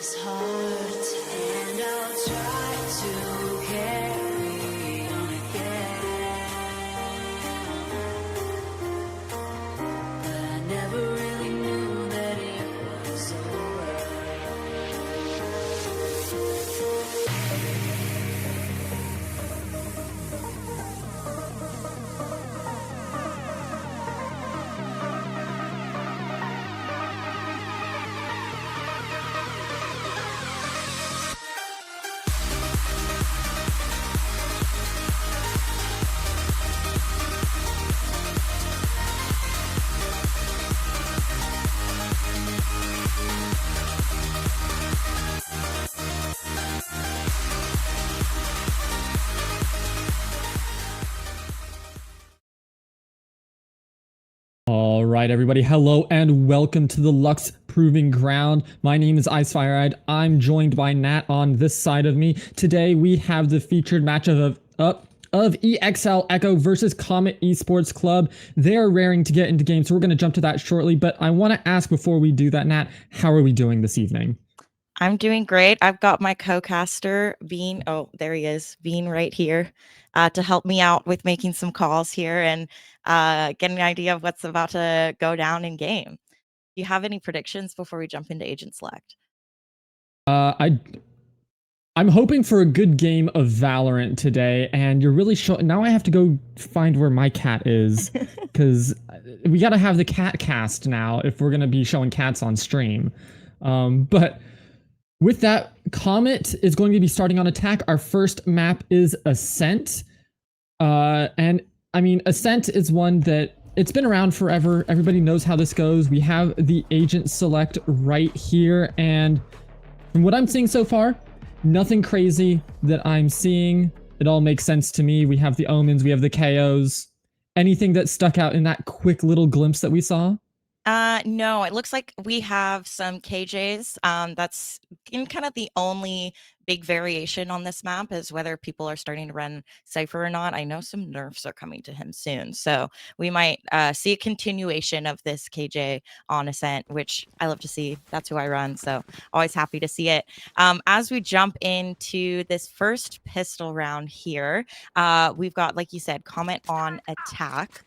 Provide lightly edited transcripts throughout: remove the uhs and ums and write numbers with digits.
this heart, and I'll try to carry on again. But I never really knew that it was over. All right, everybody. Hello and welcome to the Luxe Proving Ground. My name is IceFireEyed. I'm joined by Nat on this side of me. Today we have the featured matchup of EXL EKKO versus Comet Esports Club. They're raring to get into games, so we're going to jump to that shortly. But I want to ask before we do that, Nat, how are we doing this evening? I'm doing great. I've got my co-caster, Bean. Oh, there he is, Bean right here, to help me out with making some calls here and get an idea of what's about to go down in game. Do you have any predictions before we jump into Agent Select? I'm hoping for a good game of Valorant today, and you're really now I have to go find where my cat is, because we got to have the cat cast now if we're going to be showing cats on stream. But with that, Comet is going to be starting on attack. Our first map is Ascent. And I mean, Ascent is one that it's been around forever. Everybody knows how this goes. We have the Agent Select right here, and from what I'm seeing so far, nothing crazy that I'm seeing. It all makes sense to me. We have the Omens, we have the KOs. Anything that stuck out in that quick little glimpse that we saw? No, it looks like we have some KJs. That's in kind of the only big variation on this map is whether people are starting to run Cypher or not. I know some nerfs are coming to him soon, so we might see a continuation of this KJ on Ascent, which I love to see. That's who I run, so always happy to see it. As we jump into this first pistol round here, we've got, like you said, Comet on attack.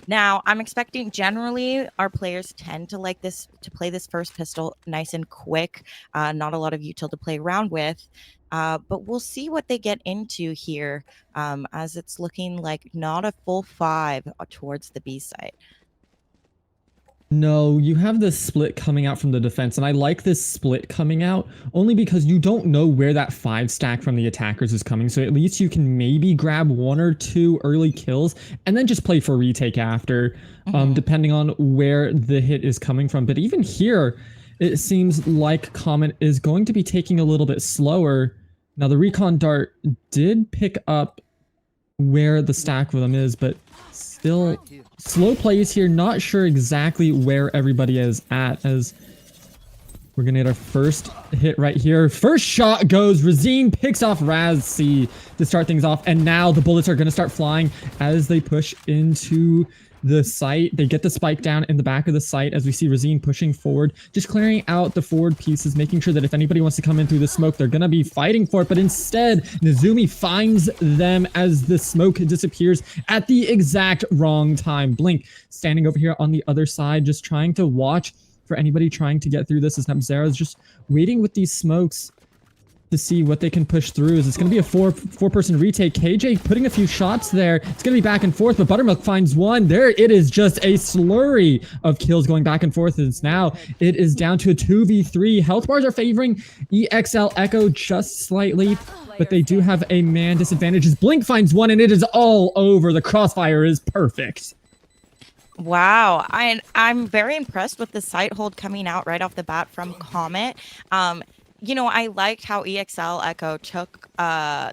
Now, I'm expecting generally our players tend to like this to play this first pistol nice and quick, not a lot of util to play around with. But we'll see what they get into here, as it's looking like not a full 5 towards the B site. No, you have this split coming out from the defense, and I like this split coming out only because you don't know where that 5 stack from the attackers is coming, so at least you can maybe grab 1 or 2 early kills and then just play for retake after, depending on where the hit is coming from. But even here, it seems like Comet is going to be taking a little bit slower. Now, the recon dart did pick up where the stack of them is, but still slow plays here. Not sure exactly where everybody is at, as we're gonna get our first hit right here. First shot goes. Razine picks off Raz C to start things off, and now the bullets are gonna start flying as they push into the site. They get the spike down in the back of the site as we see Razine pushing forward, just clearing out the forward pieces, making sure that if anybody wants to come in through the smoke, they're gonna be fighting for it. But instead, Nezumi finds them as the smoke disappears at the exact wrong time. Blink standing over here on the other side, just trying to watch for anybody trying to get through this, as Nabzera is just waiting with these smokes to see what they can push through. Is it's going to be a four-person retake. KJ putting a few shots there. It's going to be back and forth, but Buttermilk finds one. There it is, just a slurry of kills going back and forth. And now it is down to a 2v3. Health bars are favoring EXL EKKO just slightly, but they do have a man disadvantage. As Blink finds one, and it is all over. The crossfire is perfect. Wow, I'm very impressed with the site hold coming out right off the bat from Comet. You know, I liked how EXL EKKO took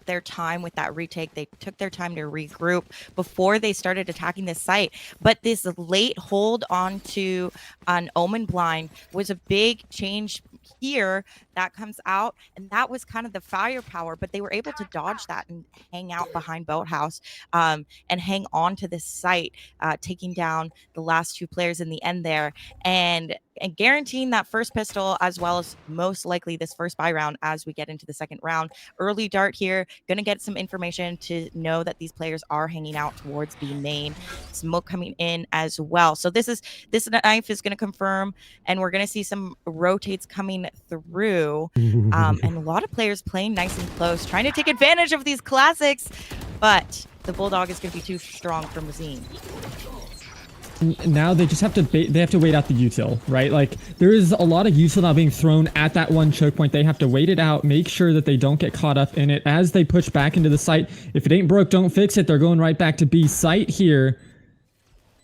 their time with that retake. They took their time to regroup before they started attacking this site. But this late hold onto an Omen blind was a big change here that comes out, and that was kind of the firepower, but they were able to dodge that and hang out behind Boathouse and hang on to this site, taking down the last 2 players in the end there. And and guaranteeing that first pistol, as well as most likely this first buy round as we get into the second round. Early dart here, gonna get some information to know that these players are hanging out towards B main. Smoke coming in as well. So this knife is gonna confirm, and we're gonna see some rotates coming through. And a lot of players playing nice and close, trying to take advantage of these classics, but the Bulldog is gonna be too strong for Mazine. Now they just have to they have to wait out the util, right? Like there is a lot of util now being thrown at that one choke point. They have to wait it out, make sure that they don't get caught up in it as they push back into the site. If it ain't broke, don't fix it. They're going right back to B site here.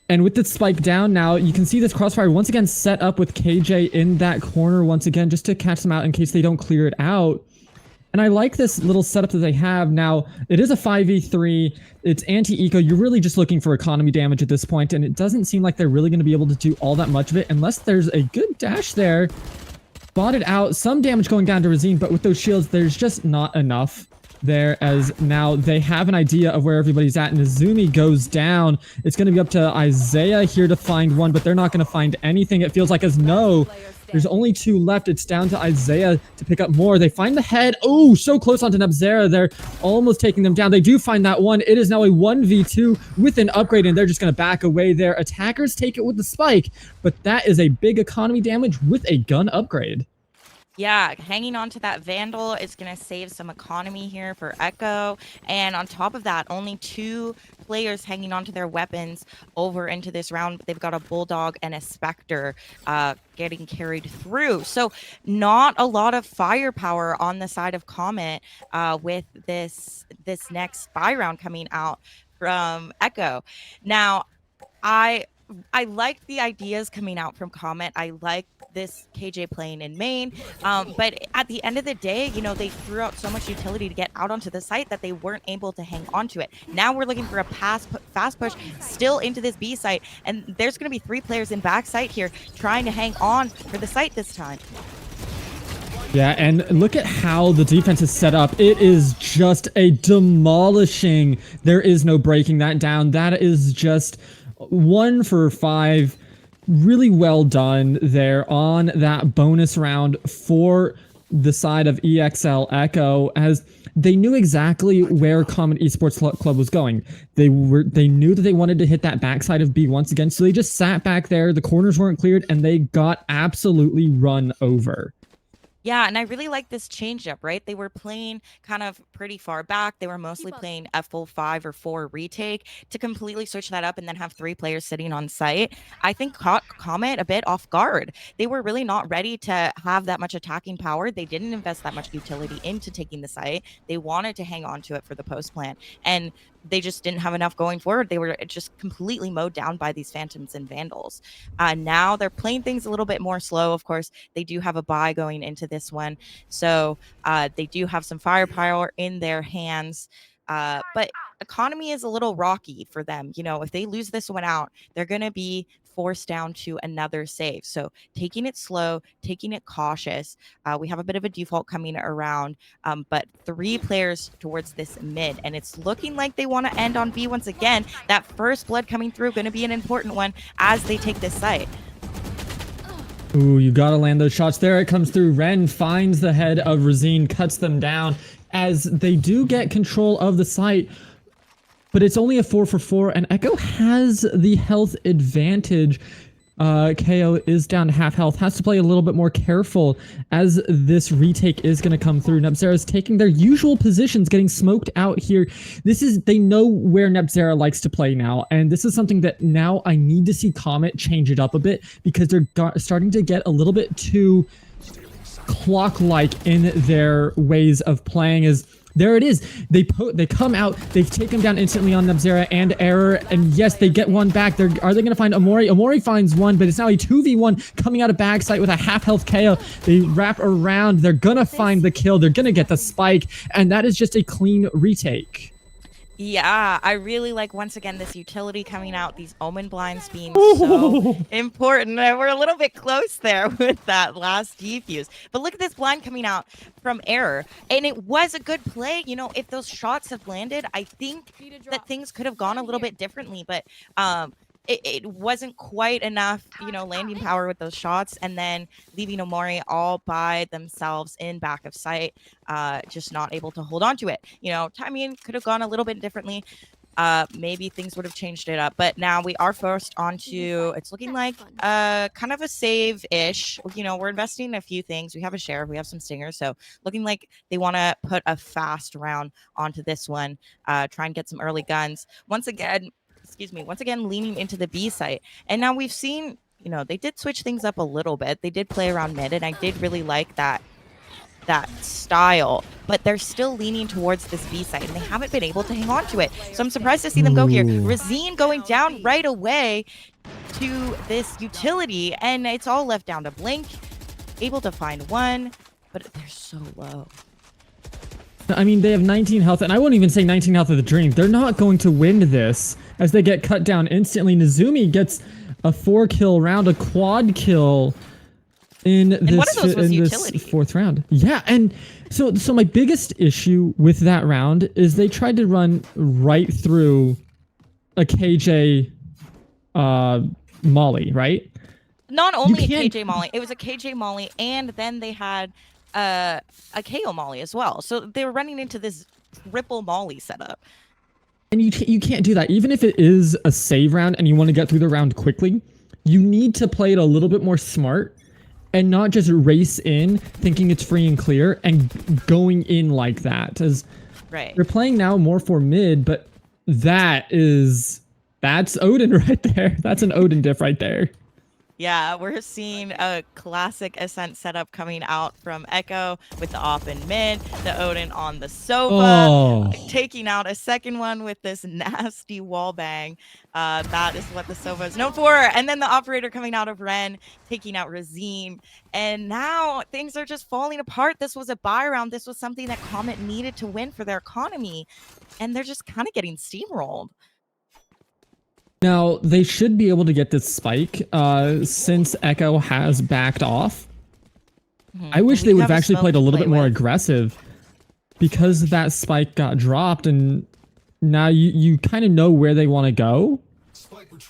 And with the spike down now, you can see this crossfire once again set up with KJ in that corner once again, just to catch them out in case they don't clear it out. And I like this little setup that they have. Now, it is a 5v3. It's anti-eco. You're really just looking for economy damage at this point, and it doesn't seem like they're really going to be able to do all that much of it unless there's a good dash there. Spotted out. Some damage going down to Razine, but with those shields, there's just not enough there, as now they have an idea of where everybody's at, and Izumi goes down. It's going to be up to Isaiah here to find one, but they're not going to find anything. It feels like as no. There's only 2 left. It's down to Isaiah to pick up more. They find the head. Oh, so close onto Nebzera. They're almost taking them down. They do find that one. It is now a 1v2 with an upgrade, and they're just going to back away there. Attackers take it with the spike, but that is a big economy damage with a gun upgrade. Yeah, hanging on to that Vandal is going to save some economy here for EKKO. And on top of that, only 2 players hanging on to their weapons over into this round. They've got a Bulldog and a Spectre getting carried through. So not a lot of firepower on the side of Comet with this next buy round coming out from EKKO. Now, I like the ideas coming out from Comet. I like this KJ playing in main, but at the end of the day, you know, they threw out so much utility to get out onto the site that they weren't able to hang on to it. Now we're looking for a fast push still into this B site, and there's going to be 3 players in back site here trying to hang on for the site this time. Yeah, and look at how the defense is set up. It is just a demolishing. There is no breaking that down. That is just 1 for 5. Really well done there on that bonus round for the side of EXL EKKO, as they knew exactly where Comet Esports Club was going. They knew that they wanted to hit that backside of B once again, so they just sat back there. The corners weren't cleared, and they got absolutely run over. Yeah, and I really like this changeup, right? They were playing kind of pretty far back. They were mostly playing a full 5 or 4 retake. To completely switch that up and then have 3 players sitting on site, I think caught Comet a bit off guard. They were really not ready to have that much attacking power. They didn't invest that much utility into taking the site. They wanted to hang on to it for the post plan, and they just didn't have enough going forward. They were just completely mowed down by these Phantoms and Vandals. Now they're playing things a little bit more slow. Of course, they do have a buy going into this one, so they do have some firepower in their hands. But economy is a little rocky for them. You know, if they lose this one out, they're going to be forced down to another save. So taking it slow, taking it cautious. We have a bit of a default coming around, but 3 players towards this mid, and it's looking like they want to end on B once again. That first blood coming through going to be an important one as they take this site. Ooh, you gotta land those shots. There it comes through. Ren finds the head of Razine, cuts them down as they do get control of the site. But it's only a 4 for 4, and EKKO has the health advantage. KO is down to half health, has to play a little bit more careful as this retake is going to come through. Nebzera is taking their usual positions, getting smoked out here. They know where Nebzera likes to play now, and this is something that now I need to see Comet change it up a bit, because they're starting to get a little bit too clock-like in their ways of playing. As there it is. They come out. They take him down instantly on Nebzera and Error. And yes, they get one back. Are they going to find Omori? Omori finds one, but it's now a 2v1 coming out of backside with a half-health KO. They wrap around. They're going to find the kill. They're going to get the spike. And that is just a clean retake. Yeah, I really like, once again, this utility coming out, these Omen blinds being so important. And we're a little bit close there with that last defuse. But look at this blind coming out from Error. And it was a good play. You know, if those shots have landed, I think that things could have gone a little bit differently. But it wasn't quite enough, landing power with those shots, and then leaving Omori all by themselves in back of sight, just not able to hold on to it. Timing could have gone a little bit differently. Maybe things would have changed it up, but now we are forced onto, it's looking like kind of a save-ish. We're investing in a few things. We have a sheriff, we have some stingers, so looking like they want to put a fast round onto this one, try and get some early guns. Once again, leaning into the B site. And now we've seen, they did switch things up a little bit. They did play around mid, and I did really like that style, but they're still leaning towards this B site, and they haven't been able to hang on to it. So I'm surprised to see them go here. Razine going down right away to this utility, and it's all left down to Blink, able to find one, but they're so low. I mean, they have 19 health, and I wouldn't even say 19 health of the Dream. They're not going to win this as they get cut down instantly. Nezumi gets a 4-kill round, a quad kill in this fourth round. Yeah, and so my biggest issue with that round is they tried to run right through a KJ Molly, right? Not only a KJ Molly, it was a KJ Molly, and then they had a KO Molly as well. So they were running into this triple Molly setup. And you can't do that. Even if it is a save round and you want to get through the round quickly, you need to play it a little bit more smart and not just race in thinking it's free and clear and going in like that. As right. They're playing now more for mid, but that's Odin right there. That's an Odin diff right there. Yeah, we're seeing a classic Ascent setup coming out from EKKO with the op in mid, the Odin on the Sova, taking out a second one with this nasty wall bang. That is what the Sova is known for. And then the operator coming out of Ren, taking out Razine. And now things are just falling apart. This was a buy round. This was something that Comet needed to win for their economy. And they're just kind of getting steamrolled. Now, they should be able to get this spike since EKKO has backed off. I wish they would have actually played a little bit more aggressive because that spike got dropped and now you kind of know where they want to go.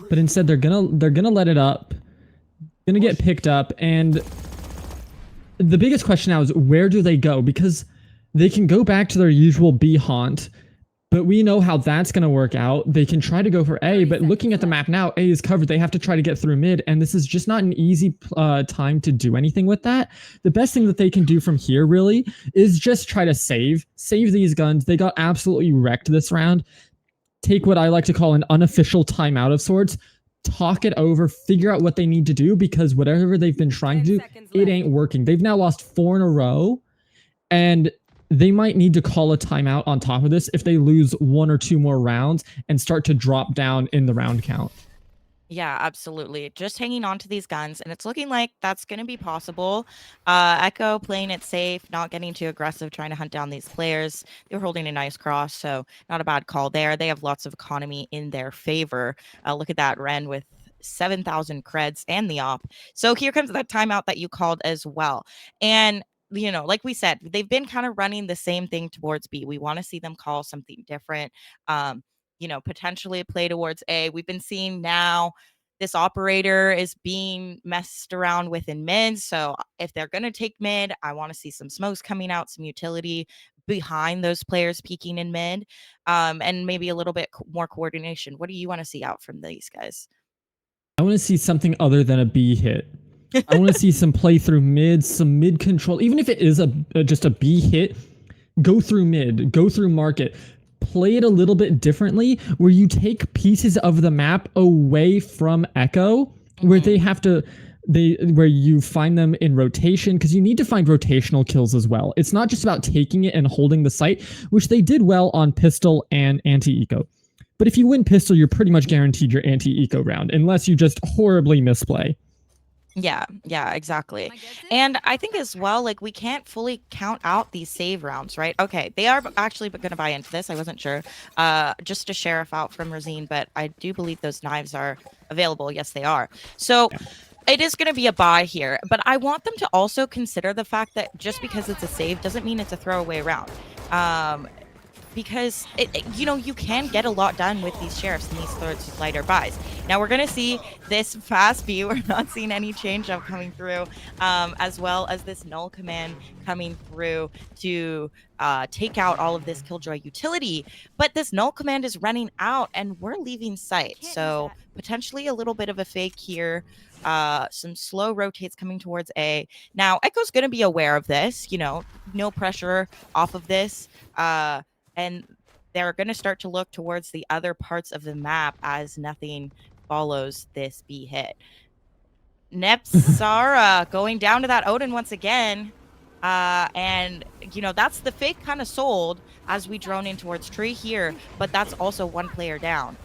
But instead they're gonna let it up. Gonna get picked up, and the biggest question now is where do they go? Because they can go back to their usual B haunt. But we know how that's going to work out. They can try to go for A, but looking at the map now, A is covered. They have to try to get through mid, and this is just not an easy time to do anything with that. The best thing that they can do from here, really, is just try to save these guns. They got absolutely wrecked this round. Take what I like to call an unofficial timeout of sorts. Talk it over, figure out what they need to do, because whatever they've been trying to do, it ain't working. They've now lost 4 in a row, and they might need to call a timeout on top of this if they lose 1 or 2 more rounds and start to drop down in the round count. Yeah, absolutely. Just hanging on to these guns, and it's looking like that's going to be possible. EKKO playing it safe, not getting too aggressive, trying to hunt down these players. They were holding a nice cross, so not a bad call there. They have lots of economy in their favor. Look at that, Ren with 7,000 creds and the op. So here comes that timeout that you called as well. And like we said, they've been kind of running the same thing towards B. We want to see them call something different. Potentially play towards A. We've been seeing now this operator is being messed around with in mid. So if they're going to take mid, I want to see some smokes coming out, some utility behind those players peeking in mid, and maybe a little bit more coordination. What do you want to see out from these guys? I want to see something other than a B hit. I want to see some play through mid, some mid control. Even if it is just a B hit, go through mid, go through market. Play it a little bit differently where you take pieces of the map away from EKKO, where they have to, where you find them in rotation, because you need to find rotational kills as well. It's not just about taking it and holding the site, which they did well on pistol and anti-eco. But if you win pistol, you're pretty much guaranteed your anti-eco round, unless you just horribly misplay. Yeah, exactly. And I think as well, like, we can't fully count out these save rounds, right? Okay, they are actually going to buy into this. I wasn't sure. Just a sheriff out from Razine, but I do believe those knives are available. Yes, they are. So it is going to be a buy here, but I want them to also consider the fact that just because it's a save doesn't mean it's a throwaway round. because you can get a lot done with these sheriffs and these third lighter buys. Now we're going to see this fast B. We're not seeing any change up coming through, as well as this null command coming through to take out all of this Killjoy utility. But this null command is running out and we're leaving site. So potentially a little bit of a fake here. Some slow rotates coming towards A. Now EKKO's going to be aware of this, no pressure off of this. And they're going to start to look towards the other parts of the map as nothing follows this B hit. Nepsara going down to that Odin once again. And, that's the fake kind of sold as we drone in towards Tree here, but that's also one player down.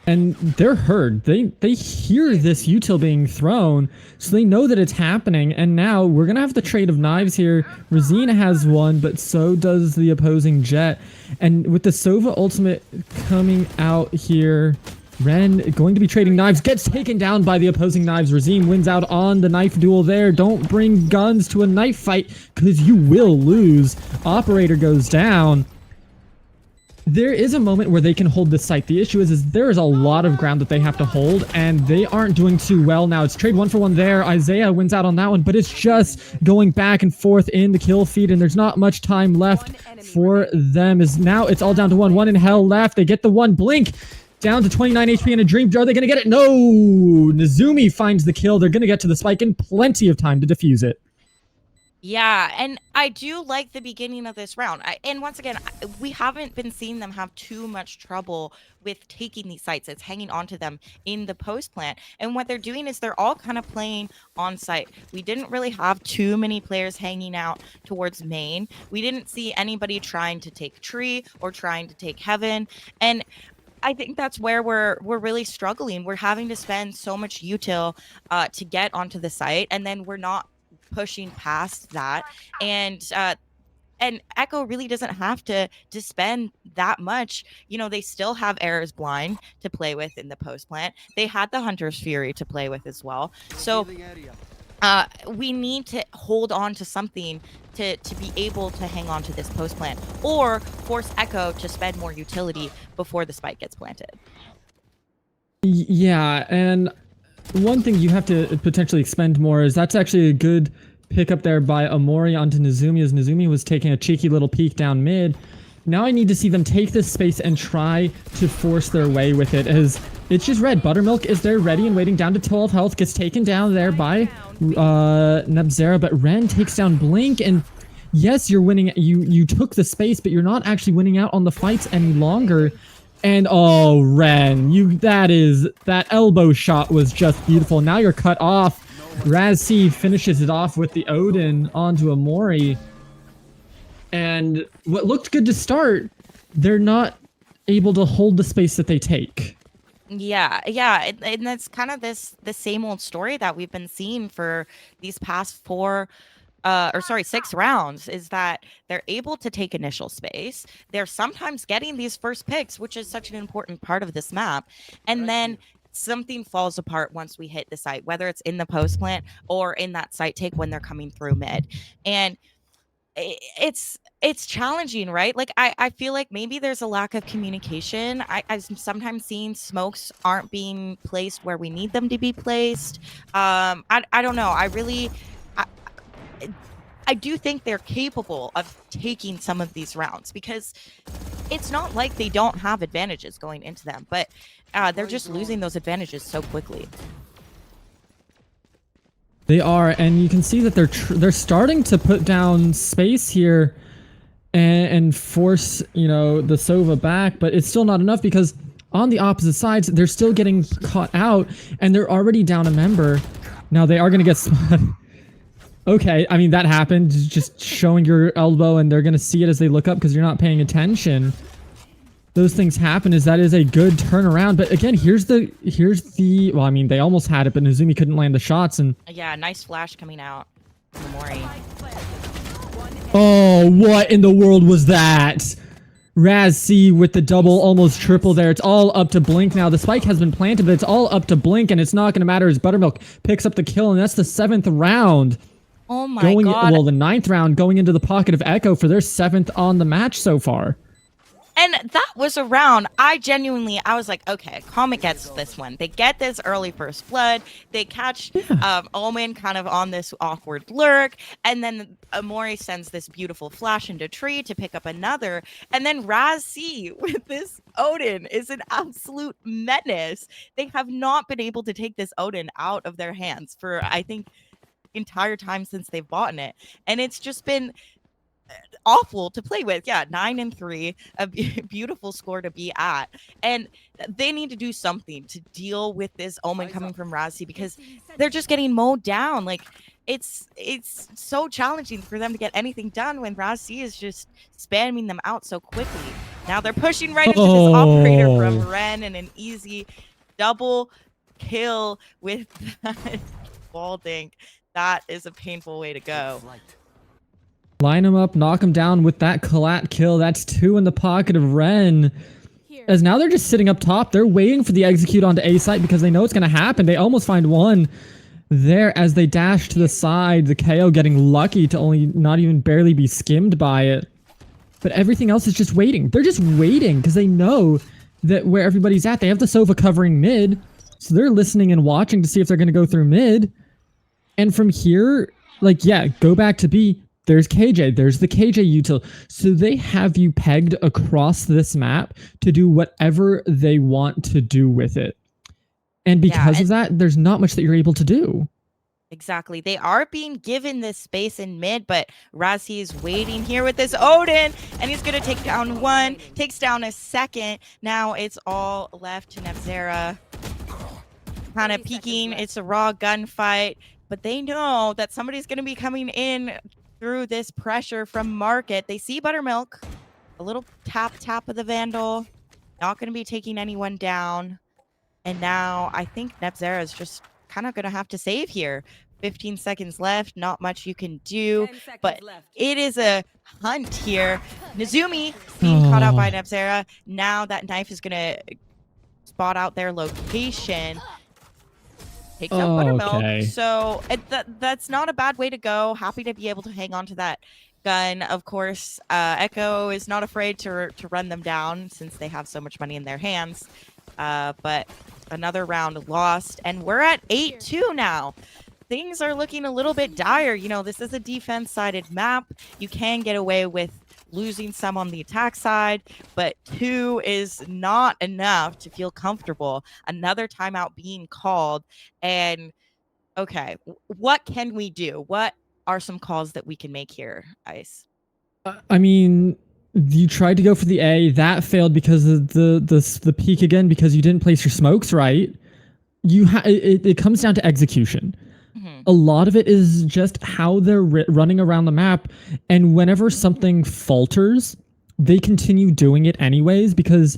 And they're heard. They hear this util being thrown, so they know that it's happening. And now we're gonna have the trade of knives here. Rosina has one, but so does the opposing Jet. And with the Sova ultimate coming out here, Ren going to be trading knives, gets taken down by the opposing knives. Razim wins out on the knife duel there. Don't bring guns to a knife fight because you will lose. Operator goes down. There is a moment where they can hold this site. The issue is there is a lot of ground that they have to hold, and they aren't doing too well now. It's trade 1-for-1 there. Isaiah wins out on that one, but it's just going back and forth in the kill feed, and there's not much time left for them. Now it's all down to one. One in hell left. They get the one. Blink down to 29 HP in a dream. Are they going to get it? No! Nezumi finds the kill. They're going to get to the spike in plenty of time to defuse it. Yeah, and I do like the beginning of this round. And once again, we haven't been seeing them have too much trouble with taking these sites. It's hanging onto them in the post plant. And what they're doing is they're all kind of playing on site. We didn't really have too many players hanging out towards main. We didn't see anybody trying to take tree or trying to take heaven. And I think that's where we're really struggling. We're having to spend so much util to get onto the site, and then we're not pushing past that. And EKKO really doesn't have to spend that much. They still have Error's Blind to play with in the post plant. They had the Hunter's Fury to play with as well. So we need to hold on to something to be able to hang on to this post plant, or force EKKO to spend more utility before the spike gets planted. Yeah, and one thing you have to potentially expend more is that's actually a good pickup there by Amori onto Nezumi, as Nezumi was taking a cheeky little peek down mid. Now I need to see them take this space and try to force their way with it, as it's just red. Buttermilk is there ready and waiting, down to 12 health, gets taken down there by Nebzera, but Ren takes down Blink, and yes, you're winning. You took the space, but you're not actually winning out on the fights any longer. And oh, Ren, that elbow shot was just beautiful. Now you're cut off. Raz-C finishes it off with the Odin onto Amori. And what looked good to start, they're not able to hold the space that they take. Yeah, and that's kind of the same old story that we've been seeing for these past 6 rounds, is that they're able to take initial space. They're sometimes getting these first picks, which is such an important part of this map. And then something falls apart once we hit the site, whether it's in the post plant or in that site take when they're coming through mid. And it's challenging, right? Like I feel like maybe there's a lack of communication. I've sometimes seen smokes aren't being placed where we need them to be placed. I don't know. I do think they're capable of taking some of these rounds, because it's not like they don't have advantages going into them, but they're just losing those advantages so quickly. They are, and you can see that they're starting to put down space here and force, the Sova back, but it's still not enough, because on the opposite sides, they're still getting caught out, and they're already down a member. Now they are going to get okay, I mean, that happened. Just showing your elbow, and they're going to see it as they look up because you're not paying attention. Those things happen. That is a good turnaround. But again, here's the well, I mean, they almost had it, but Nezumi couldn't land the shots. And yeah, nice flash coming out from Mori. Oh, what in the world was that? Raz-C with the double, almost triple there. It's all up to Blink now. The spike has been planted, but it's all up to Blink, and it's not going to matter as Buttermilk picks up the kill, and that's the 7th round. Oh my god. Well, the 9th round going into the pocket of EKKO for their 7th on the match so far. And that was a round. I was like, okay, Comet gets this one. They get this early first blood. They catch Omen kind of on this awkward lurk. And then Amori sends this beautiful flash into tree to pick up another. And then Raz C with this Odin is an absolute menace. They have not been able to take this Odin out of their hands for, I think, entire time since they've bought it. And it's just been awful to play with. Yeah, 9-3, a beautiful score to be at. And they need to do something to deal with this Omen coming from Razzie because they're just getting mowed down. Like it's so challenging for them to get anything done when Razzie is just spamming them out so quickly. Now they're pushing right into this operator from Ren and an easy double kill with that wall dink. That is a painful way to go. Line him up, knock him down with that collat kill. That's 2 in the pocket of Ren. As now they're just sitting up top. They're waiting for the execute onto A site because they know it's going to happen. They almost find one there as they dash to the side. The KO getting lucky to only not even barely be skimmed by it. But everything else is just waiting. They're just waiting because they know that where everybody's at. They have the Sova covering mid. So they're listening and watching to see if they're going to go through mid. And from here, like, yeah, go back to B. There's KJ, there's the KJ util. So they have you pegged across this map to do whatever they want to do with it. And because of that, there's not much that you're able to do. Exactly. They are being given this space in mid, but Razzie is waiting here with this Odin, and he's going to take down one, takes down a second. Now it's all left to Nebzera. Kind of peeking. It's a raw gunfight, but they know that somebody's going to be coming in through this pressure from Market. They see Buttermilk. A little tap of the Vandal. Not going to be taking anyone down. And now I think Nebzera is just kind of going to have to save here. 15 seconds left. Not much you can do. But it is a hunt here. Nizumi being caught out by Nebzera. Now that knife is going to spot out their location. Takes out Buttermilk. Okay. So that's not a bad way to go. Happy to be able to hang on to that gun. Of course, EKKO is not afraid to run them down since they have so much money in their hands. But another round lost, and we're at 8-2 now. Things are looking a little bit dire. You know, this is a defense-sided map. You can get away with losing some on the attack side, but 2 is not enough to feel comfortable. Another timeout being called, and okay, what can we do? What are some calls that we can make here, Ice? I mean, you tried to go for the A. That failed because of the peak again, because you didn't place your smokes right. It comes down to execution. A lot of it is just how they're running around the map, and whenever something falters, they continue doing it anyways, because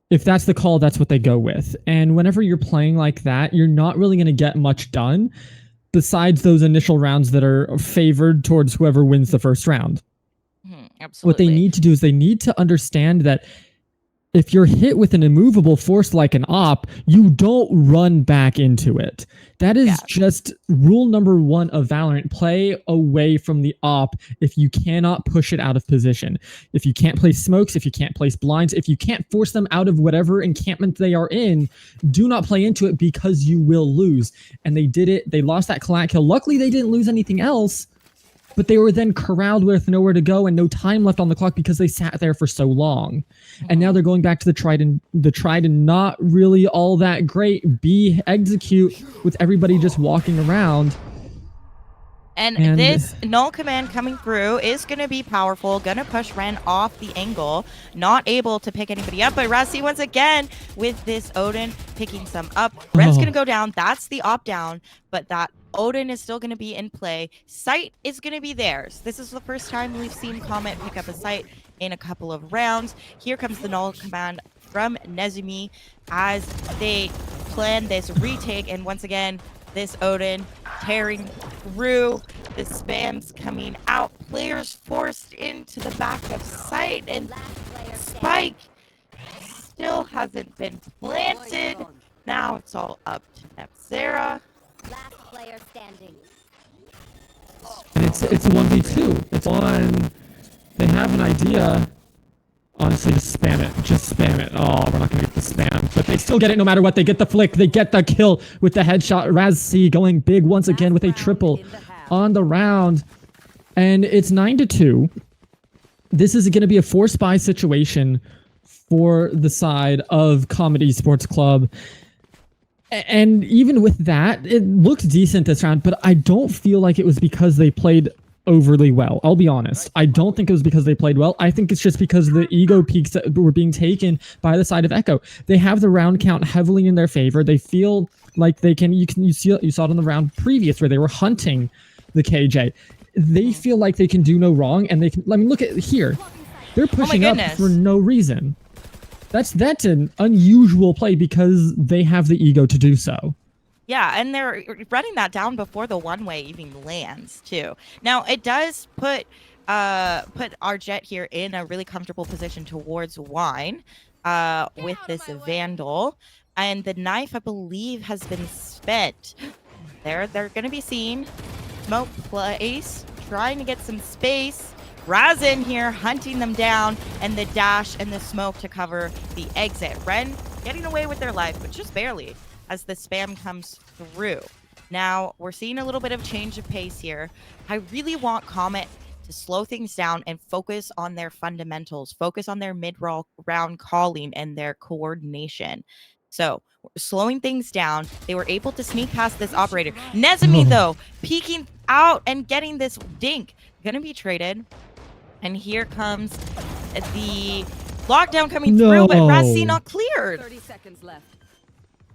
if that's the call, that's what they go with. And whenever you're playing like that, you're not really going to get much done besides those initial rounds that are favored towards whoever wins the first round. Absolutely. What they need to do is they need to understand that if you're hit with an immovable force like an op, you don't run back into it. That is just rule number 1 of Valorant. Play away from the op if you cannot push it out of position. If you can't place smokes, if you can't place blinds, if you can't force them out of whatever encampment they are in, do not play into it because you will lose. And they did it. They lost that collat kill. Luckily, they didn't lose anything else. But they were then corralled with nowhere to go and no time left on the clock because they sat there for so long. And now they're going back to the tried and not really all that great B execute with everybody just walking around. And this null command coming through is going to be powerful. Going to push Ren off the angle. Not able to pick anybody up. But Razzie once again with this Odin picking some up. Ren's going to go down. That's the op down. But that Odin is still going to be in play. Sight is going to be theirs. This is the first time we've seen Comet pick up a sight in a couple of rounds. Here comes the null command from Nezumi as they plan this retake. And once again, this Odin tearing through. The spams coming out. Players forced into the back of sight. And Spike still hasn't been planted. Now it's all up to Nebzera. Last player standing. And it's a 1v2. It's on. They have an idea. Honestly, just spam it. Just spam it. Oh, we're not going to get the spam. But they still get it no matter what. They get the flick. They get the kill with the headshot. Raz C going big once again with a triple on the round. And it's 9-2. This is going to be a 4-spy situation for the side of Comet Esports Club. And even with that, it looked decent this round, but I don't feel like it was because they played overly well. I'll be honest. I don't think it was because they played well. I think it's just because the ego peaks that were being taken by the side of EKKO. They have the round count heavily in their favor. They feel like they can. You saw it on the round previous where they were hunting the KJ. They feel like they can do no wrong, and they can. I mean, look at here. They're pushing up for no reason. That's an unusual play because they have the ego to do so. Yeah, and they're running that down before the one-way even lands, too. Now, it does put our Jet here in a really comfortable position towards Wine with this Vandal. And the knife, I believe, has been spent. They're going to be seen. Smoke place, trying to get some space. Raz in here, hunting them down, and the dash and the smoke to cover the exit. Ren getting away with their life, but just barely, as the spam comes through. Now, we're seeing a little bit of change of pace here. I really want Comet to slow things down and focus on their fundamentals, focus on their mid-round calling and their coordination. So, slowing things down, they were able to sneak past this operator. Nezumi, though, peeking out and getting this dink. Gonna be traded. And here comes the lockdown coming through, but Rassi not cleared. 30 seconds left.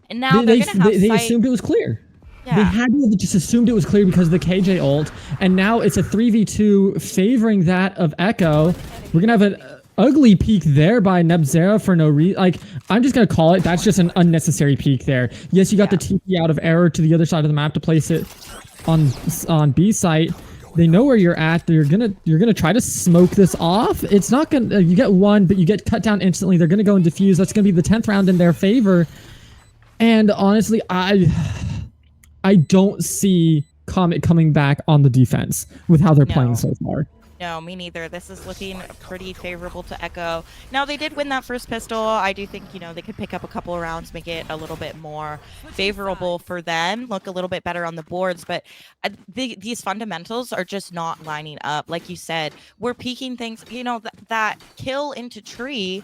And now they're gonna have they assumed it was clear. Yeah. They had to have just assumed it was clear because of the KJ ult, and now it's a 3v2 favoring that of EKKO. We're gonna have an ugly peek there by Nebzera for no reason. Like, I'm just gonna call it. That's just an unnecessary peek there. Yes, you got the TP out of error to the other side of the map to place it on B site. They know where you're at. You're gonna try to smoke this off. It's not gonna. You get one, but you get cut down instantly. They're gonna go and defuse. That's gonna be the 10th round in their favor. And honestly, I don't see Comet coming back on the defense with how they're playing so far. No, me neither. This is looking pretty favorable to EKKO. Now, they did win that first pistol. I do think, they could pick up a couple of rounds, make it a little bit more favorable for them, look a little bit better on the boards. But these fundamentals are just not lining up. Like you said, we're peaking things. That kill into tree,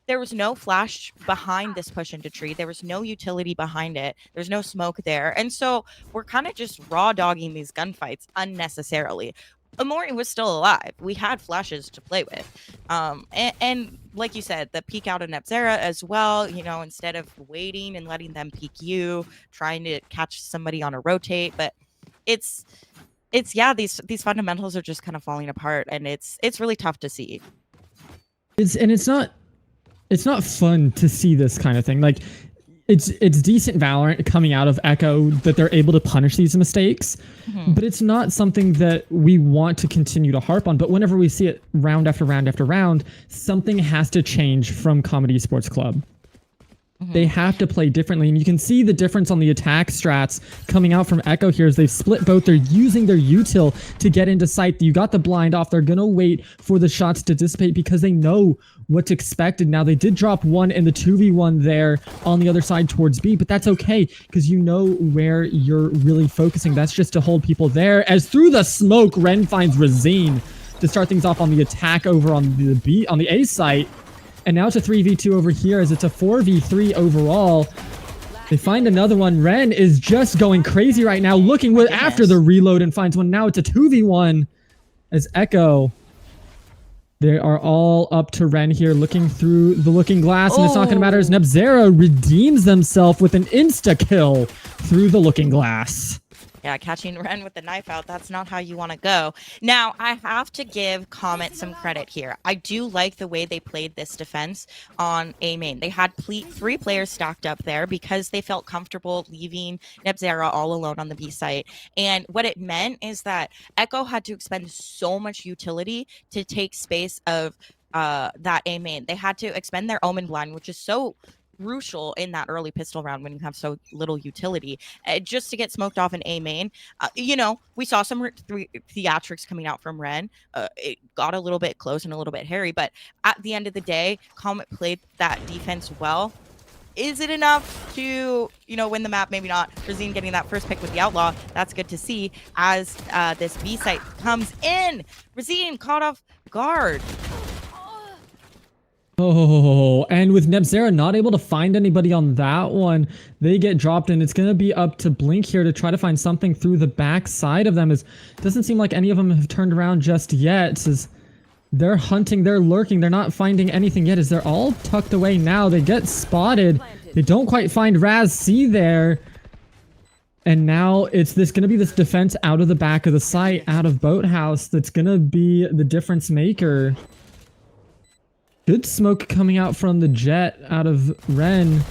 there was no flash behind this push into tree. There was no utility behind it. There's no smoke there. And so we're kind of just raw dogging these gunfights unnecessarily. Amori was still alive. We had flashes to play with. And like you said, the peek out of Nebzera as well, instead of waiting and letting them peek you, trying to catch somebody on a rotate. But it's these fundamentals are just kind of falling apart, and it's really tough to see. It's not fun to see this kind of thing. Like, it's decent Valorant coming out of EKKO that they're able to punish these mistakes, but it's not something that we want to continue to harp on. But whenever we see it round after round after round, something has to change from Comet Esports Club. They have to play differently, and you can see the difference on the attack strats coming out from EKKO here as they've split both. They're using their util to get into sight. You got the blind off. They're going to wait for the shots to dissipate because they know what's expected. Now, they did drop one in the 2v1 there on the other side towards B, but that's okay because you know where you're really focusing. That's just to hold people there. As through the smoke, Ren finds Razine to start things off on the attack over on the A site. And now it's a 3v2 over here as it's a 4v3 overall. They find another one. Ren is just going crazy right now, looking after the reload and finds one. Now it's a 2v1 as EKKO. They are all up to Ren here, looking through the looking glass, and it's not going to matter as Nebzera redeems themselves with an insta-kill through the looking glass. Yeah, catching Ren with the knife out, that's not how you want to go. Now, I have to give Comet some credit here. I do like the way they played this defense on A main. They had 3 players stacked up there because they felt comfortable leaving Nebzera all alone on the B site. And what it meant is that EKKO had to expend so much utility to take space of that A main. They had to expend their Omen blind, which is so crucial in that early pistol round when you have so little utility, just to get smoked off in A main. We saw some theatrics coming out from Ren. It got a little bit close and a little bit hairy, but at the end of the day, Comet played that defense well. Is it enough to, win the map? Maybe not. Razine getting that first pick with the Outlaw. That's good to see as this B site comes in. Razine caught off guard. Oh, and with Nebzera not able to find anybody on that one, they get dropped, and it's going to be up to Blink here to try to find something through the back side of them. It doesn't seem like any of them have turned around just yet. As they're hunting, they're lurking, they're not finding anything yet, as they're all tucked away now. They get spotted. They don't quite find Raz C there. And now it's going to be this defense out of the back of the site, out of Boathouse, that's going to be the difference maker. Good smoke coming out from the Jet out of Ren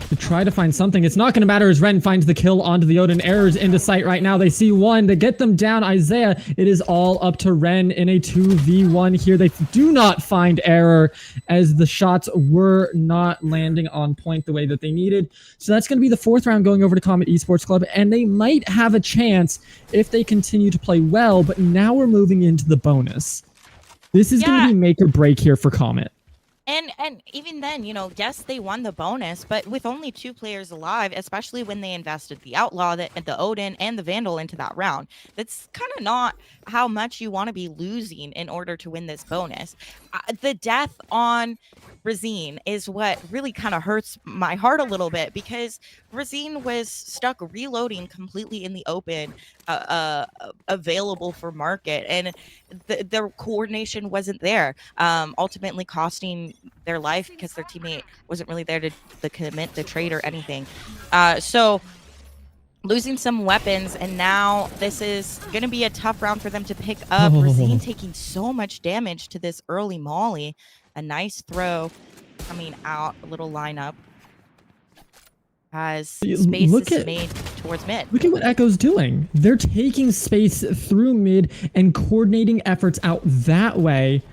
to try to find something. It's not going to matter as Ren finds the kill onto the Odin. Errors into sight right now. They see one. They get them down. Isaiah, it is all up to Ren in a 2v1 here. They do not find Error as the shots were not landing on point the way that they needed. So that's going to be the 4th round going over to Comet Esports Club, and they might have a chance if they continue to play well, but now we're moving into the bonus. This is going to be make or break here for Comet. And even then, yes, they won the bonus, but with only 2 players alive, especially when they invested the Outlaw, the Odin, and the Vandal into that round, that's kind of not how much you want to be losing in order to win this bonus. The death on Razine is what really kind of hurts my heart a little bit, because Razine was stuck reloading completely in the open, available for market, and their coordination wasn't there, ultimately costing their life because their teammate wasn't really there to commit the trade or anything. So losing some weapons, and now this is going to be a tough round for them to pick up. Razine taking so much damage to this early molly. A nice throw coming out, a little lineup as space is made towards mid. Look at what EKKO's doing. They're taking space through mid and coordinating efforts out that way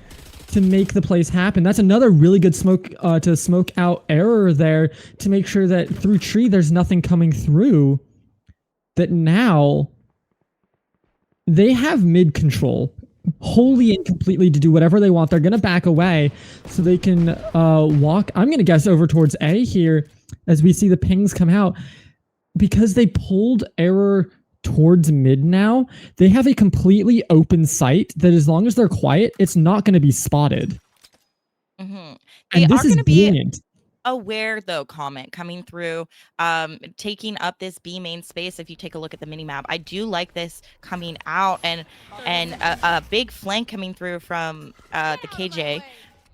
to make the plays happen. That's another really good smoke to smoke out Error there to make sure that through tree there's nothing coming through. That now they have mid control wholly and completely to do whatever they want. They're going to back away so they can walk, I'm going to guess, over towards A here as we see the pings come out. Because they pulled Error towards mid now, they have a completely open site that as long as they're quiet, it's not going to be spotted. And this are going to be aware, though, Comet coming through, taking up this B main space. If you take a look at the mini map, I do like this coming out, and a big flank coming through from the KJ.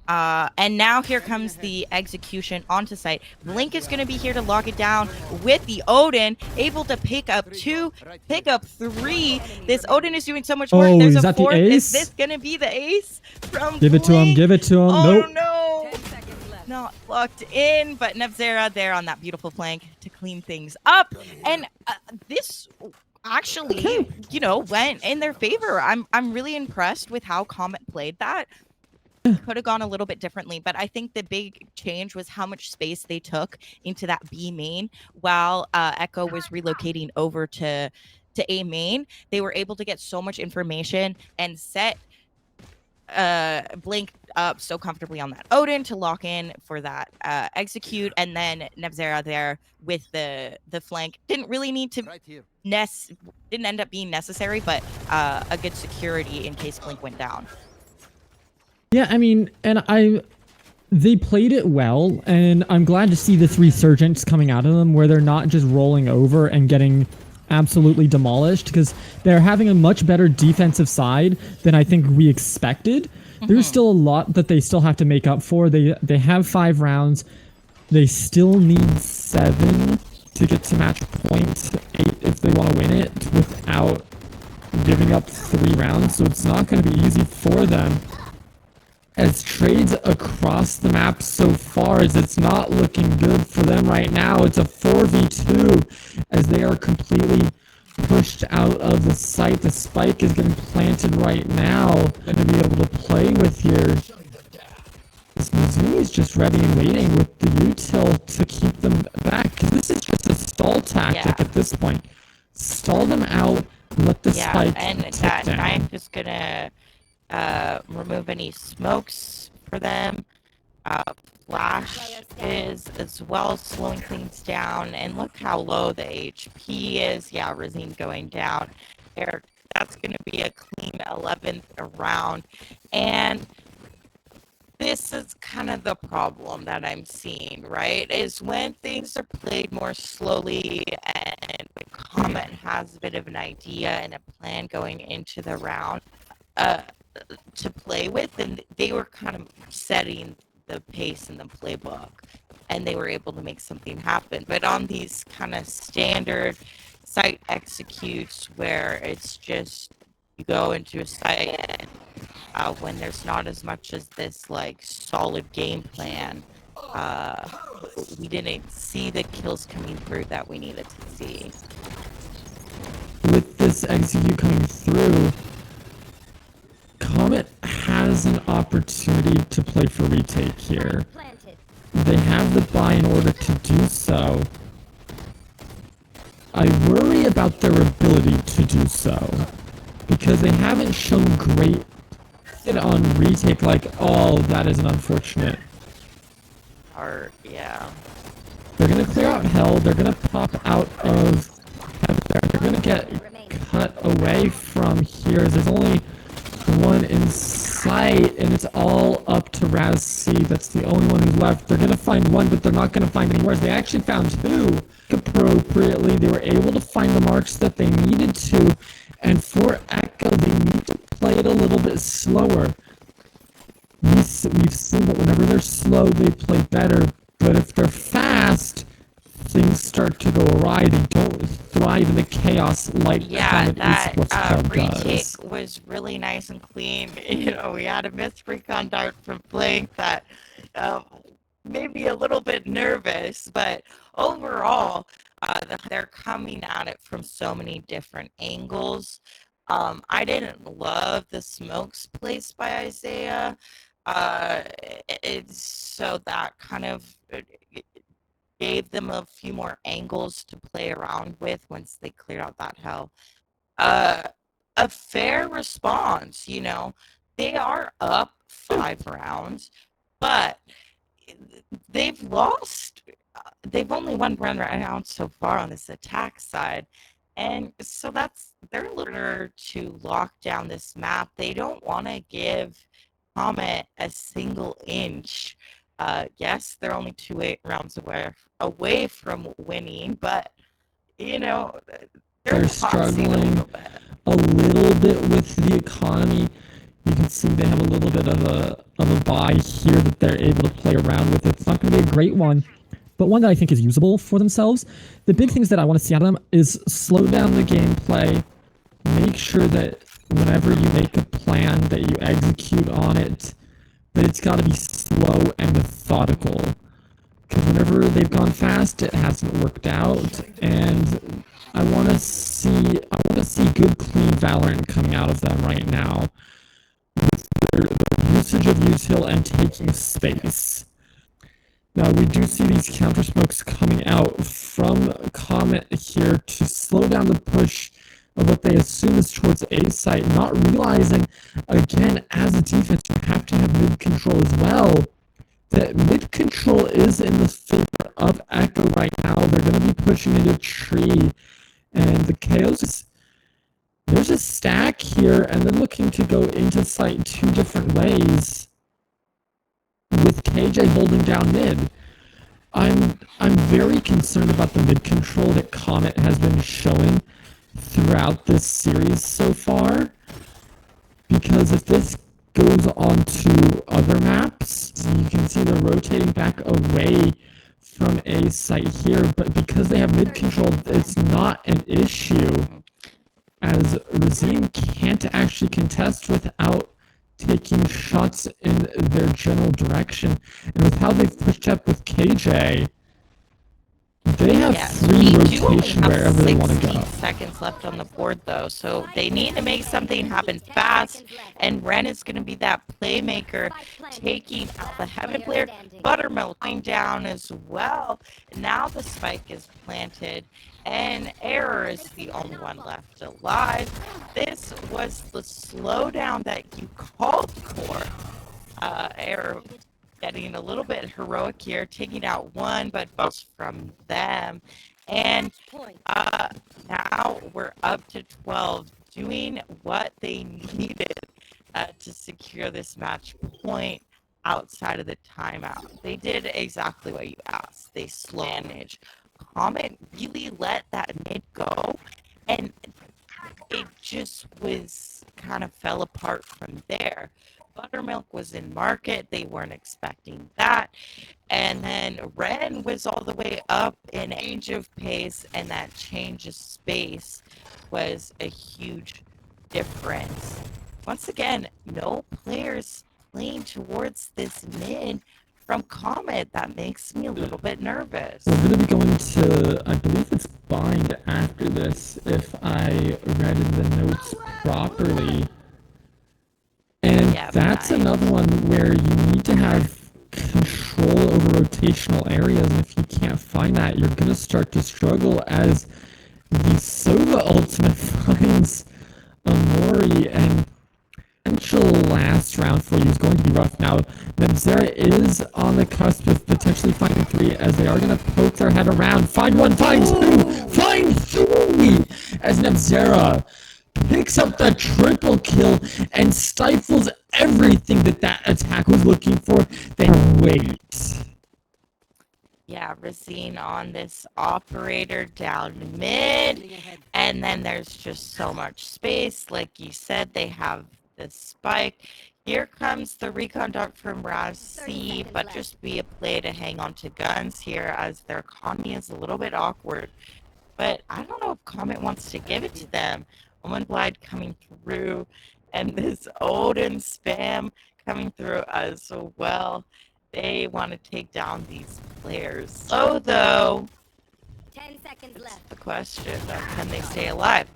And now here comes the execution onto site. Blink is going to be here to lock it down with the Odin, able to pick up 2, pick up 3. This Odin is doing so much work. There's a 4th. Is this going to be the ace from Give it to him. Give it to him. Oh, nope. No. Not locked in, but Nebzera there on that beautiful flank to clean things up. And this actually, went in their favor. I'm really impressed with how Comet played that. Could have gone a little bit differently, but I think the big change was how much space they took into that B main while EKKO was relocating over to A main. They were able to get so much information and set Blink up so comfortably on that Odin to lock in for that execute, and then Nebzera there with the flank didn't really need to didn't end up being necessary, but a good security in case Blink went down. Yeah, I mean, they played it well, and I'm glad to see this resurgence coming out of them where they're not just rolling over and getting absolutely demolished, because they're having a much better defensive side than I think we expected. There's still a lot that they still have to make up for. They have 5 rounds. They still need 7 to get to match point 8 if they want to win it without giving up 3 rounds, so it's not going to be easy for them. As trades across the map so far, as it's not looking good for them right now. It's a 4v2 as they are completely pushed out of the site. The spike is getting planted right now. Going to be able to play with here. Mizumi's just ready and waiting with the util to keep them back, because this is just a stall tactic at this point. Stall them out, let the spike and tick that down. knife is gonna remove any smokes for them. Flash is as well slowing things down, and look how low the HP is. Yeah, Razine going down. There, that's going to be a clean 11th round, and this is kind of the problem that I'm seeing, right? Is when things are played more slowly and the Comet has a bit of an idea and a plan going into the round to play with, and they were kind of setting the pace in the playbook and they were able to make something happen. But on these kind of standard site executes where it's just you go into a site and when there's not as much as this like solid game plan, we didn't see the kills coming through that we needed to see. With this execute coming through, Comet has an opportunity to play for retake here. They have the buy in order to do so. I worry about their ability to do so, because they haven't shown great fit on retake. Like, oh, that is an unfortunate. Yeah. They're gonna clear out hell. They're gonna pop out of heaven there. They're gonna get cut away from here. There's only one in sight, and it's all up to Raz C. That's the only one who's left. They're gonna find one, but they're not gonna find any more. They actually found two appropriately. They were able to find the marks that they needed to, and for EKKO, they need to play it a little bit slower. We've seen that whenever they're slow, they play better, but if they're fast, things start to go awry. They don't thrive in the chaos like Comet Esports Club retake does. was really nice and clean. You know, we had a missed recon dart from Blink that maybe a little bit nervous, but overall, they're coming at it from so many different angles. I didn't love the smokes placed by Isaiah. It's so that kind of gave them a few more angles to play around with once they cleared out that hell. A fair response, you know. They are up 5 rounds, but they've lost. They've only won 1 round so far on this attack side. And so they're looking to lock down this map. They don't want to give Comet a single inch. Yes, they're only 2 rounds away from winning, but you know they're struggling a little bit with the economy. You can see they have a little bit of a buy here that they're able to play around with. It's not going to be a great one, but one that I think is usable for themselves. The big things that I want to see out of them is slow down the gameplay, make sure that whenever you make a plan that you execute on it, but it's got to be slow and methodical. Because whenever they've gone fast, it hasn't worked out, and I want to see good, clean Valorant coming out of them right now. With their usage of util and taking space. Now we do see these counter smokes coming out from Comet here to slow down the push of what they assume is towards A site, not realizing, again, as a defense, you have to have mid control as well. That mid control is in the favor of EKKO right now. They're going to be pushing into a tree, and the KOs, there's a stack here, and they're looking to go into site 2 different ways, with KJ holding down mid. I'm very concerned about the mid control that Comet has been showing throughout this series so far, because if this goes on to other maps, you can see they're rotating back away from A site here, but because they have mid control, it's not an issue, as Razine can't actually contest without taking shots in their general direction. And with how they've pushed up with KJ, They have Yes, free we do only rotation have wherever they want to 16 go. seconds left on the board, though, so they need to make something happen fast. And Ren is going to be that playmaker, taking out the Heaven player. Buttermilk going down as well. Now the spike is planted, and Error is the only one left alive. This was the slowdown that you called for. Error getting a little bit heroic here, taking out one, but both from them. And now we're up to 12, doing what they needed to secure this match point outside of the timeout. They did exactly what you asked. They slow managed. Comet really let that mid go, and it just was kind of fell apart from there. Buttermilk was in market. They weren't expecting that. And then Ren was all the way up in age of pace, and that change of space was a huge difference. Once again, no players playing towards this mid from Comet. That makes me a little bit nervous. We're going to be going to, I believe it's bind after this, if I read the notes properly. And Yeah, that's bind. another one where you need to have control over rotational areas, and if you can't find that, you're going to start to struggle as the Sova ultimate finds Amori, and potential last round for you is going to be rough. Now, Nebzera is on the cusp of potentially finding 3, as they are going to poke their head around. Find 1, find 2, find 3! As Nebzera picks up the triple kill and stifles everything that attack was looking for. Then wait. Yeah, Racine on this operator down mid. And then there's just so much space. Like you said, they have the spike. Here comes the recon dart from Razi, but just be a play to hang on to guns here, as their economy is a little bit awkward. But I don't know if Comet wants to give it to them. Omen Blind coming through, and this Odin spam coming through as well. They want to take down these players. So though, 10 seconds left. the question of can they stay alive?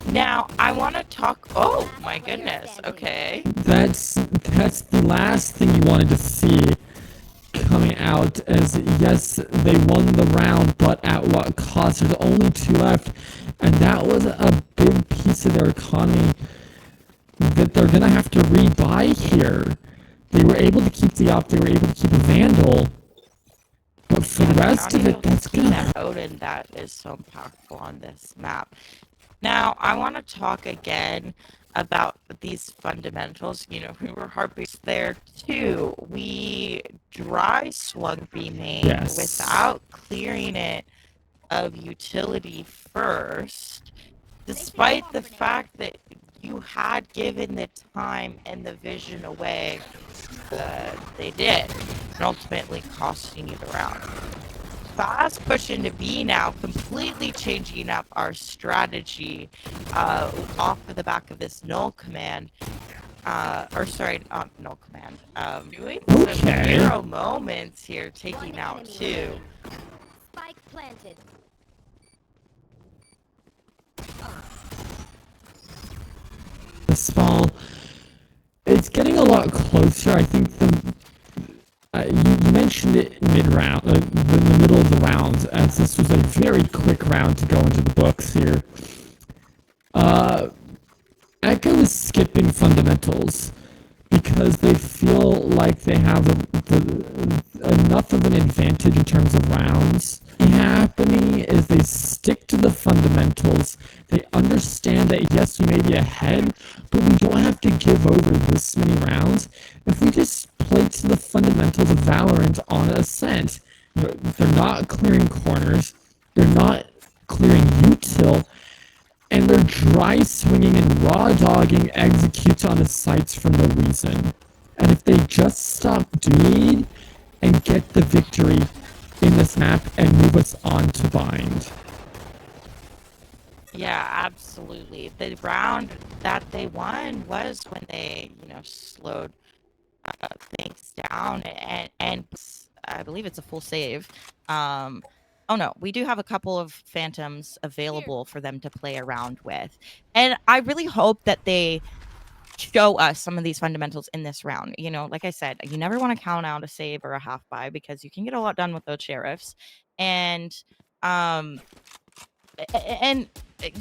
Now I want to talk. Oh my goodness. Okay. That's the last thing you wanted to see coming out, as yes, they won the round, but at what cost? There's only 2 left, and that was a big piece of their economy that they're gonna have to rebuy here. They were able to keep the op, they were able to keep a Vandal, but for the rest of it, that's gonna that Odin that is so impactful on this map. Now I want to talk again about these fundamentals. You know, we were harping there too. We dry swung B main without clearing it of utility first, despite the fact that you had given the time and the vision away. They did, and ultimately costing you the round. Fast push into B now, completely changing up our strategy off of the back of this null command. Or sorry, not null command. Doing some hero moments here, taking out 2. Spike planted. this fall. It's getting a lot closer. I think you mentioned it mid-round, in the middle of the rounds, as this was a very quick round to go into the books here. EKKO is skipping fundamentals because they feel like they have enough of an advantage in terms of rounds. What's happening is they stick to the fundamentals. They understand that yes, we may be ahead, but we don't have to give over this many rounds. If we just play to the fundamentals of Valorant on Ascent, they're not clearing corners, they're not clearing util, and they're dry swinging and raw dogging executes on the sites for no reason. And if they just stop doing and get the victory in this map and move us on to bind. Yeah, absolutely. The round that they won was when they, slowed things down, and I believe it's a full save Oh no, we do have a couple of phantoms available for them to play around with. And I really hope that they show us some of these fundamentals in this round. You know, like I said, you never want to count out a save or a half buy because you can get a lot done with those sheriffs. And um and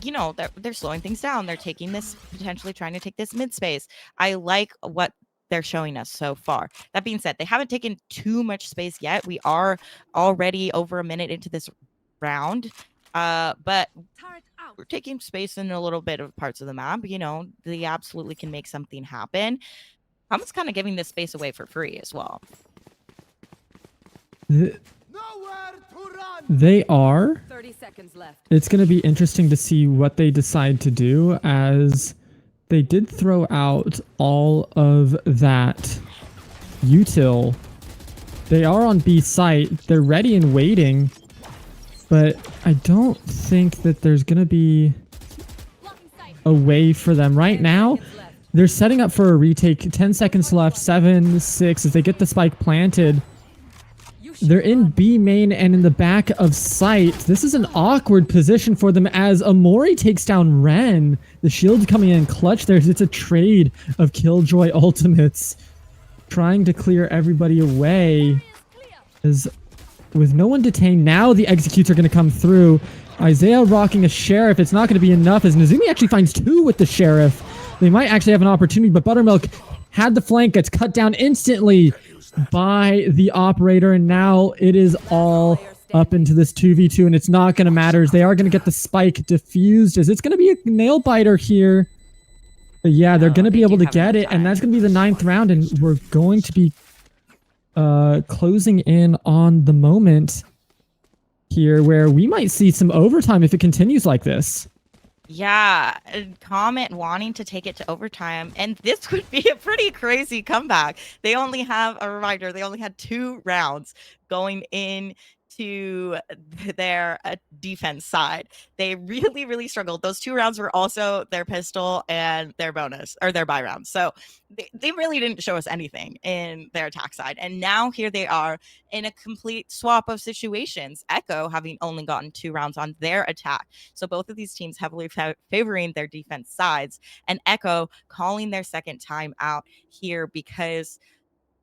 you know, they're slowing things down. They're taking this, potentially trying to take this mid space. I like what they're showing us so far. That being said, they haven't taken too much space yet. We are already over a minute into this round. But we're taking space in a little bit of parts of the map. You know, they absolutely can make something happen. I'm just kind of giving this space away for free as well. They are. 30 seconds left. It's going to be interesting to see what they decide to do, as they did throw out all of that util. They are on B site. They're ready and waiting, but I don't think that there's going to be a way for them right now. They're setting up for a retake. 10 seconds left. 7, 6. As they get the spike planted, they're in B main and in the back of sight. This is an awkward position for them as Amori takes down Ren. The shield's coming in clutch there. It's a trade of Killjoy ultimates, trying to clear everybody away. As with no one detained, now the executes are going to come through. Isaiah rocking a sheriff. It's not going to be enough as Nazumi actually finds 2 with the sheriff. They might actually have an opportunity, but Buttermilk had the flank, gets cut down instantly by the operator, and now it is all up into this 2v2, and it's not going to matter as they are going to get the spike diffused, as it's going to be a nail biter here. But yeah, they're going to be able to get it, and that's going to be the 9th round, and we're going to be closing in on the moment here where we might see some overtime if it continues like this. Yeah, Comet wanting to take it to overtime, and this would be a pretty crazy comeback. They only have a reminder, they only had 2 rounds going into their defense side. They really, really struggled. Those 2 rounds were also their pistol and their bonus, or their buy round. So they really didn't show us anything in their attack side. And now here they are in a complete swap of situations. EKKO having only gotten 2 rounds on their attack. So both of these teams heavily favoring their defense sides, and EKKO calling their second time out here because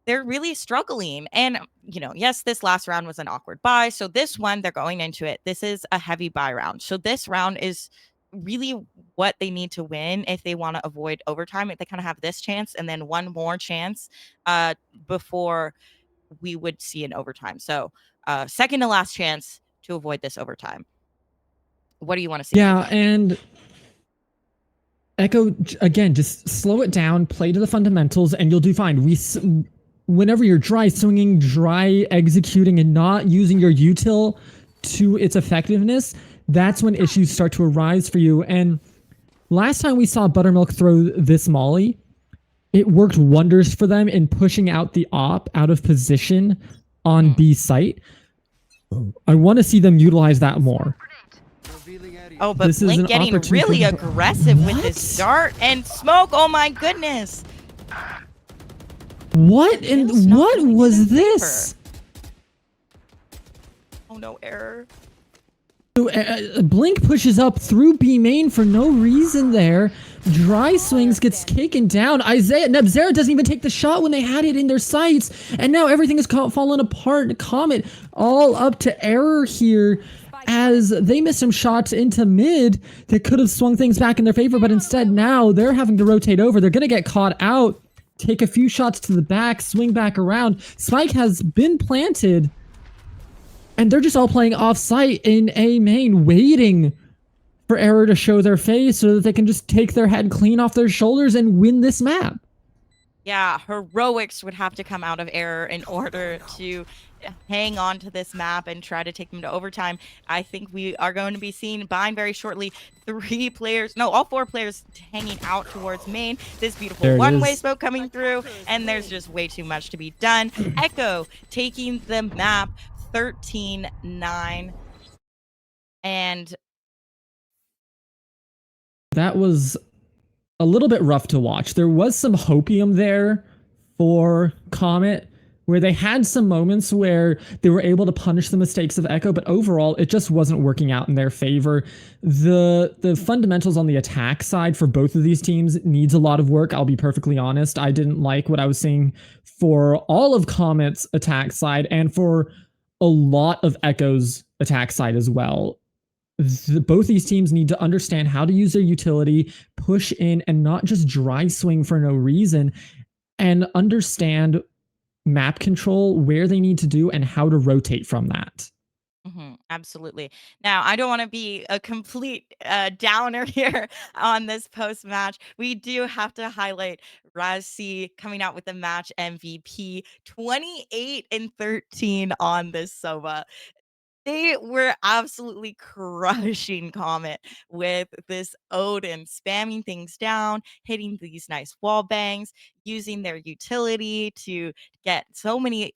they're really struggling. And, you know, yes, this last round was an awkward buy. So this one, they're going into it. This is a heavy buy round. So this round is really what they need to win if they want to avoid overtime. If they kind of have this chance and then one more chance before we would see an overtime. So second to last chance to avoid this overtime. What do you want to see? Yeah, and EKKO, again, just slow it down, play to the fundamentals, and you'll do fine. Whenever you're dry swinging, dry executing, and not using your util to its effectiveness, that's when issues start to arise for you. And last time we saw Buttermilk throw this molly, it worked wonders for them in pushing out the op out of position on B site. I want to see them utilize that more. Oh, but This is Blink an getting opportunity really for- aggressive with What? this dart and smoke. Oh my goodness. What It's and not what going in was their this? Oh no, error. So, Blink pushes up through B main for no reason there. Dry swings, gets taken down. Nebzera doesn't even take the shot when they had it in their sights. And now everything is falling apart. Comet all up to error here as they missed some shots into mid that could have swung things back in their favor. But instead now they're having to rotate over. They're going to get caught out. Take a few shots to the back, swing back around. Spike has been planted. And they're just all playing off-site in A main, waiting for Error to show their face so that they can just take their head clean off their shoulders and win this map. Yeah, heroics would have to come out of Error in order to hang on to this map and try to take them to overtime. I think we are going to be seeing Bind very shortly. All 4 players hanging out towards main. This beautiful one-way smoke coming through, and there's just way too much to be done. EKKO taking the map 13-9. And that was a little bit rough to watch. There was some hopium there for Comet, where they had some moments where they were able to punish the mistakes of EKKO, but overall it just wasn't working out in their favor. The fundamentals on the attack side for both of these teams needs a lot of work. I'll be perfectly honest. I didn't like what I was seeing for all of Comet's attack side and for a lot of EKKO's attack side as well. Both these teams need to understand how to use their utility, push in, and not just dry swing for no reason, and understand map control, where they need to do, and how to rotate from that. Absolutely. Now, I don't want to be a complete downer here on this post match. We do have to highlight Razzie coming out with the match MVP, 28-13 on this Sova. They were absolutely crushing Comet with this Odin, spamming things down, hitting these nice wall bangs, using their utility to get so many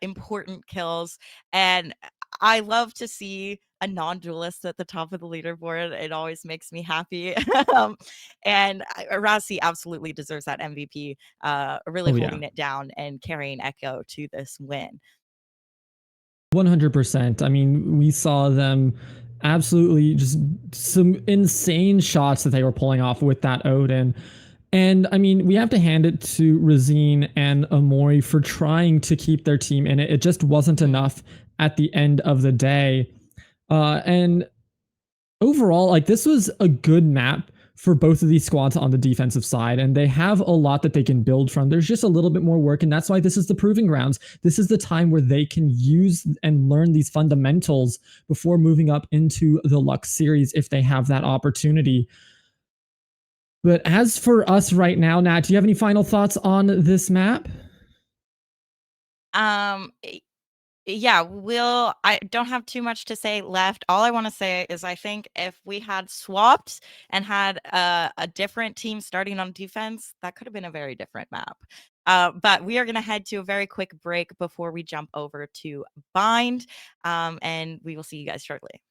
important kills. And I love to see a non-duelist at the top of the leaderboard. It always makes me happy. And Rassi absolutely deserves that MVP, really Oh, yeah. holding it down and carrying EKKO to this win. 100%. I mean, we saw them absolutely just some insane shots that they were pulling off with that Odin. And I mean, we have to hand it to Razine and Amori for trying to keep their team in it. It just wasn't enough at the end of the day. And overall, like, this was a good map for both of these squads on the defensive side, and they have a lot that they can build from. There's just a little bit more work, and that's why this is the proving grounds. This is the time where they can use and learn these fundamentals before moving up into the Luxe series if they have that opportunity. But as for us right now, Nat, do you have any final thoughts on this map? Yeah, I don't have too much to say left. All I want to say is I think if we had swapped and had a different team starting on defense, that could have been a very different map. But we are going to head to a very quick break before we jump over to Bind, and we will see you guys shortly.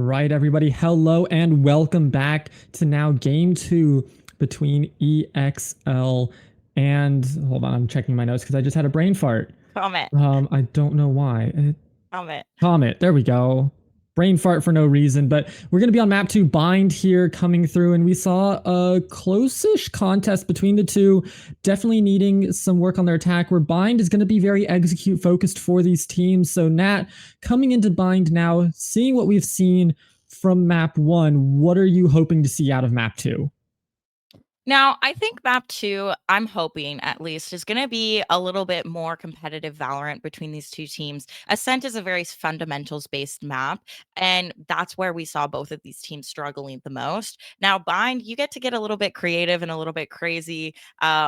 right, everybody. Hello and welcome back to now game 2 between EXL and hold on, I'm checking my notes because I just had a brain fart. Comet. I don't know why. Comet. Comet. There we go. Brain fart for no reason, but we're going to be on map 2 Bind here coming through, and we saw a close-ish contest between the two, definitely needing some work on their attack, where Bind is going to be very execute focused for these teams. So Nat, coming into Bind now, seeing what we've seen from map 1, what are you hoping to see out of map 2? Now, I think map 2, I'm hoping at least, is going to be a little bit more competitive Valorant between these two teams. Ascent is a very fundamentals-based map, and that's where we saw both of these teams struggling the most. Now, Bind, you get a little bit creative and a little bit crazy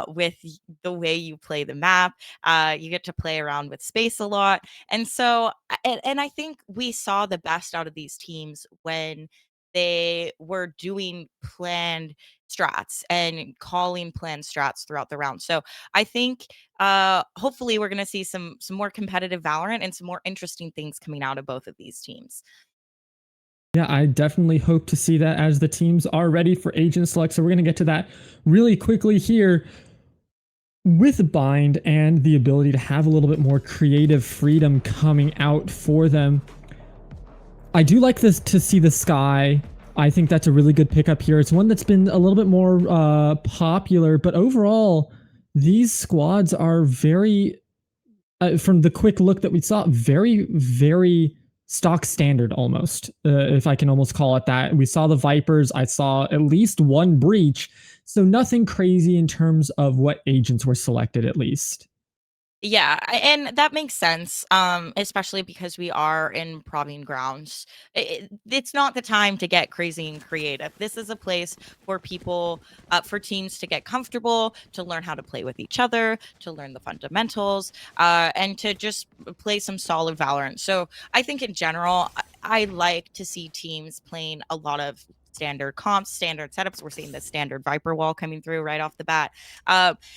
with the way you play the map. You get to play around with space a lot. And so, and I think we saw the best out of these teams when they were doing planned strats and calling planned strats throughout the round. So I think hopefully we're going to see some more competitive Valorant and some more interesting things coming out of both of these teams. Yeah, I definitely hope to see that as the teams are ready for agent select. So we're going to get to that really quickly here. With Bind and the ability to have a little bit more creative freedom coming out for them, I do like this to see the Sky. I think that's a really good pickup here. It's one that's been a little bit more popular, but overall, these squads are very, from the quick look that we saw, very, very stock standard almost, if I can almost call it that. We saw the Vipers. I saw at least one Breach, so nothing crazy in terms of what agents were selected at least. Yeah, and that makes sense, especially because we are in proving grounds. It's not the time to get crazy and creative. This is a place for people, for teams to get comfortable, to learn how to play with each other, to learn the fundamentals, and to just play some solid Valorant. So I think in general, I like to see teams playing a lot of standard comps, standard setups. We're seeing the standard Viper wall coming through right off the bat.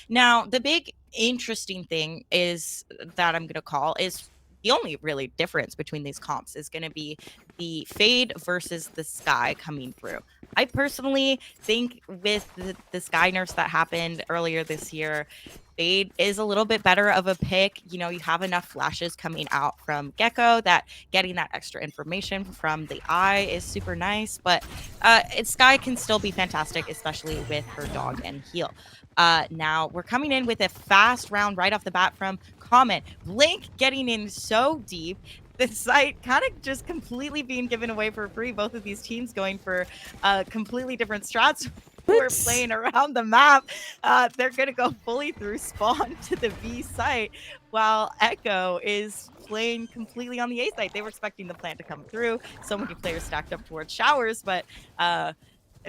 Now, the big interesting thing is that I'm going to call is the only really difference between these comps is going to be the Fade versus the Sky coming through. I personally think with the Sky nerfs that happened earlier this year, Fade is a little bit better of a pick. You know, you have enough flashes coming out from EKKO that getting that extra information from the eye is super nice, but Sky can still be fantastic, especially with her dog and heal. Now we're coming in with a fast round right off the bat from Comet. Blink getting in so deep. The site kind of just completely being given away for free. Both of these teams going for completely different strats. We're playing around the map. They're going to go fully through spawn to the B site, while EKKO is playing completely on the A site. They were expecting the plant to come through. So many players stacked up towards showers, but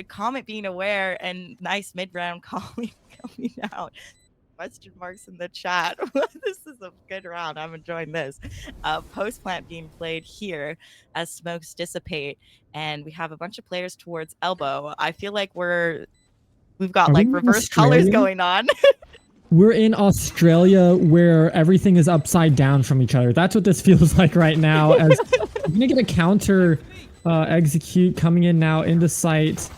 Comet being aware and nice mid-round calling coming out. Question marks in the chat. This is a good round. I'm enjoying this. Post plant being played here as smokes dissipate, and we have a bunch of players towards elbow. I feel like we've got like reverse colors going on. We're in Australia where everything is upside down from each other. That's what this feels like right now. As we're gonna get a counter execute coming in now into sight.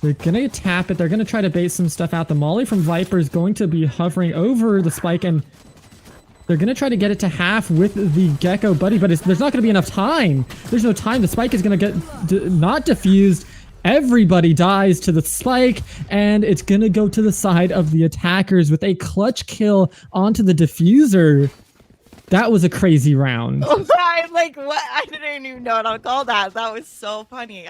They're going to tap it. They're going to try to bait some stuff out. The Molly from Viper is going to be hovering over the spike, and they're going to try to get it to half with the EKKO buddy, but there's not going to be enough time. There's no time. The spike is going to get not diffused. Everybody dies to the spike, and it's going to go to the side of the attackers with a clutch kill onto the diffuser. That was a crazy round. I'm like, what? I didn't even know what I'll call that. That was so funny.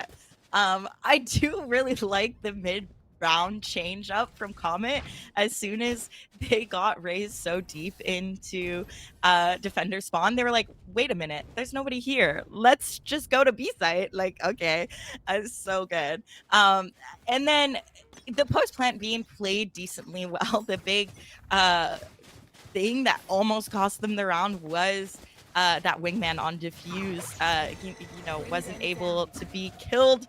I do really like the mid-round change up from Comet. As soon as they got raised so deep into defender spawn, they were like, wait a minute, there's nobody here. Let's just go to B site. Like, okay, so good. And then the post plant being played decently well. The big thing that almost cost them the round was that wingman on diffuse, you know, wasn't able to be killed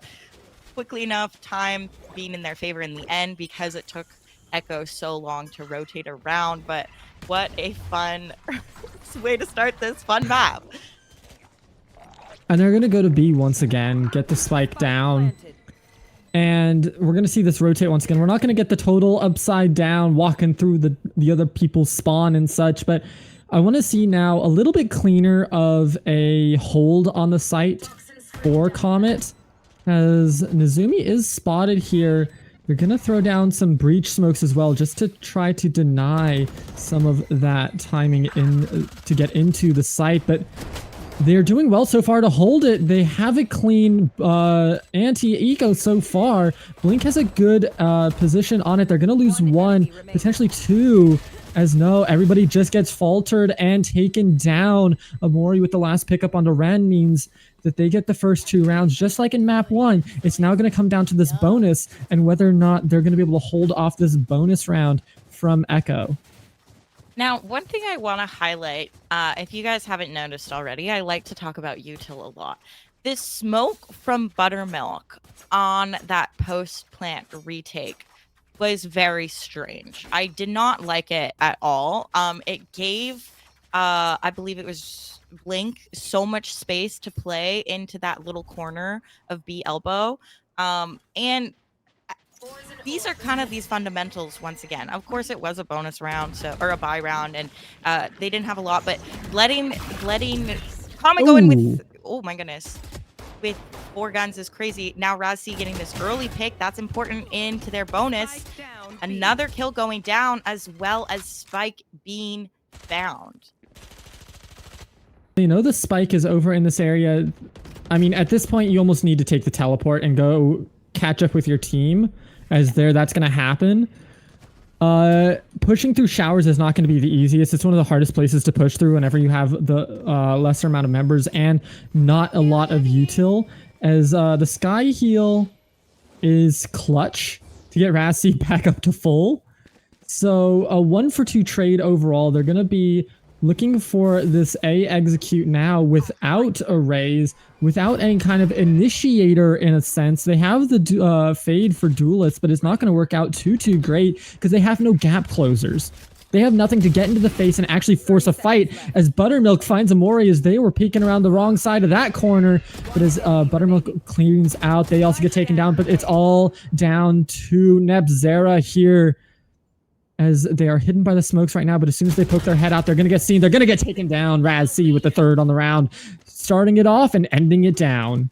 quickly enough, time being in their favor in the end because it took EKKO so long to rotate around. But what a fun way to start this fun map. And they're going to go to B once again, get the spike down. And we're going to see this rotate once again. We're not going to get the total upside down, walking through the other people's spawn and such, but I want to see now a little bit cleaner of a hold on the site for Comet, as Nezumi is spotted here. They're going to throw down some breach smokes as well, just to try to deny some of that timing in to get into the site, but they're doing well so far to hold it. They have a clean anti-eco so far. Blink has a good position on it. They're going to lose one, potentially two, as no, everybody just gets faltered and taken down. Amori with the last pickup onto Ren means that they get the first 2 rounds, just like in map 1. It's now going to come down to this bonus and whether or not they're going to be able to hold off this bonus round from EKKO. Now, one thing I want to highlight, if you guys haven't noticed already, I like to talk about util a lot. This smoke from Buttermilk on that post-plant retake was very strange. I did not like it at all. It gave, I believe it was Blink, so much space to play into that little corner of B elbow. And these are kind of these fundamentals once again. Of course, it was a bonus round, or a buy round, and they didn't have a lot. But letting Comet go in with, oh my goodness, with 4 guns is crazy. Now Razz getting this early pick, that's important into their bonus. Another kill going down, as well as Spike being found. You know the spike is over in this area. I mean, at this point, you almost need to take the teleport and go catch up with your team, as that's going to happen. Pushing through showers is not going to be the easiest. It's one of the hardest places to push through whenever you have the lesser amount of members and not a lot of util, as the sky heal is clutch to get Rassi back up to full. So a 1-for-2 trade overall. They're going to be looking for this A execute now without a raise, without any kind of initiator in a sense. They have the fade for duelists, but it's not going to work out too great because they have no gap closers. They have nothing to get into the face and actually force a fight, as Buttermilk finds Amori as they were peeking around the wrong side of that corner. But as Buttermilk cleans out, they also get taken down, but it's all down to Nebzera here, as they are hidden by the smokes right now. But as soon as they poke their head out, they're going to get seen. They're going to get taken down. Raz C with the 3rd on the round, starting it off and ending it down.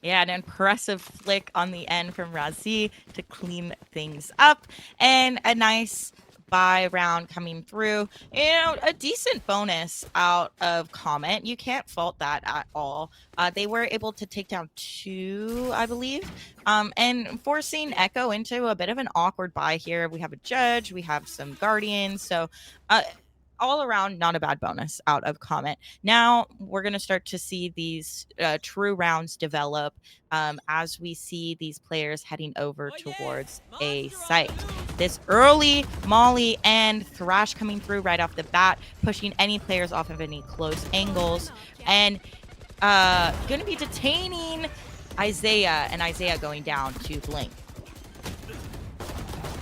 Yeah, an impressive flick on the end from Razi to clean things up, and a nice buy round coming through. You know, a decent bonus out of Comet. You can't fault that at all. They were able to take down 2, I believe, and forcing EKKO into a bit of an awkward buy here. We have a judge, we have some guardians, so all around, not a bad bonus out of Comet. Now we're going to start to see these true rounds develop as we see these players heading over towards a site. This early Molly and Thrash coming through right off the bat, pushing any players off of any close angles, and going to be detaining Isaiah, and Isaiah going down to Blink.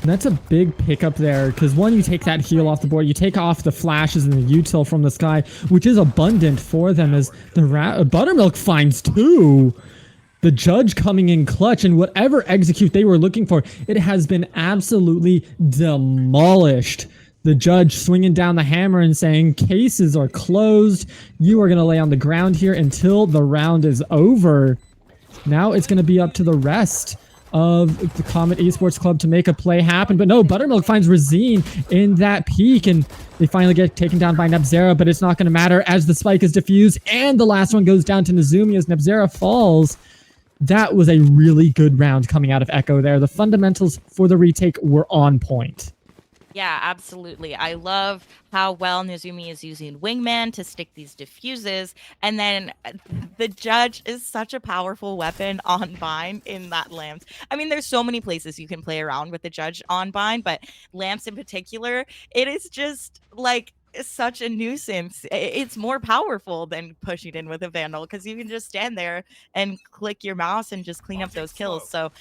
And that's a big pickup there, because one, you take that heal off the board, you take off the flashes and the util from the sky, which is abundant for them, as the Buttermilk finds 2. The judge coming in clutch, and whatever execute they were looking for, it has been absolutely demolished. The judge swinging down the hammer and saying, cases are closed. You are going to lay on the ground here until the round is over. Now it's going to be up to the rest of the Comet Esports Club to make a play happen. But no, Buttermilk finds Razine in that peak, and they finally get taken down by Nebzera, but it's not going to matter as the spike is diffused, and the last one goes down to Nezumi as Nebzera falls. That was a really good round coming out of EKKO there. The fundamentals for the retake were on point. Yeah, absolutely. I love how well Nezumi is using Wingman to stick these diffuses. And then the judge is such a powerful weapon on bind in that lamps. I mean, there's so many places you can play around with the judge on bind, but lamps in particular, it is just like such a nuisance. It's more powerful than pushing in with a vandal, because you can just stand there and click your mouse and just clean up those kills. So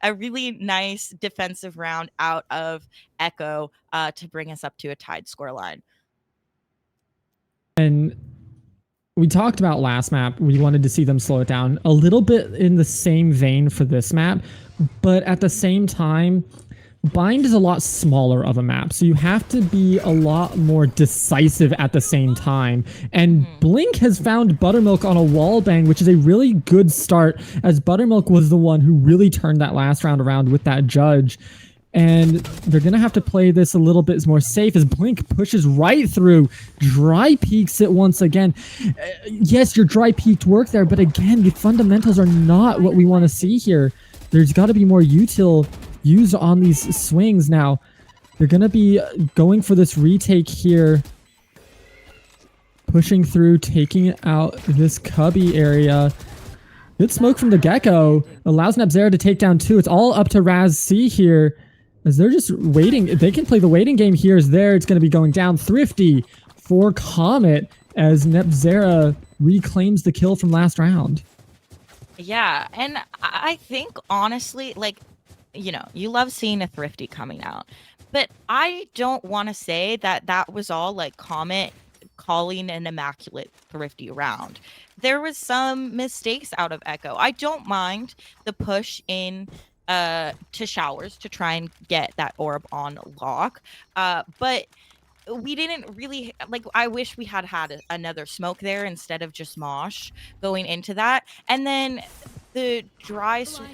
a really nice defensive round out of EKKO to bring us up to a tied scoreline. And we talked about last map. We wanted to see them slow it down a little bit in the same vein for this map, but at the same time, Bind is a lot smaller of a map, so you have to be a lot more decisive at the same time. And Blink has found Buttermilk on a wall bang, which is a really good start, as Buttermilk was the one who really turned that last round around with that judge. And they're going to have to play this a little bit more safe as Blink pushes right through, dry peaks it once again. Yes, your dry peaked work there, but again, the fundamentals are not what we want to see here. There's got to be more util used on these swings now. They're going to be going for this retake here. Pushing through, taking out this cubby area. Good smoke from the EKKO. Allows Nebzera to take down 2. It's all up to Raz C here. As they're just waiting. They can play the waiting game here. Is there. It's going to be going down. Thrifty for Comet as Nebzera reclaims the kill from last round. Yeah, and I think honestly, like, you know, you love seeing a Thrifty coming out, but I don't want to say that that was all like Comet calling an immaculate Thrifty round. There was some mistakes out of EKKO. I don't mind the push in to showers to try and get that orb on lock, but we didn't really like. I wish we had another smoke there instead of just Mosh going into that. And then the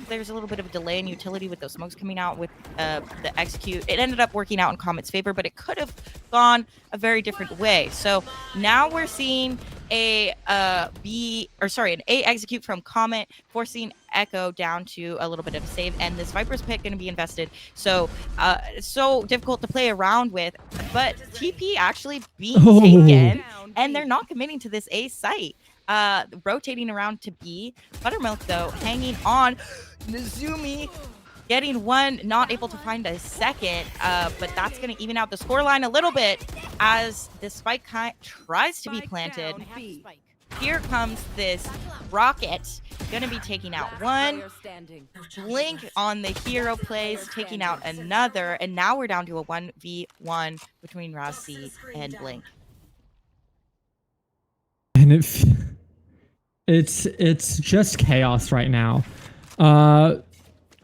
there's a little bit of a delay in utility with those smokes coming out with the execute. It ended up working out in Comet's favor, but it could have gone a very different way. So now we're seeing an A execute from Comet, forcing EKKO down to a little bit of a save, and this Viper's Pit going to be invested. So so difficult to play around with, but TP actually being taken, and they're not committing to this A site. Rotating around to B. Buttermilk, though, hanging on. Nizumi getting one, not able to find a second, but that's going to even out the scoreline a little bit as the spike tries to be planted. Here comes this rocket, going to be taking out one. Blink on the hero plays, taking out another, and now we're down to a 1v1 between Rossi and Blink. And it's just chaos right now.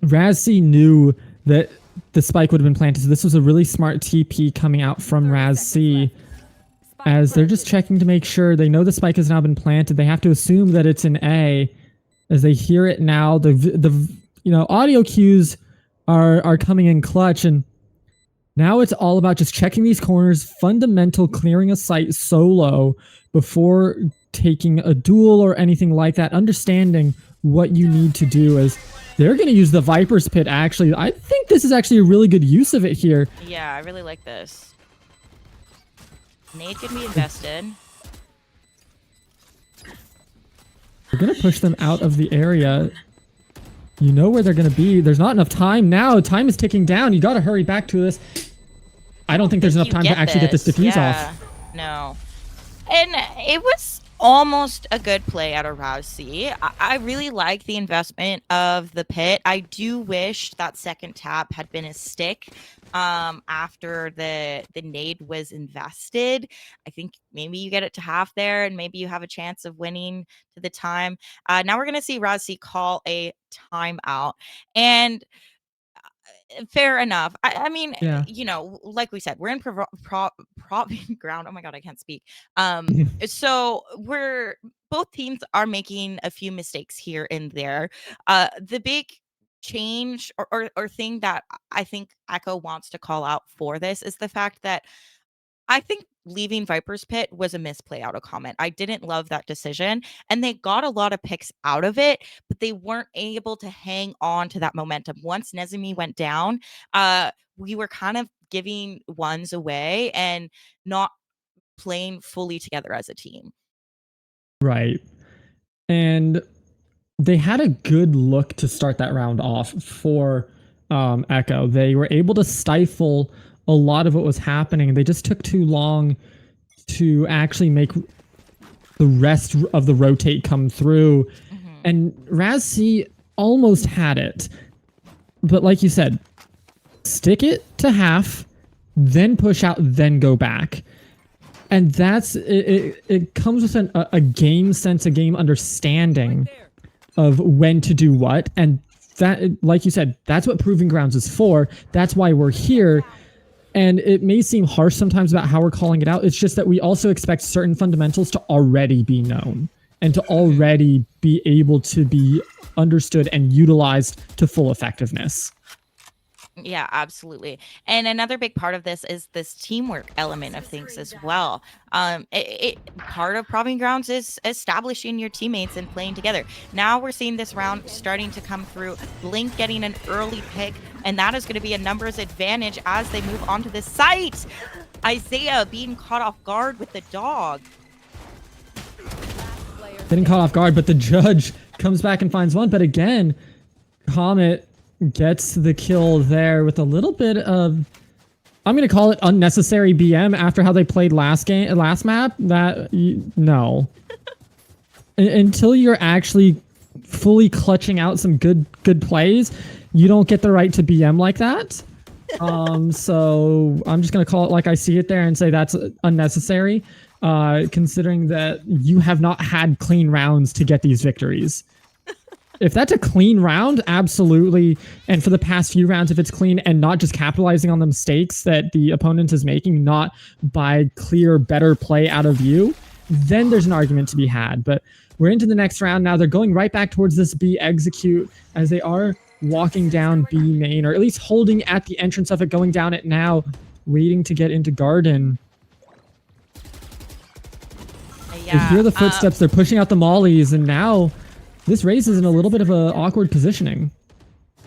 Razzy knew that the spike would have been planted, so this was a really smart TP coming out from Razzy, as they're just checking to make sure. They know the spike has now been planted. They have to assume that it's an A, as they hear it now. The audio cues are coming in clutch, and now it's all about just checking these corners, fundamental clearing a site solo before taking a duel or anything like that, understanding what you need to do. As they're going to use the Viper's Pit, actually. I think this is actually a really good use of it here. Yeah, I really like this. Nade can be invested. They're going to push them out of the area. You know where they're going to be. There's not enough time now. Time is ticking down. You got to hurry back to this. I don't think there's enough time to actually get this defuse off. No. And it was almost a good play out of Rousey. I really like the investment of the pit. I do wish that second tap had been a stick after the nade was invested. I think maybe you get it to half there and maybe you have a chance of winning to the time. Now we're going to see Rousey call a timeout. And fair enough. I mean, yeah. Like we said, we're in propping ground. Oh my God, I can't speak. So both teams are making a few mistakes here and there. The big change or thing that I think EKKO wants to call out for this is the fact that I think leaving Viper's Pit was a misplay out of Comet. I didn't love that decision, and they got a lot of picks out of it, but they weren't able to hang on to that momentum. Once Nezumi went down, we were kind of giving ones away and not playing fully together as a team. Right. And they had a good look to start that round off for EKKO. They were able to stifle a lot of what was happening. They just took too long to actually make the rest of the rotate come through. Mm-hmm. And Razzy almost had it. But like you said, stick it to half, then push out, then go back. And that's it comes with a game sense, a game understanding of when to do what. And that, like you said, that's what Proving Grounds is for. That's why we're here. And it may seem harsh sometimes about how we're calling it out. It's just that we also expect certain fundamentals to already be known and to already be able to be understood and utilized to full effectiveness. Yeah, absolutely. And another big part of this is this teamwork element of things as well. Part of Proving Grounds is establishing your teammates and playing together. Now we're seeing this round starting to come through. Blink getting an early pick, and that is going to be a numbers advantage as they move onto the site. Isaiah being caught off guard with the dog. Getting caught off guard, but the judge comes back and finds one. But again, Comet gets the kill there with a little bit of, I'm going to call it unnecessary BM after how they played last map. No. Until you're actually fully clutching out some good plays, you don't get the right to BM like that. So I'm just going to call it like I see it there and say that's unnecessary, considering that you have not had clean rounds to get these victories. If that's a clean round, absolutely. And for the past few rounds, if it's clean and not just capitalizing on the mistakes that the opponent is making, not by clear, better play out of you, then there's an argument to be had. But we're into the next round now. They're going right back towards this B execute as they are walking down B main, or at least holding at the entrance of it, going down it now, waiting to get into garden. Yeah, They hear the footsteps. They're pushing out the mollies, and now this race is in a little bit of an awkward positioning.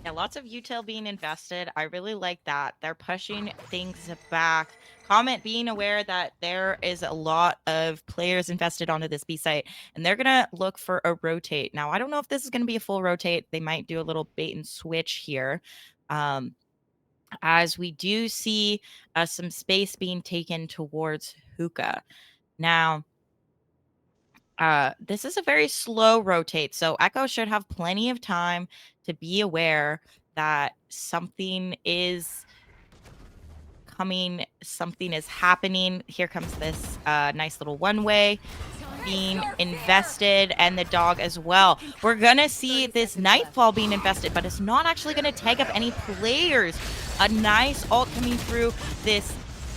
Yeah, lots of util being invested. I really like that. They're pushing things back. Comet being aware that there is a lot of players invested onto this B site, and they're going to look for a rotate. Now, I don't know if this is going to be a full rotate. They might do a little bait and switch here. As we do see some space being taken towards Hookah. Now, this is a very slow rotate, so EKKO should have plenty of time to be aware that something is coming, something is happening. Here comes this nice little one-way being invested, and the dog as well. We're gonna see this Nightfall being invested, but it's not actually gonna tag up any players. A nice ult coming through this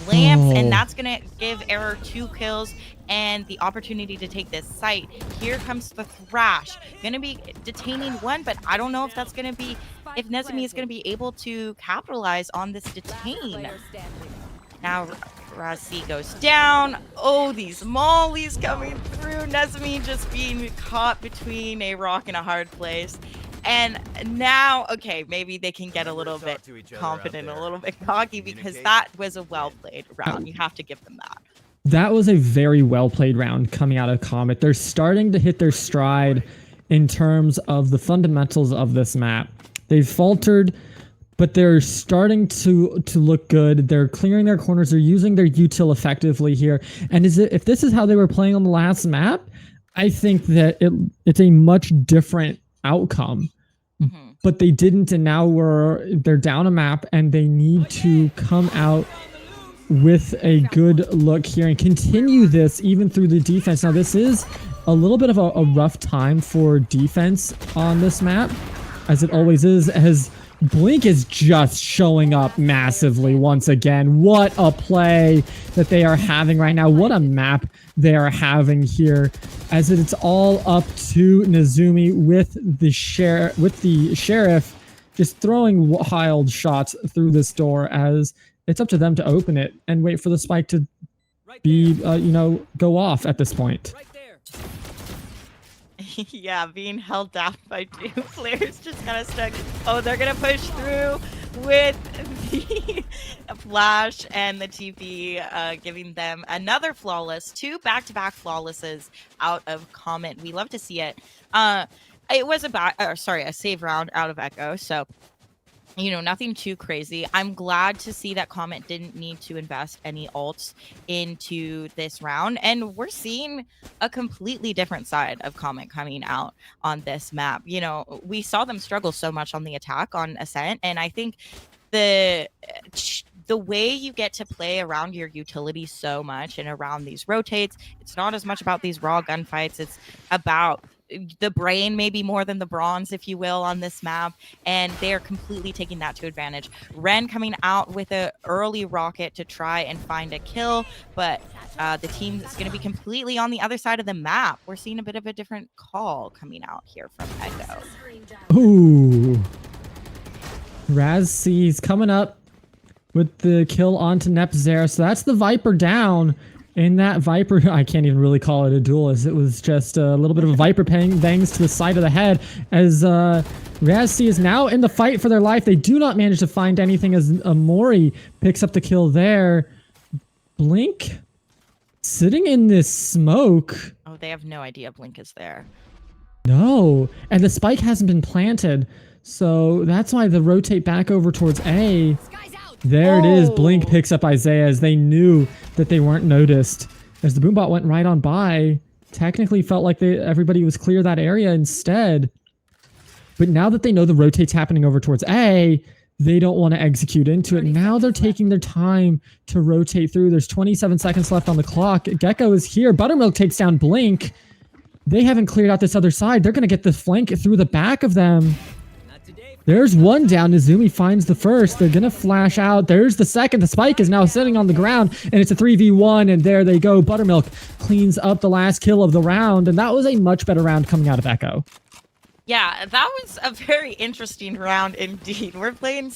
lamps, and that's gonna give Error 2 kills and the opportunity to take this site. Here comes the Thrash, gonna be detaining one, but I don't know if that's gonna be, if Nezumi is gonna be able to capitalize on this detain. Now Razi goes down. Oh, these mollies coming through. Nezumi just being caught between a rock and a hard place. And now, okay, maybe they can get a little bit confident, a little bit cocky, because that was a well-played round. You have to give them that. That was a very well-played round coming out of Comet. They're starting to hit their stride in terms of the fundamentals of this map. They've faltered, but they're starting to look good. They're clearing their corners. They're using their util effectively here. And if this is how they were playing on the last map, I think that it's a much different outcome. But they didn't, and now they're down a map, and they need to come out with a good look here and continue this even through the defense. Now, this is a little bit of a rough time for defense on this map, as it always is, as Blink is just showing up massively once again. What a play that they are having right now. What a map they are having here, as it's all up to Nezumi with the sheriff just throwing wild shots through this door, as it's up to them to open it and wait for the spike to be, go off at this point. Yeah, being held down by 2 players, just kind of stuck. Oh, they're going to push through with the flash and the TP, giving them another flawless, 2 back-to-back flawlesses out of Comet. We love to see it. It was a save round out of EKKO, so nothing too crazy. I'm glad to see that Comet didn't need to invest any ults into this round. And we're seeing a completely different side of Comet coming out on this map. We saw them struggle so much on the attack on Ascent. And I think the the way you get to play around your utility so much and around these rotates, it's not as much about these raw gunfights. It's about the brain, maybe more than the bronze, if you will, on this map, and they are completely taking that to advantage. Ren coming out with an early rocket to try and find a kill, but the team is going to be completely on the other side of the map. We're seeing a bit of a different call coming out here from EKKO. Ooh. Raz C's coming up with the kill onto Nepzera. So that's the Viper down. In that Viper, I can't even really call it a duel, as it was just a little bit of a Viper bangs to the side of the head, as Raz C is now in the fight for their life. They do not manage to find anything, as Amori picks up the kill there. Blink sitting in this smoke. Oh, they have no idea Blink is there. No, and the spike hasn't been planted, so that's why they rotate back over towards A. There it is. Blink picks up Isaiah, as they knew that they weren't noticed. As the boombot went right on by, technically felt like everybody was clear that area instead. But now that they know the rotate's happening over towards A, they don't want to execute into it. Now they're taking their time to rotate through. There's 27 seconds left on the clock. EKKO is here. Buttermilk takes down Blink. They haven't cleared out this other side. They're going to get the flank through the back of them. There's one down. Nezumi finds the first. They're going to flash out. There's the second. The spike is now sitting on the ground, and it's a 3v1, and there they go. Buttermilk cleans up the last kill of the round, and that was a much better round coming out of EKKO. Yeah, that was a very interesting round indeed. We're playing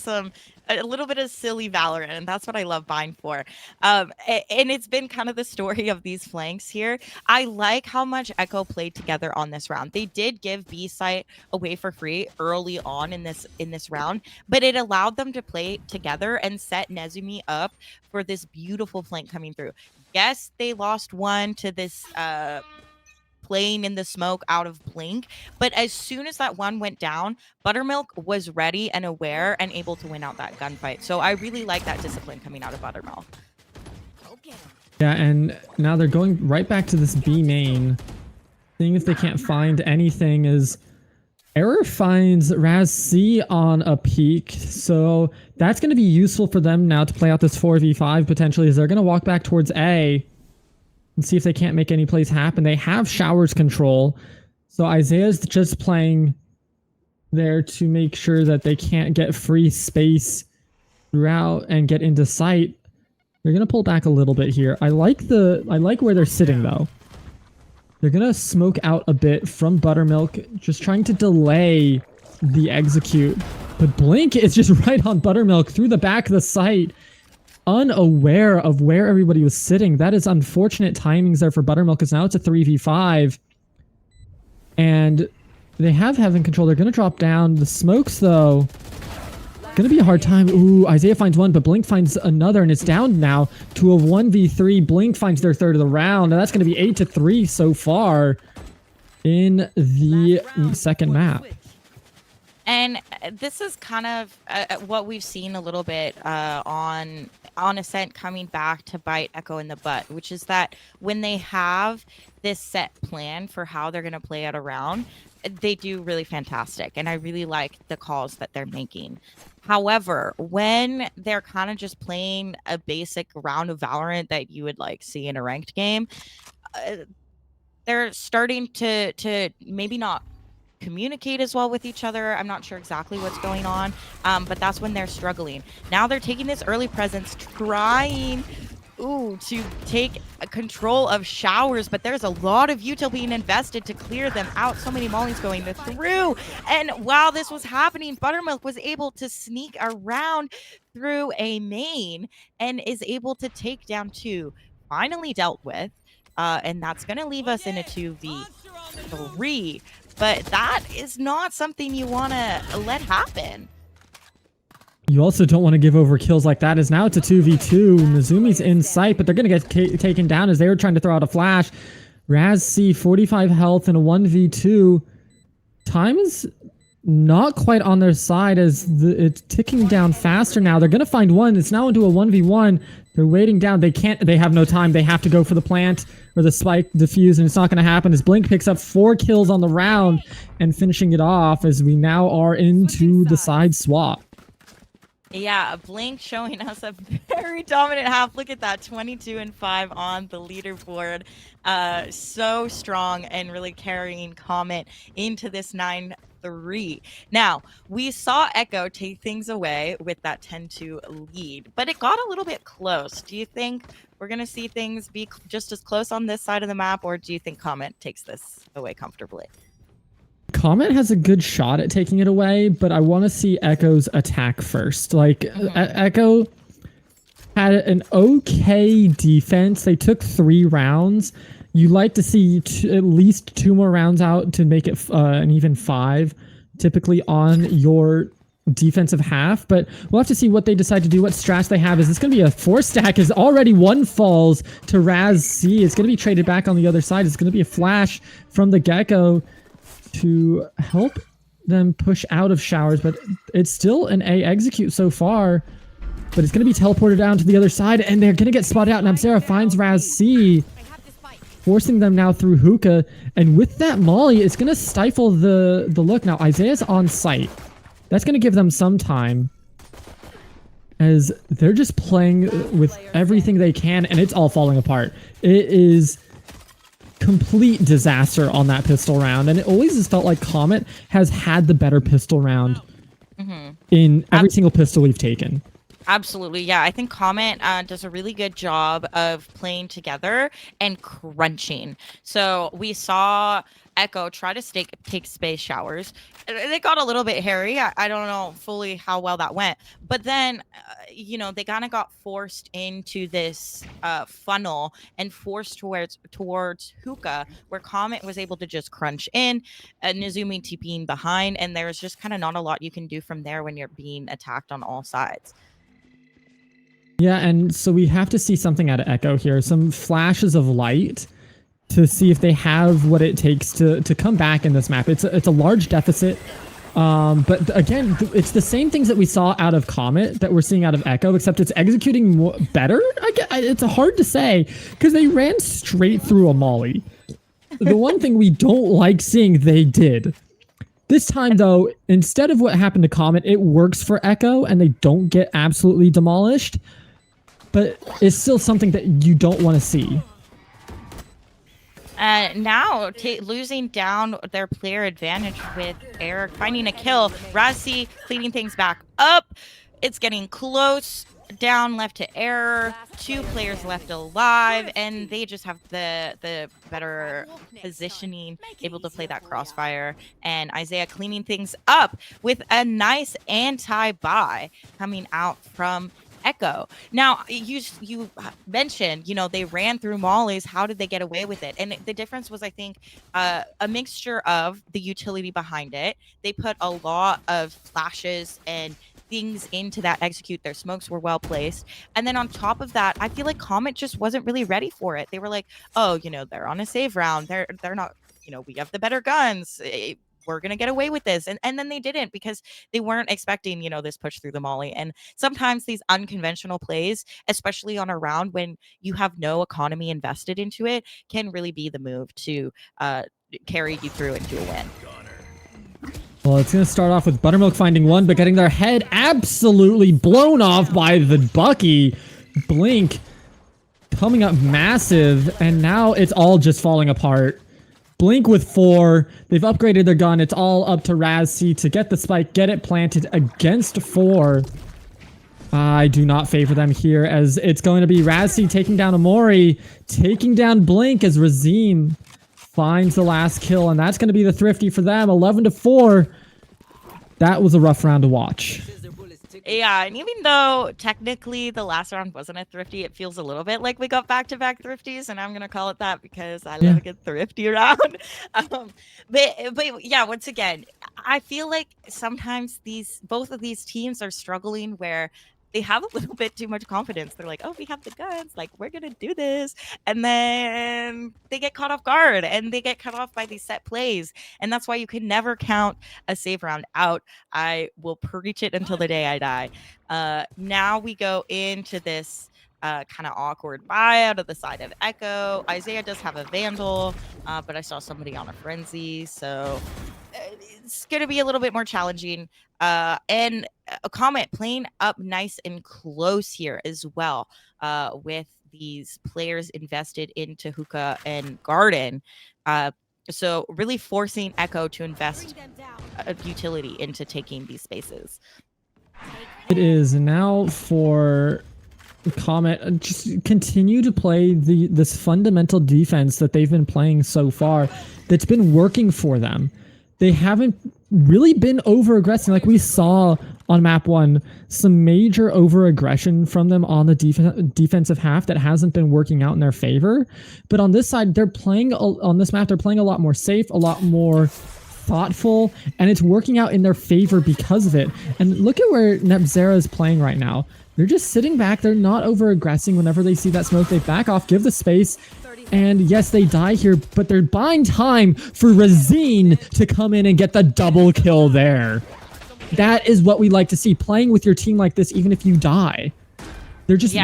a little bit of silly Valorant, and that's what I love buying for. And it's been kind of the story of these flanks here. I like how much EKKO played together on this round. They did give B site away for free early on in this round, but it allowed them to play together and set Nezumi up for this beautiful flank coming through. Yes, they lost one to this playing in the smoke out of Blink, but as soon as that one went down, Buttermilk was ready and aware and able to win out that gunfight. So I really like that discipline coming out of Buttermilk. Yeah, and now they're going right back to this B main, seeing if they can't find anything, as Error finds Raz C on a peak, so that's going to be useful for them now to play out this 4v5 potentially, as they're going to walk back towards A and see if they can't make any plays happen. They have Showers control, so Isaiah's just playing there to make sure that they can't get free space throughout and get into sight. They're gonna pull back a little bit here. I like where they're sitting though. They're gonna smoke out a bit from Buttermilk, just trying to delay the execute. But Blink is just right on Buttermilk through the back of the site, unaware of where everybody was sitting. That is unfortunate timings there for Buttermilk, because now it's a 3v5. And they have Heaven control. They're going to drop down. The smokes, though, going to be a hard time. Ooh, Isaiah finds one, but Blink finds another, and it's down now to a 1v3. Blink finds their third of the round, and that's going to be 8-3 so far in the second map. And this is kind of what we've seen a little bit on Ascent coming back to bite EKKO in the butt, which is that when they have this set plan for how they're going to play out a round, they do really fantastic. And I really like the calls that they're making. However, when they're kind of just playing a basic round of Valorant that you would like see in a ranked game, they're starting to maybe not communicate as well with each other. I'm not sure exactly what's going on, but that's when they're struggling. Now they're taking this early presence, trying to take control of Showers, but there's a lot of util being invested to clear them out. So many mollies going through, and while this was happening, Buttermilk was able to sneak around through a main and is able to take down two, finally dealt with, and that's going to leave us in a 2v3. But that is not something you want to let happen. You also don't want to give over kills like that, as now it's a 2v2. Nezumi's in sight, but they're going to get taken down as they were trying to throw out a flash. Raz C, 45 health in a 1v2. Time is not quite on their side, as it's ticking down faster now. They're going to find one. It's now into a 1v1. They're waiting down. They have no time. They have to go for the plant or the spike defuse, and it's not going to happen, as Blink picks up 4 kills on the round and finishing it off, as we now are into the side swap. Yeah, Blink showing us a very dominant half. Look at that, 22-5 on the leaderboard. So strong and really carrying Comet into this 9-3. Now, we saw EKKO take things away with that 10-2 lead, but it got a little bit close. Do you think we're going to see things be just as close on this side of the map, or do you think Comet takes this away comfortably? Comet has a good shot at taking it away, but I want to see EKKO's attack first. Like, EKKO had an okay defense. They took 3 rounds. You like to see at least 2 more rounds out to make it an even 5, typically on your defensive half. But we'll have to see what they decide to do, what strats they have. Is this going to be a 4-stack? Is already 1 falls to Raz C. It's going to be traded back on the other side. It's going to be a flash from the Gekko to help them push out of showers, but it's still an A execute so far. But it's going to be teleported down to the other side, and they're going to get spotted out, and Abzera finds Raz C, forcing them now through hookah. And with that molly, it's going to stifle the look. Now, Isaiah's on site. That's going to give them some time, as they're just playing with everything they can, and it's all falling apart. It is complete disaster on that pistol round, and it always has felt like Comet has had the better pistol round in every single pistol we've taken. Absolutely, yeah. I think Comet does a really good job of playing together and crunching. So we saw EKKO try to take space showers. They got a little bit hairy. I don't know fully how well that went. But then, you know, they kind of got forced into this funnel and forced towards hookah, where Comet was able to just crunch in, Nizumi TPing behind, and there's just kind of not a lot you can do from there when you're being attacked on all sides. Yeah, and so we have to see something out of EKKO here. Some flashes of light to see if they have what it takes to come back in this map. It's a large deficit. But again, it's the same things that we saw out of Comet that we're seeing out of EKKO, except it's executing better. It's hard to say, because they ran straight through a molly. The one thing we don't like seeing, they did. This time, though, instead of what happened to Comet, it works for EKKO, and they don't get absolutely demolished. But it's still something that you don't want to see. Now, losing down their player advantage with Eric finding a kill. Raz C cleaning things back up. It's getting close. Down left to error. 2 players left alive, and they just have the better positioning, able to play that crossfire. And Isaiah cleaning things up with a nice anti-buy coming out from EKKO. Now, you mentioned, you know, they ran through mollies. How did they get away with it? And the difference was, I think, a mixture of the utility behind it. They put a lot of flashes and things into that execute. Their smokes were well placed. And then on top of that, I feel like Comet just wasn't really ready for it. They were like, oh, you know, they're on a save round. They're not, you know, we have the better guns. We're going to get away with this. And then they didn't, because they weren't expecting, you know, this push through the molly. And sometimes these unconventional plays, especially on a round when you have no economy invested into it, can really be the move to carry you through into a win. Well, it's going to start off with Buttermilk finding one, but getting their head absolutely blown off by the Bucky. Blink coming up massive, and now it's all just falling apart. Blink with 4. They've upgraded their gun. It's all up to Raz C to get the spike, get it planted against 4. I do not favor them here, as it's going to be Raz C taking down Amori, taking down Blink as Razim finds the last kill, and that's going to be the thrifty for them. 11-4. That was a rough round to watch. Yeah, and even though technically the last round wasn't a thrifty, it feels a little bit like we got back-to-back thrifties, and I'm gonna call it that because I love a good thrifty round. But yeah, once again, I feel like sometimes both of these teams are struggling where they have a little bit too much confidence. They're like, oh, we have the guns, like, we're gonna do this, and then they get caught off guard and they get cut off by these set plays. And that's why you can never count a save round out. I will preach it until the day I die. Now we go into this kind of awkward buy out of the side of EKKO. Isaiah does have a Vandal, but I saw somebody on a Frenzy, so it's going to be a little bit more challenging And a Comet playing up nice and close here as well, with these players invested into Hookah and Garden. So really forcing EKKO to invest utility into taking these spaces. It is now for Comet, just continue to play this fundamental defense that they've been playing so far that's been working for them. They haven't really been over aggressive like we saw on map 1, some major over aggression from them on the defensive half that hasn't been working out in their favor. But on this side, they're playing on this map, they're playing a lot more safe, a lot more thoughtful, and it's working out in their favor because of it. And look at where Nebzera is playing right now. They're just sitting back. They're not over aggressing. Whenever they see that smoke, they back off, give the space. And yes, they die here, but they're buying time for Razine to come in and get the double kill there. That is what we like to see, playing with your team like this, even if you die. They're just,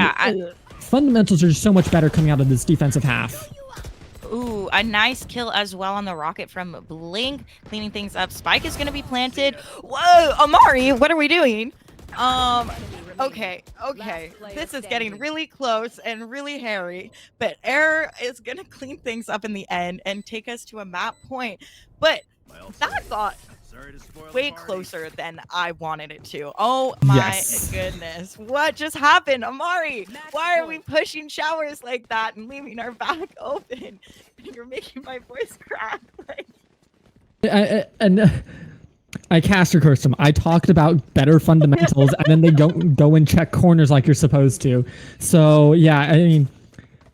fundamentals are just so much better coming out of this defensive half. Ooh, a nice kill as well on the rocket from Blink, cleaning things up. Spike is going to be planted. Whoa, Amari, what are we doing? Okay. This is getting really close and really hairy, but Air is going to clean things up in the end and take us to a map point. But that got way closer than I wanted it to. Oh my goodness. What just happened? Amari, why are we pushing showers like that and leaving our back open? You're making my voice crack. I caster cursed them. I talked about better fundamentals, and then they don't go and check corners like you're supposed to. So yeah, I mean,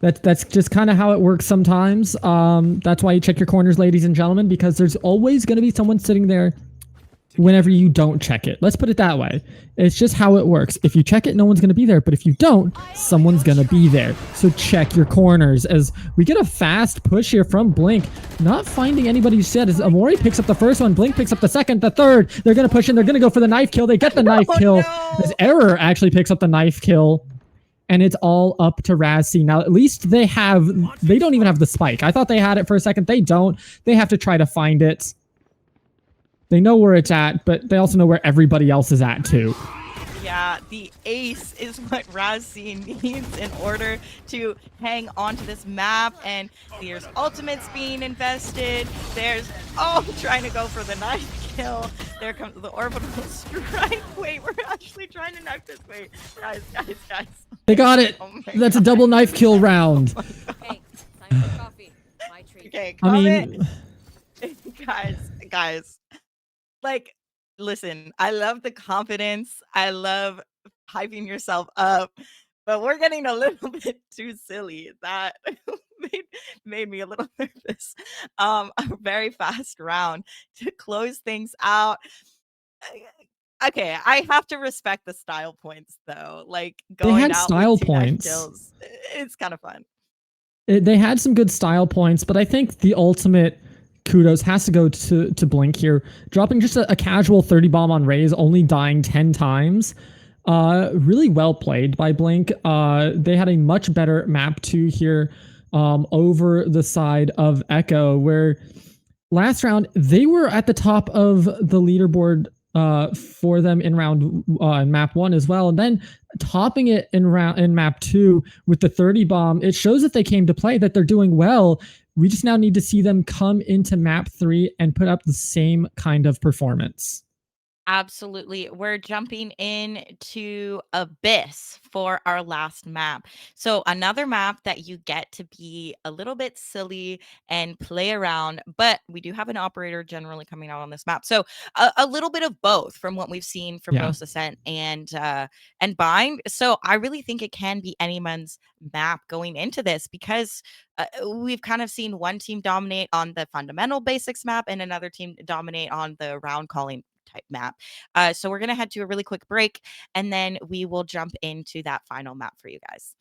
that's just kind of how it works sometimes. That's why you check your corners, ladies and gentlemen, because there's always going to be someone sitting there whenever you don't check it. Let's put it that way. It's just how it works. If you check it, no one's going to be there. But if you don't, someone's going to be there. So check your corners. As we get a fast push here from Blink. Not finding anybody set as Amori picks up the first one. Blink picks up the second, the third. They're going to push in. They're going to go for the knife kill. They get the knife kill. As Error actually picks up the knife kill. And it's all up to Razzie. Now, at least they don't even have the spike. I thought they had it for a second. They don't. They have to try to find it. They know where it's at, but they also know where everybody else is at, too. Yeah, the ace is what Razzie needs in order to hang on to this map. And there's ultimates being invested. There's, trying to go for the knife kill. There comes the orbital strike. Wait, we're actually trying to knife this. Wait, guys. They got it. That's a double knife kill round. Hey, time for coffee. My treat. Okay, Comment. guys. Like, listen, I love the confidence. I love hyping yourself up, but we're getting a little bit too silly. That made me a little nervous. A very fast round to close things out. Okay, I have to respect the style points though. Like going They had out style with 2 knife points. kills, it's kind of fun. They had some good style points, but I think the ultimate kudos has to go to Blink here. Dropping just a casual 30 bomb on Raze, only dying 10 times. Really well played by Blink. They had a much better map 2 here over the side of EKKO, where last round they were at the top of the leaderboard for them in map 1 as well, and then topping it in map 2 with the 30 bomb. It shows that they came to play, that they're doing well. We just now need to see them come into map 3 and put up the same kind of performance. Absolutely. We're jumping into Abyss for our last map. So another map that you get to be a little bit silly and play around, but we do have an operator generally coming out on this map. So a little bit of both from what we've seen from Ghost Ascent and Bind. So I really think it can be anyone's map going into this, because we've kind of seen one team dominate on the fundamental basics map and another team dominate on the round calling type map. So we're going to head to a really quick break, and then we will jump into that final map for you guys.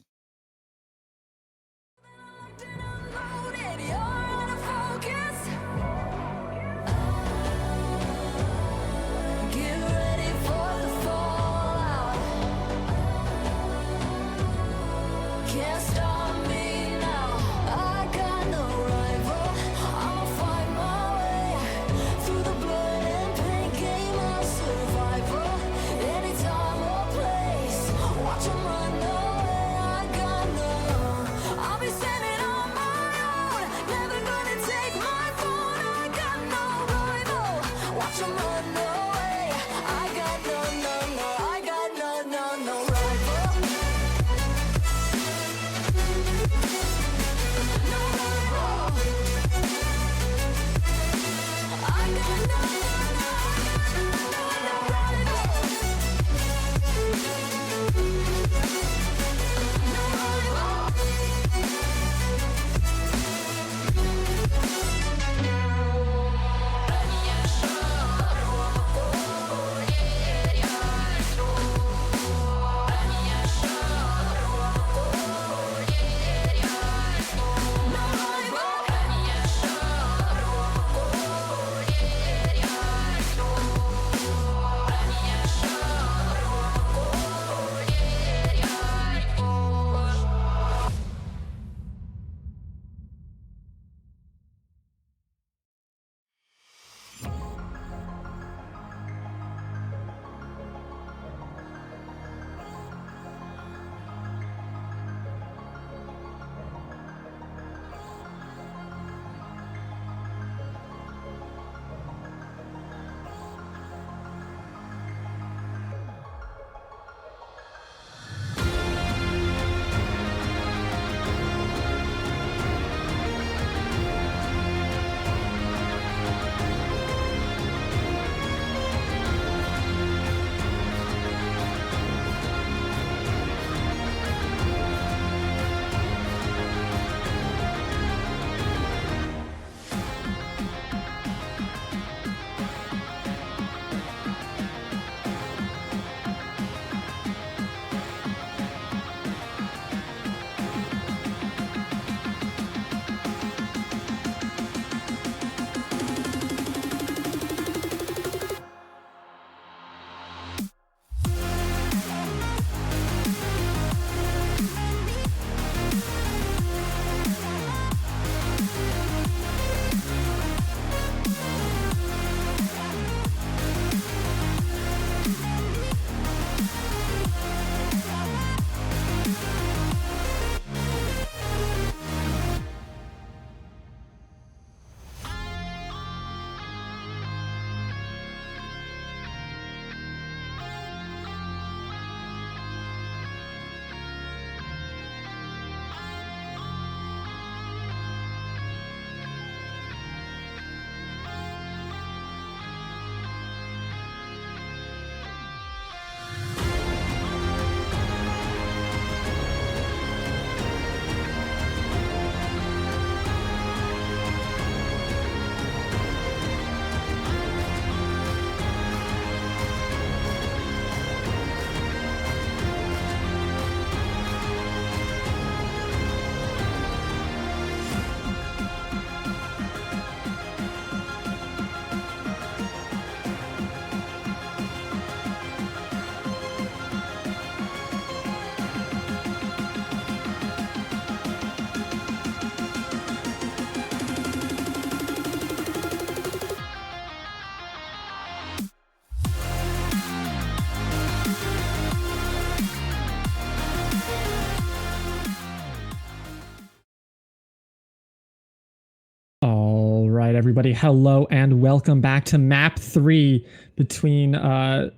everybody. Hello and welcome back to map 3 between wow.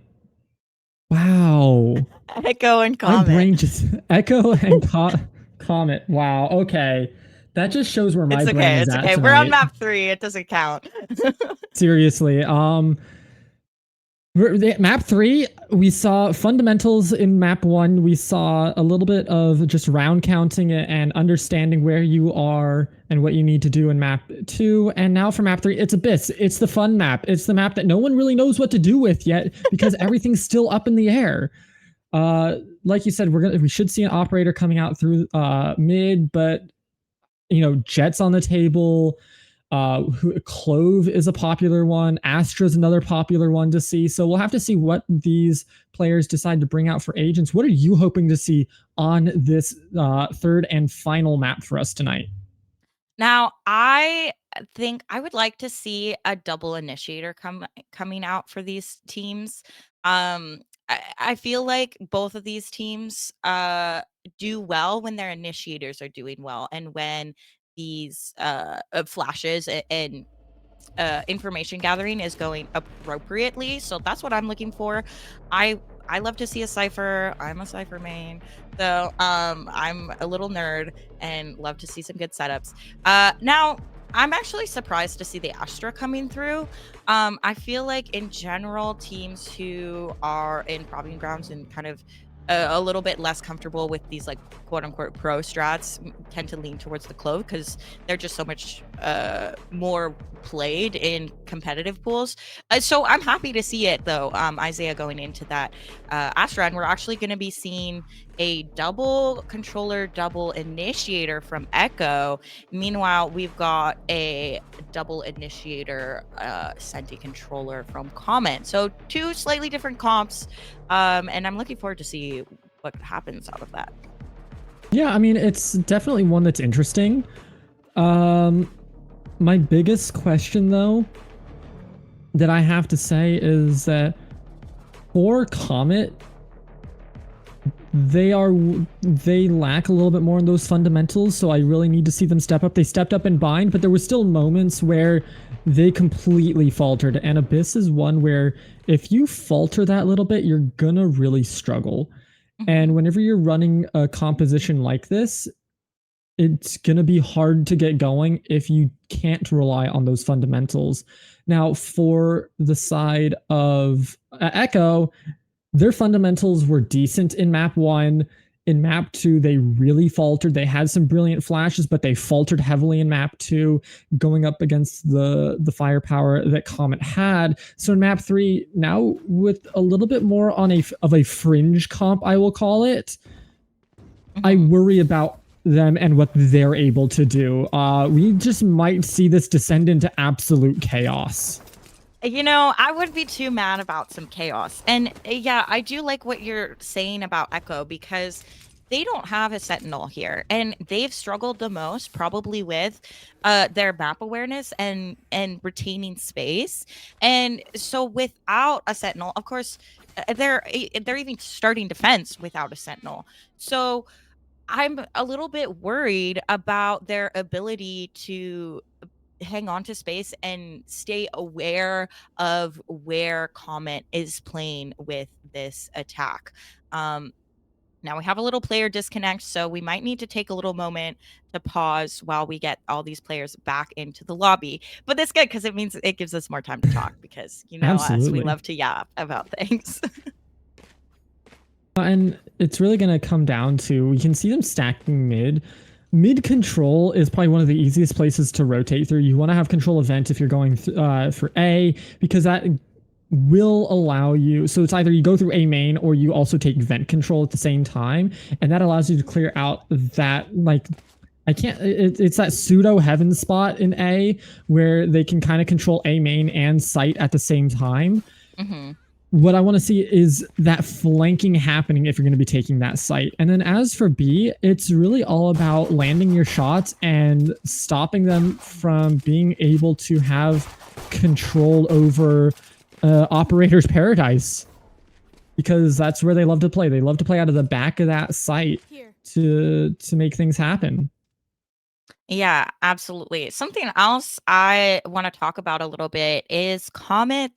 EKKO and My Comet. brain just EKKO and Comet. Wow. Okay. That just shows where my It's brain okay. is It's at okay. tonight. We're on map 3. It doesn't count. Seriously. Map 3, we saw fundamentals in map 1. We saw a little bit of just round counting and understanding where you are and what you need to do in map 2. And now for map 3, it's Abyss. It's the fun map. It's the map that no one really knows what to do with yet because everything's still up in the air. Like you said, we should see an operator coming out through mid, but Jet's on the table. Clove is a popular one. Astra's another popular one to see. So we'll have to see what these players decide to bring out for agents. What are you hoping to see on this third and final map for us tonight? Now, I think I would like to see a double initiator coming out for these teams. I feel like both of these teams do well when their initiators are doing well, and when these flashes and information gathering is going appropriately. So that's what I'm looking for. I love to see a cipher. I'm a cipher main, so I'm a little nerd and love to see some good setups. Now I'm actually surprised to see the Astra coming through. I feel like in general, teams who are in proving grounds and kind of a little bit less comfortable with these like quote unquote pro strats tend to lean towards the Clove because they're just so much more played in competitive pools. So I'm happy to see it though, Isaiah, going into that Astra, and we're actually going to be seeing a double controller, double initiator from EKKO. Meanwhile, we've got a double initiator Senti controller from Comet. So 2 slightly different comps, and I'm looking forward to see what happens out of that. Yeah, I mean, it's definitely one that's interesting. My biggest question, though, that I have to say is that for Comet, they lack a little bit more in those fundamentals, so I really need to see them step up. They stepped up in bind, but there were still moments where they completely faltered, and Abyss is one where if you falter that little bit, you're gonna really struggle. And whenever you're running a composition like this, it's going to be hard to get going if you can't rely on those fundamentals. Now, for the side of EKKO, their fundamentals were decent in map 1. In map 2, they really faltered. They had some brilliant flashes, but they faltered heavily in map 2, going up against the firepower that Comet had. So in map 3, now with a little bit more of a fringe comp, I will call it, I worry about them and what they're able to do. We just might see this descend into absolute chaos. I wouldn't be too mad about some chaos. And yeah, I do like what you're saying about EKKO because they don't have a Sentinel here, and they've struggled the most probably with their map awareness and retaining space. And so without a Sentinel, of course, they're even starting defense without a Sentinel. So I'm a little bit worried about their ability to hang on to space and stay aware of where Comet is playing with this attack. Now we have a little player disconnect, so we might need to take a little moment to pause while we get all these players back into the lobby. But that's good because it means it gives us more time to talk because us, we love to yap about things. And it's really going to come down to, we can see them stacking mid. Mid control is probably one of the easiest places to rotate through. You want to have control event if you're going for A, because that will allow you, so it's either you go through A main or you also take vent control at the same time, and that allows you to clear out that, like, it's that pseudo heaven spot in A where they can kind of control A main and site at the same time. What I want to see is that flanking happening if you're going to be taking that site. And then as for B, it's really all about landing your shots and stopping them from being able to have control over Operator's Paradise. Because that's where they love to play. They love to play out of the back of that site to make things happen. Yeah, absolutely. Something else I want to talk about a little bit is Comet's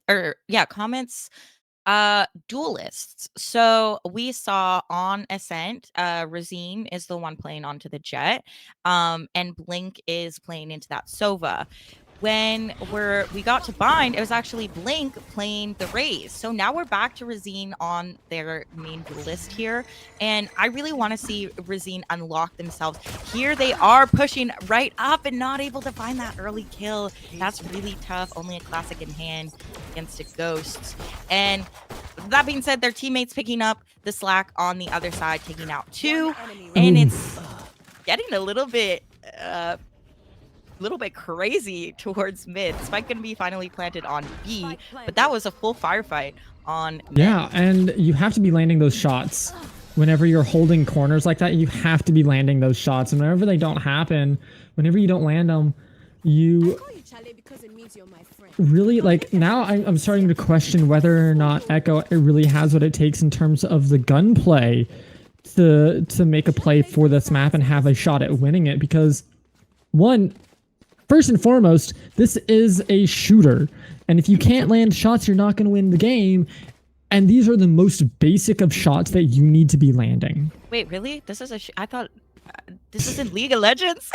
duelists. So we saw on Ascent, Razine is the one playing onto the Jet, and Blink is playing into that Sova. When we got to Bind, it was actually Blink playing the Raze. So now we're back to Razine on their main duelist here. And I really want to see Razine unlock themselves. Here they are pushing right up and not able to find that early kill. That's really tough. Only a classic in hand against a Ghost. And that being said, their teammates picking up the slack on the other side, taking out 2. And it's getting a little bit crazy towards mid. Spike gonna be finally planted on B, but that was a full firefight on mid. Yeah, and you have to be landing those shots. Whenever you're holding corners like that, you have to be landing those shots. And whenever they don't happen, whenever you don't land them, you really, like, now I'm starting to question whether or not EKKO really has what it takes in terms of the gunplay to make a play for this map and have a shot at winning it. Because first and foremost, this is a shooter. And if you can't land shots, you're not going to win the game. And these are the most basic of shots that you need to be landing. Wait, really? This is I thought this is in League of Legends?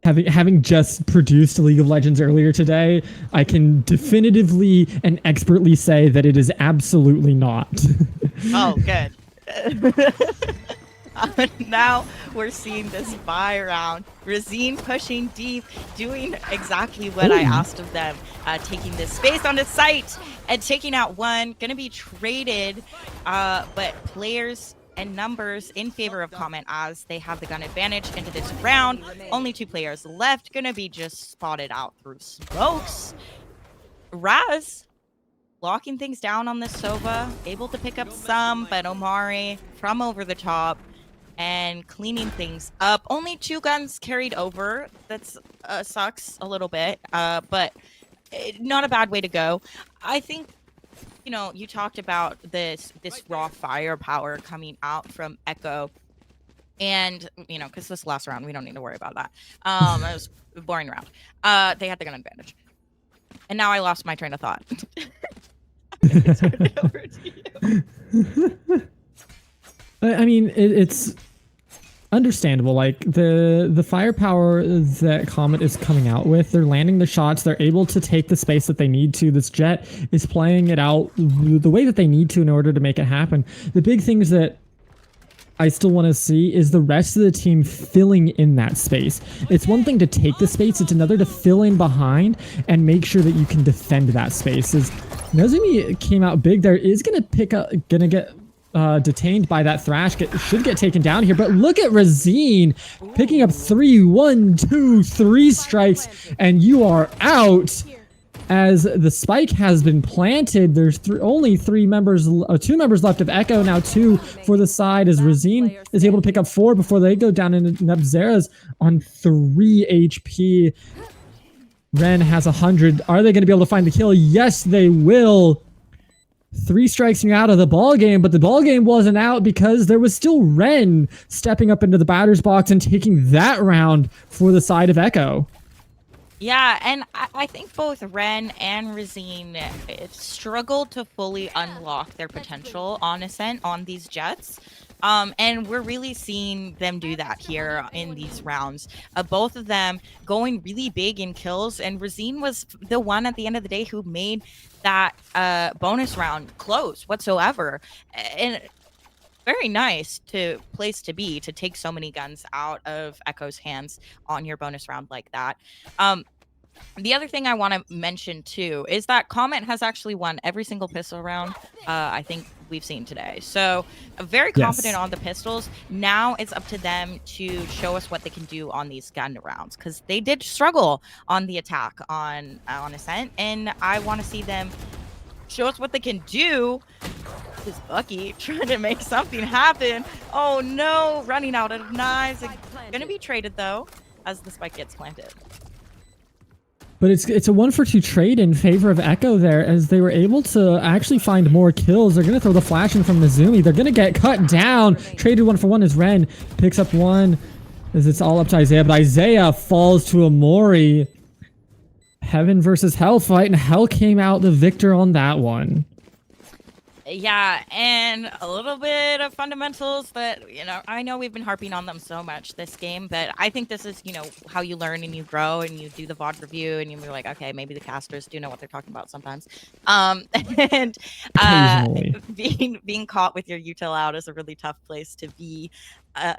Having just produced League of Legends earlier today, I can definitively and expertly say that it is absolutely not. Oh, good. Now we're seeing this buy round. Razine pushing deep, doing exactly what I asked of them, taking this space on the site and taking out 1. Gonna be traded, but players and numbers in favor of Comet as they have the gun advantage into this round. Only 2 players left, gonna be just spotted out through smokes. Raz locking things down on this Sova, able to pick up some, but Omari from over the top and cleaning things up. Only 2 guns carried over. That's sucks a little bit, but not a bad way to go. I think, you know, you talked about this raw firepower coming out from EKKO, and you know, because this last round we don't need to worry about that. It was a boring round. They had the gun advantage, and now I lost my train of thought. Turn it over to you. I mean, it's understandable. Like the firepower that Comet is coming out with, they're landing the shots, they're able to take the space that they need to. This Jet is playing it out the way that they need to in order to make it happen. The big things that I still want to see is the rest of the team filling in that space. It's one thing to take the space, it's another to fill in behind and make sure that you can defend that space. As Nezumi came out big there, is gonna get detained by that Thrash. Should get taken down here, but look at Razine picking up 3 strikes, and you are out. As the spike has been planted, there's only 2 members left of EKKO, now 2 for the side, as Razine is able to pick up 4 before they go down into Nebzera's on 3 HP. Ren has 100. Are they going to be able to find the kill? Yes, they will. 3 strikes and you're out of the ball game, but the ball game wasn't out because there was still Ren stepping up into the batter's box and taking that round for the side of EKKO. Yeah, and I think both Ren and Razine struggled to fully unlock their potential on Ascent on these Jets. And we're really seeing them do that here in these rounds. Both of them going really big in kills, and Razine was the one at the end of the day who made that bonus round close whatsoever. And very nice place to be, to take so many guns out of EKKO's hands on your bonus round like that. The other thing I want to mention too is that Comet has actually won every single pistol round I think we've seen today. So very confident on the pistols. Now it's up to them to show us what they can do on these gun rounds, because they did struggle on the attack on Ascent, and I want to see them show us what they can do. This Bucky trying to make something happen. Oh no, running out of knives. Gonna be traded though as the spike gets planted. But it's a 1-for-2 trade in favor of EKKO there, as they were able to actually find more kills. They're going to throw the flash in from Nezumi. They're going to get cut down. Traded 1-for-1 as Ren picks up 1. As it's all up to Isaiah, but Isaiah falls to Amori. Heaven versus Hell fight, and Hell came out the victor on that one. Yeah, and a little bit of fundamentals that, I know we've been harping on them so much this game, but I think this is, how you learn and you grow and you do the VOD review and you're like, okay, maybe the casters do know what they're talking about sometimes. And Occasionally. being caught with your util out is a really tough place to be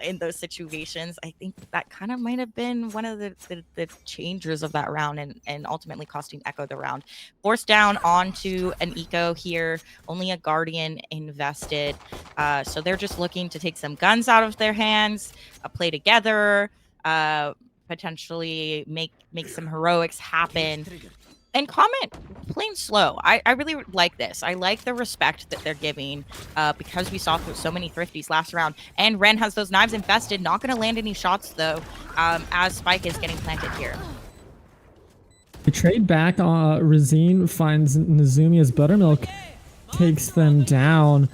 in those situations. I think that kind of might have been one of the changers of that round and ultimately costing EKKO the round. Forced down onto an eco here, only a Guardian invested. So they're just looking to take some guns out of their hands, play together, potentially make some heroics happen. And Comet playing slow. I really like this. I like the respect that they're giving because we saw so many thrifties last round. And Ren has those knives invested. Not going to land any shots, though, as Spike is getting planted here. The trade back, Razine finds Nezumi as Buttermilk takes them down.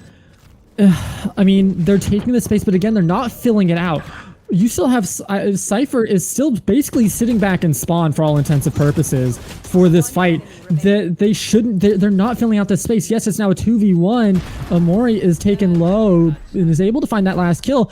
I mean, they're taking the space, but again, they're not filling it out. You still have Cypher is still basically sitting back in spawn for all intents and purposes for this fight. They shouldn't. They're not filling out the space. Yes, it's now a 2v1. Amori is taken low and is able to find that last kill.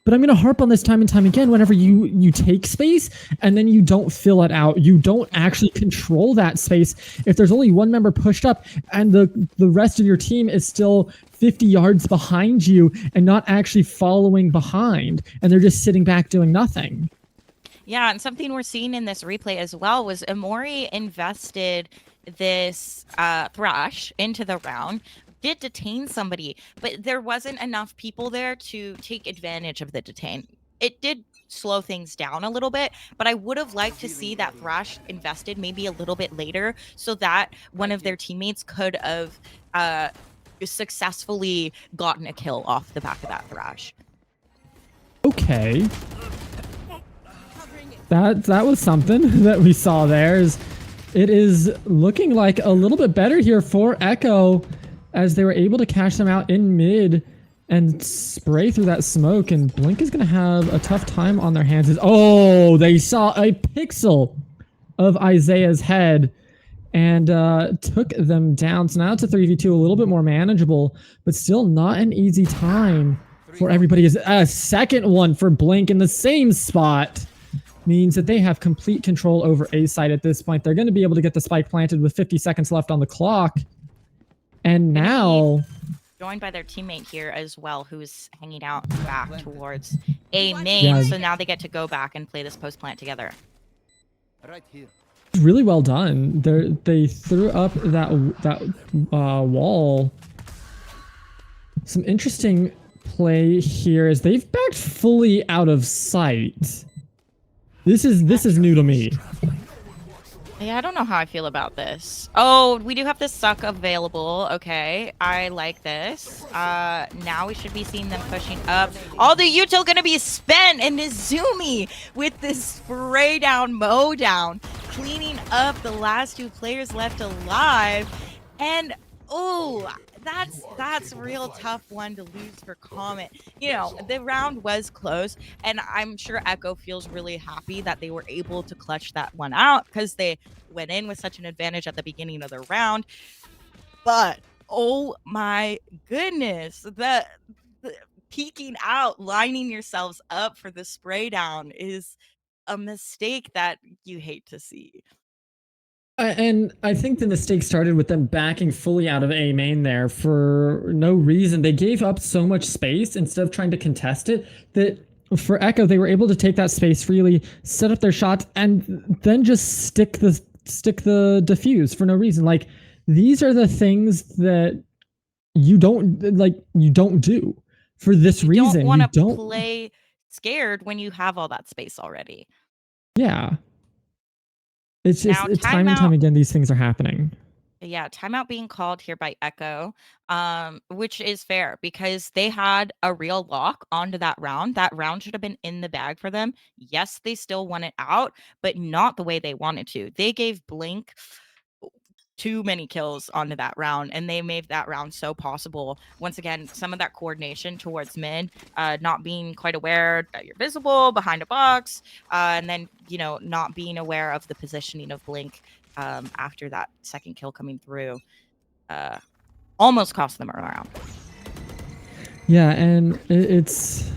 But I'm going to harp on this time and time again. Whenever you take space and then you don't fill it out, you don't actually control that space. If there's only one member pushed up and the rest of your team is still 50 yards behind you and not actually following behind, and they're just sitting back doing nothing. Yeah, and something we're seeing in this replay as well was Amori invested this Thrash into the round, did detain somebody, but there wasn't enough people there to take advantage of the detain. It did slow things down a little bit, but I would have liked to see that Thrash invested maybe a little bit later so that one of their teammates could have successfully gotten a kill off the back of that Thrash. Okay. That was something that we saw there. It is looking like a little bit better here for EKKO as they were able to cash them out in mid and spray through that smoke, and Blink is going to have a tough time on their hands. Oh, they saw a pixel of Isaiah's head and took them down. So now it's a 3v2, a little bit more manageable, but still not an easy time for everybody. Is a second one for Blink in the same spot means that they have complete control over A side at this point. They're going to be able to get the spike planted with 50 seconds left on the clock. And now joined by their teammate here as well, who's hanging out back towards A main. Yeah. So now they get to go back and play this post plant together. Right here. Really well done. They threw up that wall. Some interesting play here is they've backed fully out of sight. This is new to me. Yeah, I don't know how I feel about this. Oh, we do have the suck available. Okay, I like this. Now we should be seeing them pushing up. All the util gonna be spent, and Nezumi with this spray down, mow down, cleaning up the last two players left alive. And oh, that's a real tough one to lose for Comet. You know, the round was close, and I'm sure EKKO feels really happy that they were able to clutch that one out because they went in with such an advantage at the beginning of the round. But oh my goodness, the peeking out, lining yourselves up for the spray down is a mistake that you hate to see. And I think the mistake started with them backing fully out of A main there for no reason. They gave up so much space instead of trying to contest it that for EKKO, they were able to take that space freely, set up their shots, and then just stick the defuse for no reason. Like, these are the things that you don't do for this reason. You don't want to play scared when you have all that space already. Yeah. It's just time and time again, these things are happening. Yeah, timeout being called here by EKKO, which is fair because they had a real lock onto that round. That round should have been in the bag for them. Yes, they still won it out, but not the way they wanted to. They gave Blink too many kills onto that round, and they made that round so possible. Once again, some of that coordination towards mid, not being quite aware that you're visible behind a box, and then, you know, not being aware of the positioning of Blink after that second kill coming through, almost cost them a round. Yeah, and it's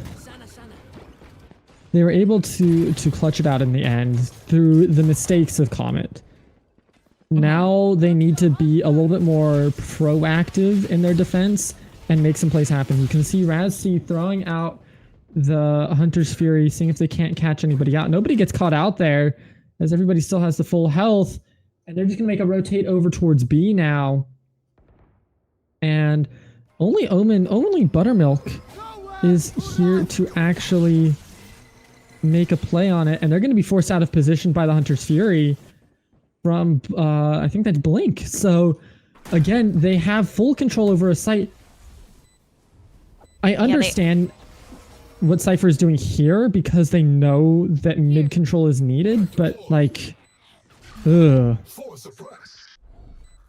they were able to clutch it out in the end through the mistakes of Comet. Now they need to be a little bit more proactive in their defense and make some plays happen. You can see Raz-C throwing out the Hunter's Fury, seeing if they can't catch anybody out. Nobody gets caught out there as everybody still has the full health. And they're just going to make a rotate over towards B now. And only Buttermilk is here to actually make a play on it. And they're going to be forced out of position by the Hunter's Fury from, I think that's Blink. So, again, they have full control over a site. I understand what Cypher is doing here because they know that mid control is needed, but, like, ugh.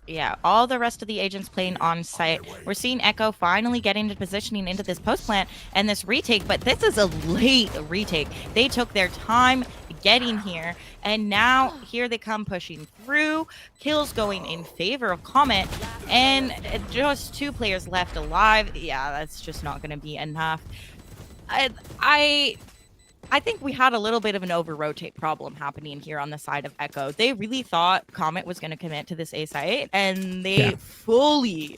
Yeah, all the rest of the agents playing on site. We're seeing EKKO finally get into positioning into this post plant and this retake, but this is a late retake. They took their time getting here, and now here they come pushing through. Kills going in favor of Comet, and just 2 players left alive. Yeah, that's just not going to be enough. I think we had a little bit of an over-rotate problem happening here on the side of EKKO. They really thought Comet was going to commit to this A site, and they fully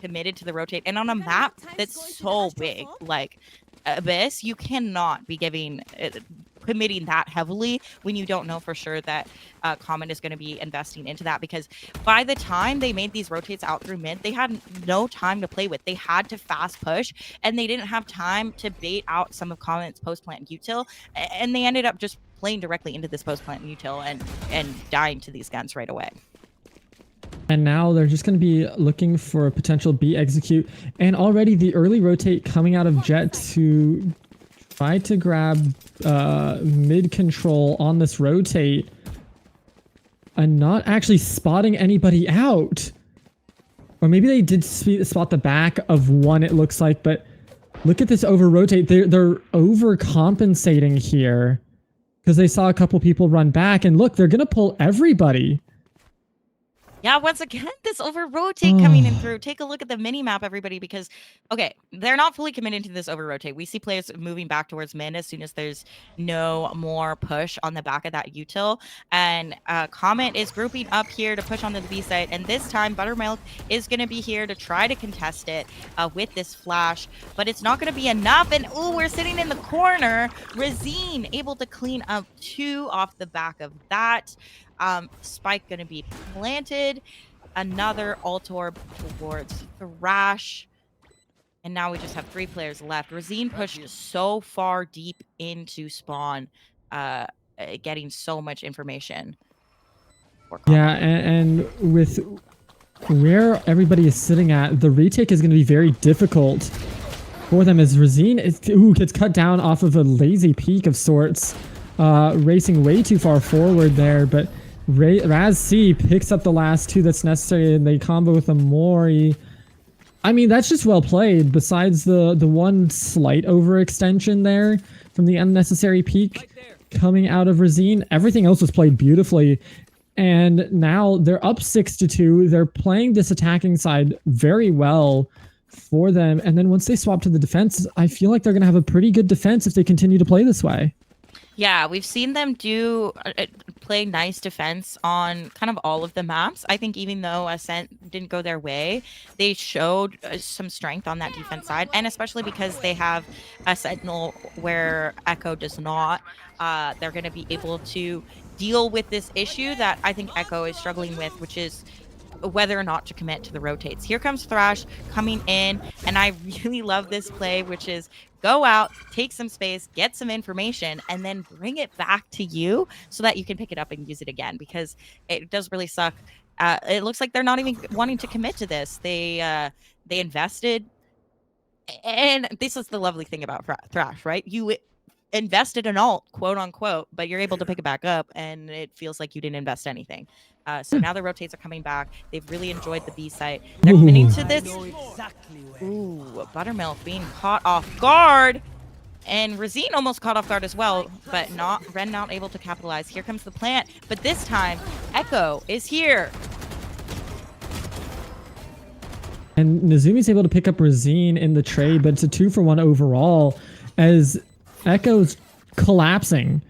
committed to the rotate. And on a map that's so big, like Abyss, you cannot be committing that heavily when you don't know for sure that Comet is going to be investing into that, because by the time they made these rotates out through mid, they had no time to play with. They had to fast push, and they didn't have time to bait out some of Comet's post plant util, and they ended up just playing directly into this post plant util and dying to these guns right away. And now they're just going to be looking for a potential B execute, and already the early rotate coming out of Jet to try to grab mid control on this rotate and not actually spotting anybody out. Or maybe they did spot the back of one, it looks like, but look at this over rotate. They're overcompensating here because they saw a couple people run back, and look, they're going to pull everybody. Yeah, once again, this over rotate coming in through. Take a look at the mini map, everybody, because, okay, they're not fully committed to this over rotate. We see players moving back towards mid as soon as there's no more push on the back of that util. And Comet is grouping up here to push onto the B site. And this time, Buttermilk is going to be here to try to contest it with this flash. But it's not going to be enough. And, ooh, we're sitting in the corner. Razine able to clean up 2 off the back of that. Spike going to be planted. Another ult orb towards Thrash. And now we just have 3 players left. Razine pushed so far deep into spawn, getting so much information. Yeah, and with where everybody is sitting at, the retake is going to be very difficult for them as Razine gets cut down off of a lazy peak of sorts. Racing way too far forward there, but Raz-C picks up the last 2 that's necessary, and they combo with a Mori. I mean, that's just well played, besides the one slight overextension there from the unnecessary peak coming out of Razine. Everything else was played beautifully, and now they're up 6-2. They're playing this attacking side very well for them, and then once they swap to the defense, I feel like they're going to have a pretty good defense if they continue to play this way. Yeah, we've seen them play nice defense on kind of all of the maps. I think even though Ascent didn't go their way, they showed some strength on that defense side, and especially because they have a Sentinel where EKKO does not. They're going to be able to deal with this issue that I think EKKO is struggling with, which is whether or not to commit to the rotates. Here comes Thrash coming in, and I really love this play, which is go out, take some space, get some information, and then bring it back to you so that you can pick it up and use it again, because it does really suck. It looks like they're not even wanting to commit to this. They invested, and this is the lovely thing about Thrash, right? You invested an ult, quote unquote, but you're able to pick it back up, and it feels like you didn't invest anything. So now the rotates are coming back. They've really enjoyed the B site. They're committing to this. Ooh, Buttermilk being caught off guard. And Razine almost caught off guard as well, but Ren not able to capitalize. Here comes the plant, but this time, EKKO is here. And Nazumi's able to pick up Razine in the trade, but it's a 2-for-1 overall as EKKO's collapsing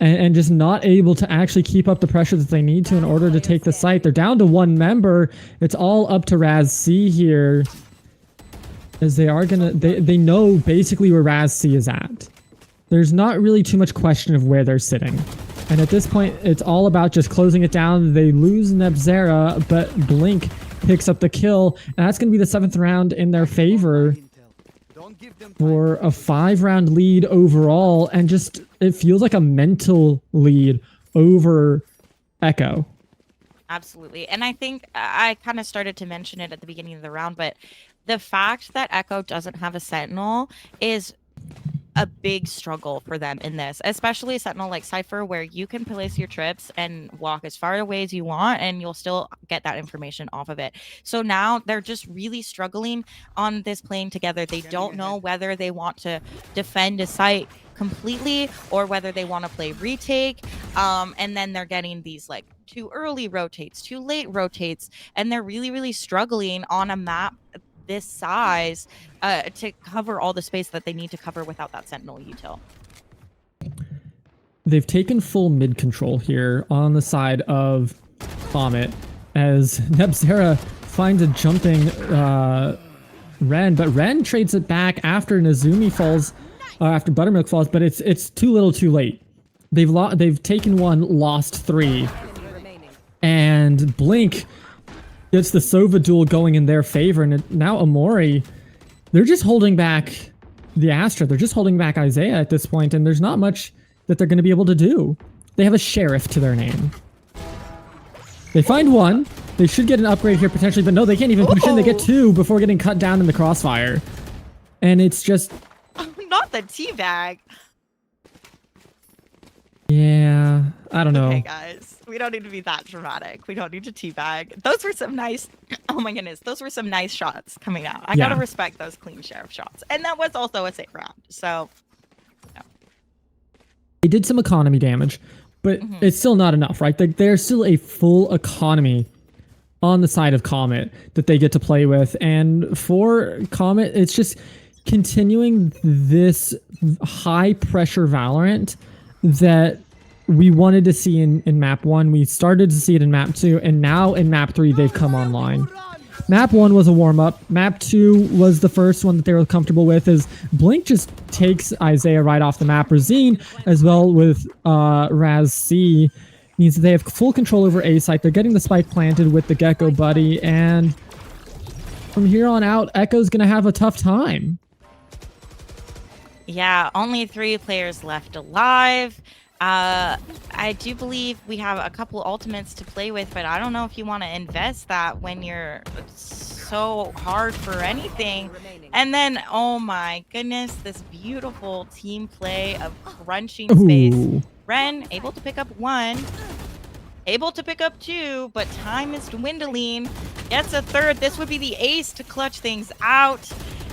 and just not able to actually keep up the pressure that they need to in order to take the site. They're down to 1 member. It's all up to Raz C here, as they are gonna, they know basically where Raz C is at. There's not really too much question of where they're sitting. And at this point, it's all about just closing it down. They lose Nebzera, but Blink picks up the kill, and that's gonna be the 7th round in their favor for a 5-round lead overall, and just, it feels like a mental lead over EKKO. Absolutely. And I think I kind of started to mention it at the beginning of the round, but the fact that EKKO doesn't have a Sentinel is a big struggle for them in this, especially a Sentinel like Cypher, where you can place your trips and walk as far away as you want and you'll still get that information off of it. So now they're just really struggling on this playing together. They don't know whether they want to defend a site completely or whether they want to play retake, and then they're getting these like too early rotates, too late rotates, and they're really struggling on a map this size to cover all the space that they need to cover without that Sentinel util. They've taken full mid control here on the side of Comet as Nebzera finds a jumping Ren, but Ren trades it back after Nazumi falls, after Buttermilk falls, but it's too little too late. They've taken 1, lost 3, and Blink gets the Sova duel going in their favor, and now Amori, they're just holding back the Astra. They're just holding back Isaiah at this point, and there's not much that they're going to be able to do. They have a Sheriff to their name. They find 1. They should get an upgrade here potentially, but no, they can't even push in. They get 2 before getting cut down in the crossfire. And it's just... Not the teabag. Yeah, I don't know. Okay, guys. We don't need to be that dramatic. We don't need to teabag. Those were some nice... Oh my goodness. Those were some nice shots coming out. I gotta respect those clean Sheriff shots. And that was also a safe round. So, no. They did some economy damage, but it's still not enough, right? There's still a full economy on the side of Comet that they get to play with. And for Comet, it's just continuing this high pressure Valorant that we wanted to see in map 1. We started to see it in map 2, and now in map 3 they've come online. Map 1 was a warm-up. Map 2 was the first one that they were comfortable with, as Blink just takes Isaiah right off the map. Razine, as well with Raz C, means that they have full control over A site. They're getting the spike planted with the Gekko buddy, and from here on out, EKKO's going to have a tough time. Yeah, only 3 players left alive. I do believe we have a couple ultimates to play with, but I don't know if you want to invest that when you're so hard for anything. And then, oh my goodness, this beautiful team play of crunching space. Ren able to pick up 1, able to pick up 2, but time is dwindling. Gets a 3rd. This would be the ace to clutch things out,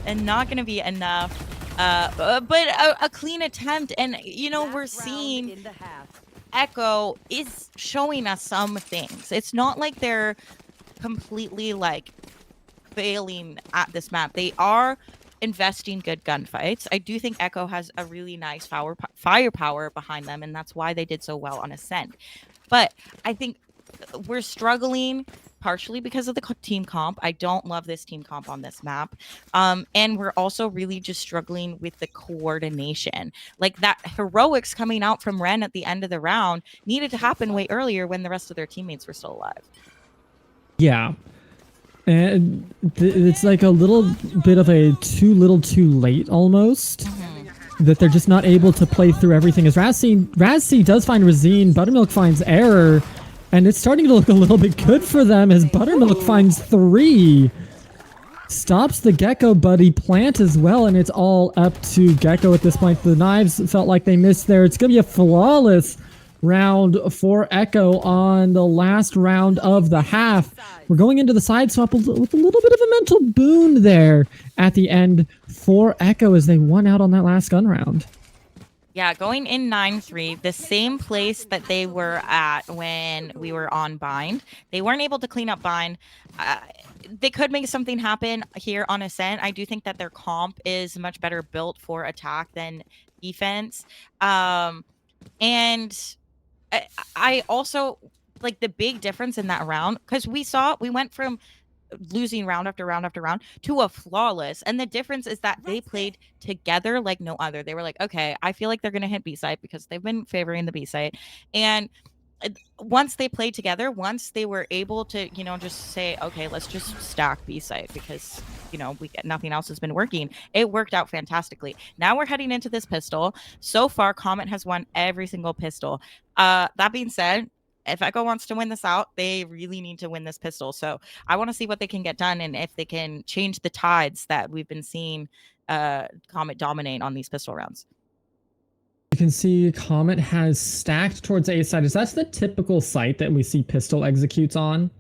and not going to be enough. But a clean attempt, and you know, we're seeing EKKO is showing us some things. It's not like they're completely like failing at this map. They are investing good gunfights. I do think EKKO has a really nice firepower behind them, and that's why they did so well on Ascent. But I think we're struggling partially because of the team comp. I don't love this team comp on this map. And we're also really just struggling with the coordination. Like that heroics coming out from Ren at the end of the round needed to happen way earlier when the rest of their teammates were still alive. Yeah. And it's like a little bit of a too little too late almost. That they're just not able to play through everything. As Raz C does find Razine, Buttermilk finds Error, and it's starting to look a little bit good for them as Buttermilk finds 3. stops the EKKO, but he plant as well, and it's all up to EKKO at this point. The knives felt like they missed there. It's going to be a flawless round for EKKO on the last round of the half. We're going into the side swap with a little bit of a mental boon there at the end for EKKO as they won out on that last gun round. Yeah, going in 9-3, the same place that they were at when we were on bind. They weren't able to clean up bind. They could make something happen here on Ascent. I do think that their comp is much better built for attack than defense. And I also like the big difference in that round, because we went from losing round after round after round to a flawless, and the difference is that they played together like no other. They were like, okay, I feel like they're gonna hit B site because they've been favoring the B site, and once they played together, once they were able to, you know, just say, okay, let's just stack B site because, you know, nothing else has been working. It worked out fantastically. Now we're heading into this pistol. So far, Comet has won every single pistol. That being said, if EKKO wants to win this out, they really need to win this pistol. So I want to see what they can get done and if they can change the tides that we've been seeing Comet dominate on these pistol rounds. You can see Comet has stacked towards A side. That's the typical site that we see pistol executes on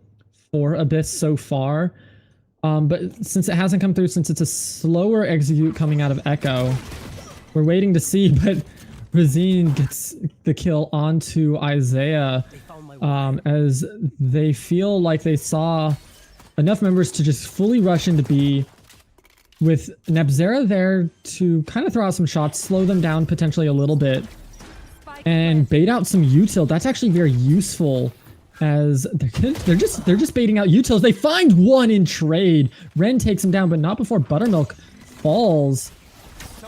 for Abyss so far. But since it hasn't come through, since it's a slower execute coming out of EKKO, we're waiting to see. But Razine gets the kill onto Isaiah as they feel like they saw enough members to just fully rush into B, with Nebzera there to kind of throw out some shots, slow them down potentially a little bit, and bait out some util. That's actually very useful as they're just baiting out utils. They find one in trade. Ren takes him down, but not before Buttermilk falls.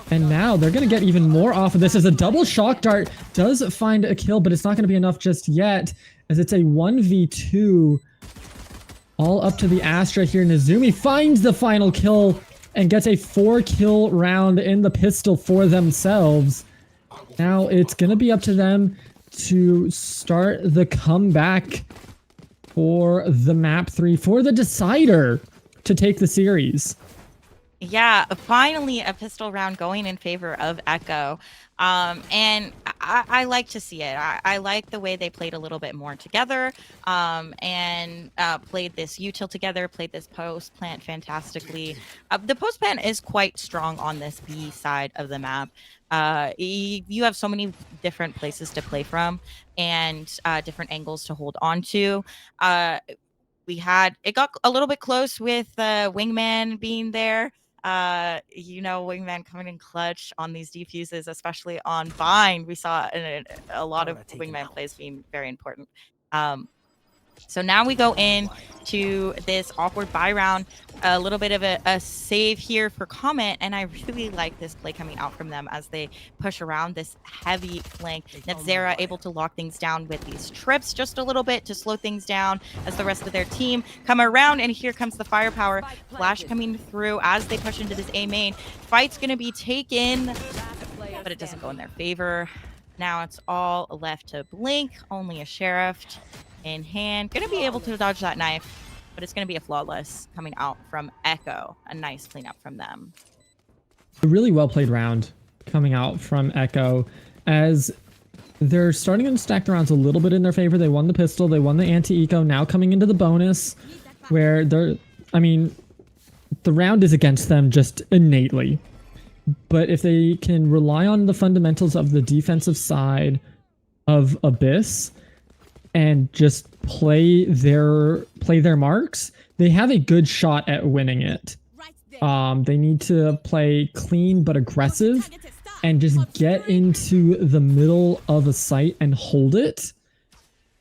And now they're going to get even more off of this as a double shock dart does find a kill, but it's not going to be enough just yet as it's a 1v2 all up to the Astra here. Nezumi finds the final kill and gets a 4-kill round in the pistol for themselves. Now it's going to be up to them to start the comeback for the map 3, for the decider to take the series. Yeah, finally a pistol round going in favor of EKKO. And I like to see it. I like the way they played a little bit more together and played this util together, played this post plant fantastically. The post plant is quite strong on this B side of the map. You have so many different places to play from and different angles to hold on to. It got a little bit close with Wingman being there. You know, Wingman coming in clutch on these defuses, especially on bind. We saw a lot of Wingman plays being very important. So now we go in to this awkward buy round, a little bit of a save here for Comet, and I really like this play coming out from them as they push around this heavy flank. Nebzera able to lock things down with these trips just a little bit to slow things down as the rest of their team come around, and here comes the firepower. Flash coming through as they push into this A main. Fight's going to be taken, but it doesn't go in their favor. Now it's all left to Blink, only a Sheriff in hand. Gonna be able to dodge that knife, but it's gonna be a flawless coming out from EKKO. A nice cleanup from them. A really well played round coming out from EKKO as they're starting to stack the rounds a little bit in their favor. They won the pistol, they won the anti-eco, now coming into the bonus where the round is against them just innately. But if they can rely on the fundamentals of the defensive side of Abyss and just play their marks, they have a good shot at winning it. They need to play clean but aggressive and just get into the middle of a site and hold it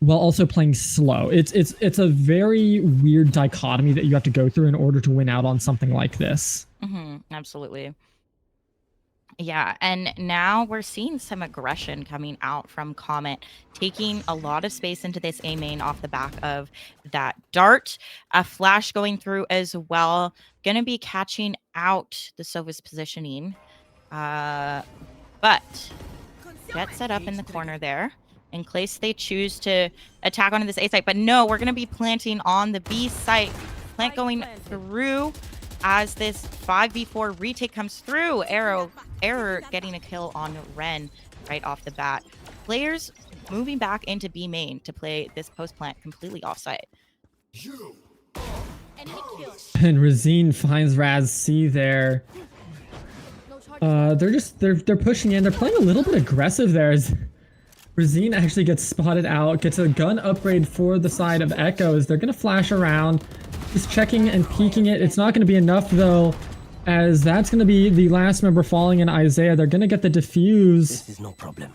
while also playing slow. It's a very weird dichotomy that you have to go through in order to win out on something like this. Absolutely. Yeah, and now we're seeing some aggression coming out from Comet, taking a lot of space into this A main off the back of that dart. A flash going through as well. Gonna be catching out the Sova's positioning. But get set up in the corner there in case they choose to attack onto this A site. But no, we're gonna be planting on the B site. Plant going through. as this 5v4 retake comes through. Error getting a kill on Ren right off the bat. Players moving back into B main to play this post plant completely offsite. Enemy kill. And Razine finds Raz C there. No charges. They're pushing in. They're playing a little bit aggressive there. As Razine actually gets spotted out, gets a gun upgrade for the side of EKKO as they're gonna flash around, just checking and peeking it. It's not gonna be enough though, as that's gonna be the last member falling in Isaiah. They're gonna get the defuse. This is no problem.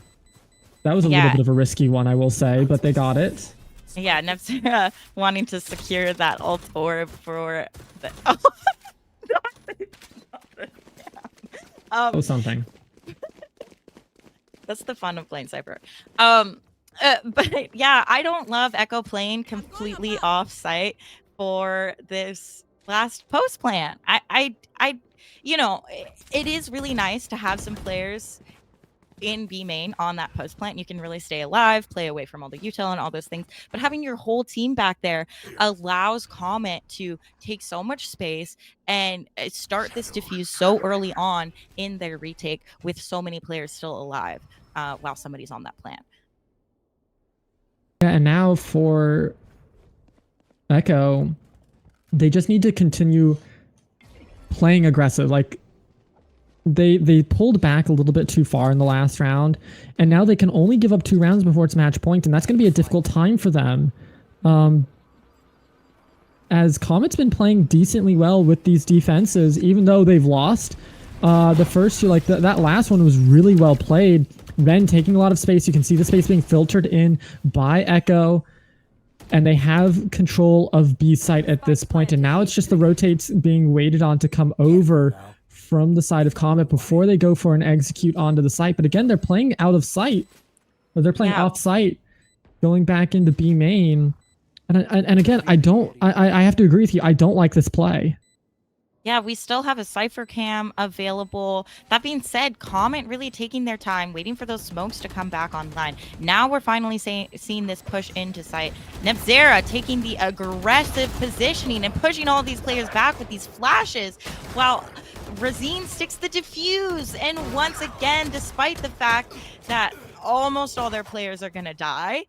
That was a little bit of a risky one, I will say, but they got it. Yeah, Nepsira wanting to secure that ult orb for the. Oh, something. That's the fun of playing Cypher. But yeah, I don't love EKKO playing completely off site for this last post plant. You know, it is really nice to have some players in B main on that post plant. You can really stay alive, play away from all the util and all those things. But having your whole team back there allows Comet to take so much space and start this diffuse so early on in their retake with so many players still alive while somebody's on that plant. Yeah, and now for EKKO, they just need to continue playing aggressive. Like, they pulled back a little bit too far in the last round, and now they can only give up 2 rounds before it's match point, and that's going to be a difficult time for them. As Comet's been playing decently well with these defenses, even though they've lost the first 2, like that last one was really well played. Ren taking a lot of space. You can see the space being filtered in by EKKO, and they have control of B site at this point, and now it's just the rotates being waited on to come over from the side of Comet before they go for an execute onto the site. But again, they're playing out of sight, or they're playing off site, going back into B main. And again, I have to agree with you. I don't like this play. Yeah, we still have a Cypher cam available. That being said, Comet really taking their time, waiting for those smokes to come back online. Now we're finally seeing this push into site. Nepzera taking the aggressive positioning and pushing all these players back with these flashes, while Razine sticks the defuse. And once again, despite the fact that almost all their players are going to die,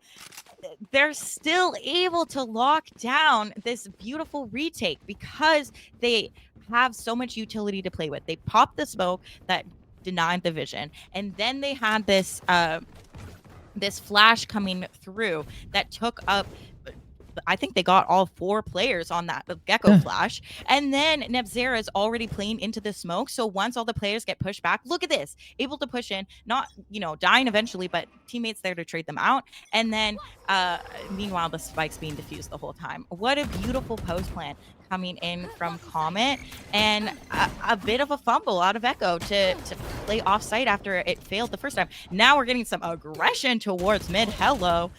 they're still able to lock down this beautiful retake because they have so much utility to play with. They popped the smoke that denied the vision, and then they had this this flash coming through that took up, I think they got all 4 players on that Gekko flash. And then Nepzera is already playing into the smoke. So once all the players get pushed back, look at this, able to push in, not, you know, dying eventually, but teammates there to trade them out. And then meanwhile, the spike's being diffused the whole time. What a beautiful post plant coming in from Comet, and a bit of a fumble out of EKKO to play off site after it failed the first time. Now we're getting some aggression towards mid. Hello.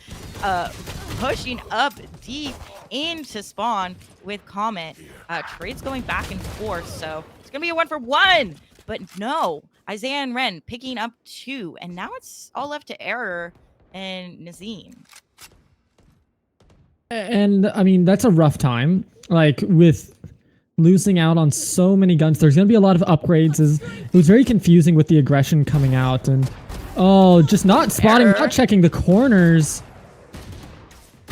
Pushing up deep into spawn with Comet. Trades going back and forth, so it's gonna be a 1-for-1. But no, Isaiah and Ren picking up 2, and now it's all left to Error and Nazim. And I mean, that's a rough time. Like, with losing out on so many guns, there's gonna be a lot of upgrades. It was very confusing with the aggression coming out, and just not spotting, not checking the corners.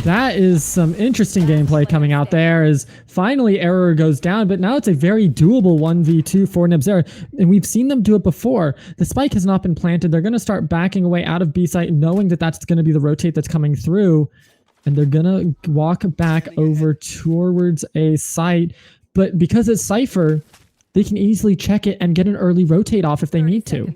That is some interesting gameplay coming out there, as finally Error goes down, but now it's a very doable 1v2 for Nepzera, and we've seen them do it before. The spike has not been planted. They're going to start backing away out of B site, knowing that that's going to be the rotate that's coming through, and they're going to walk back over towards a site, but because it's Cypher, they can easily check it and get an early rotate off if they need to.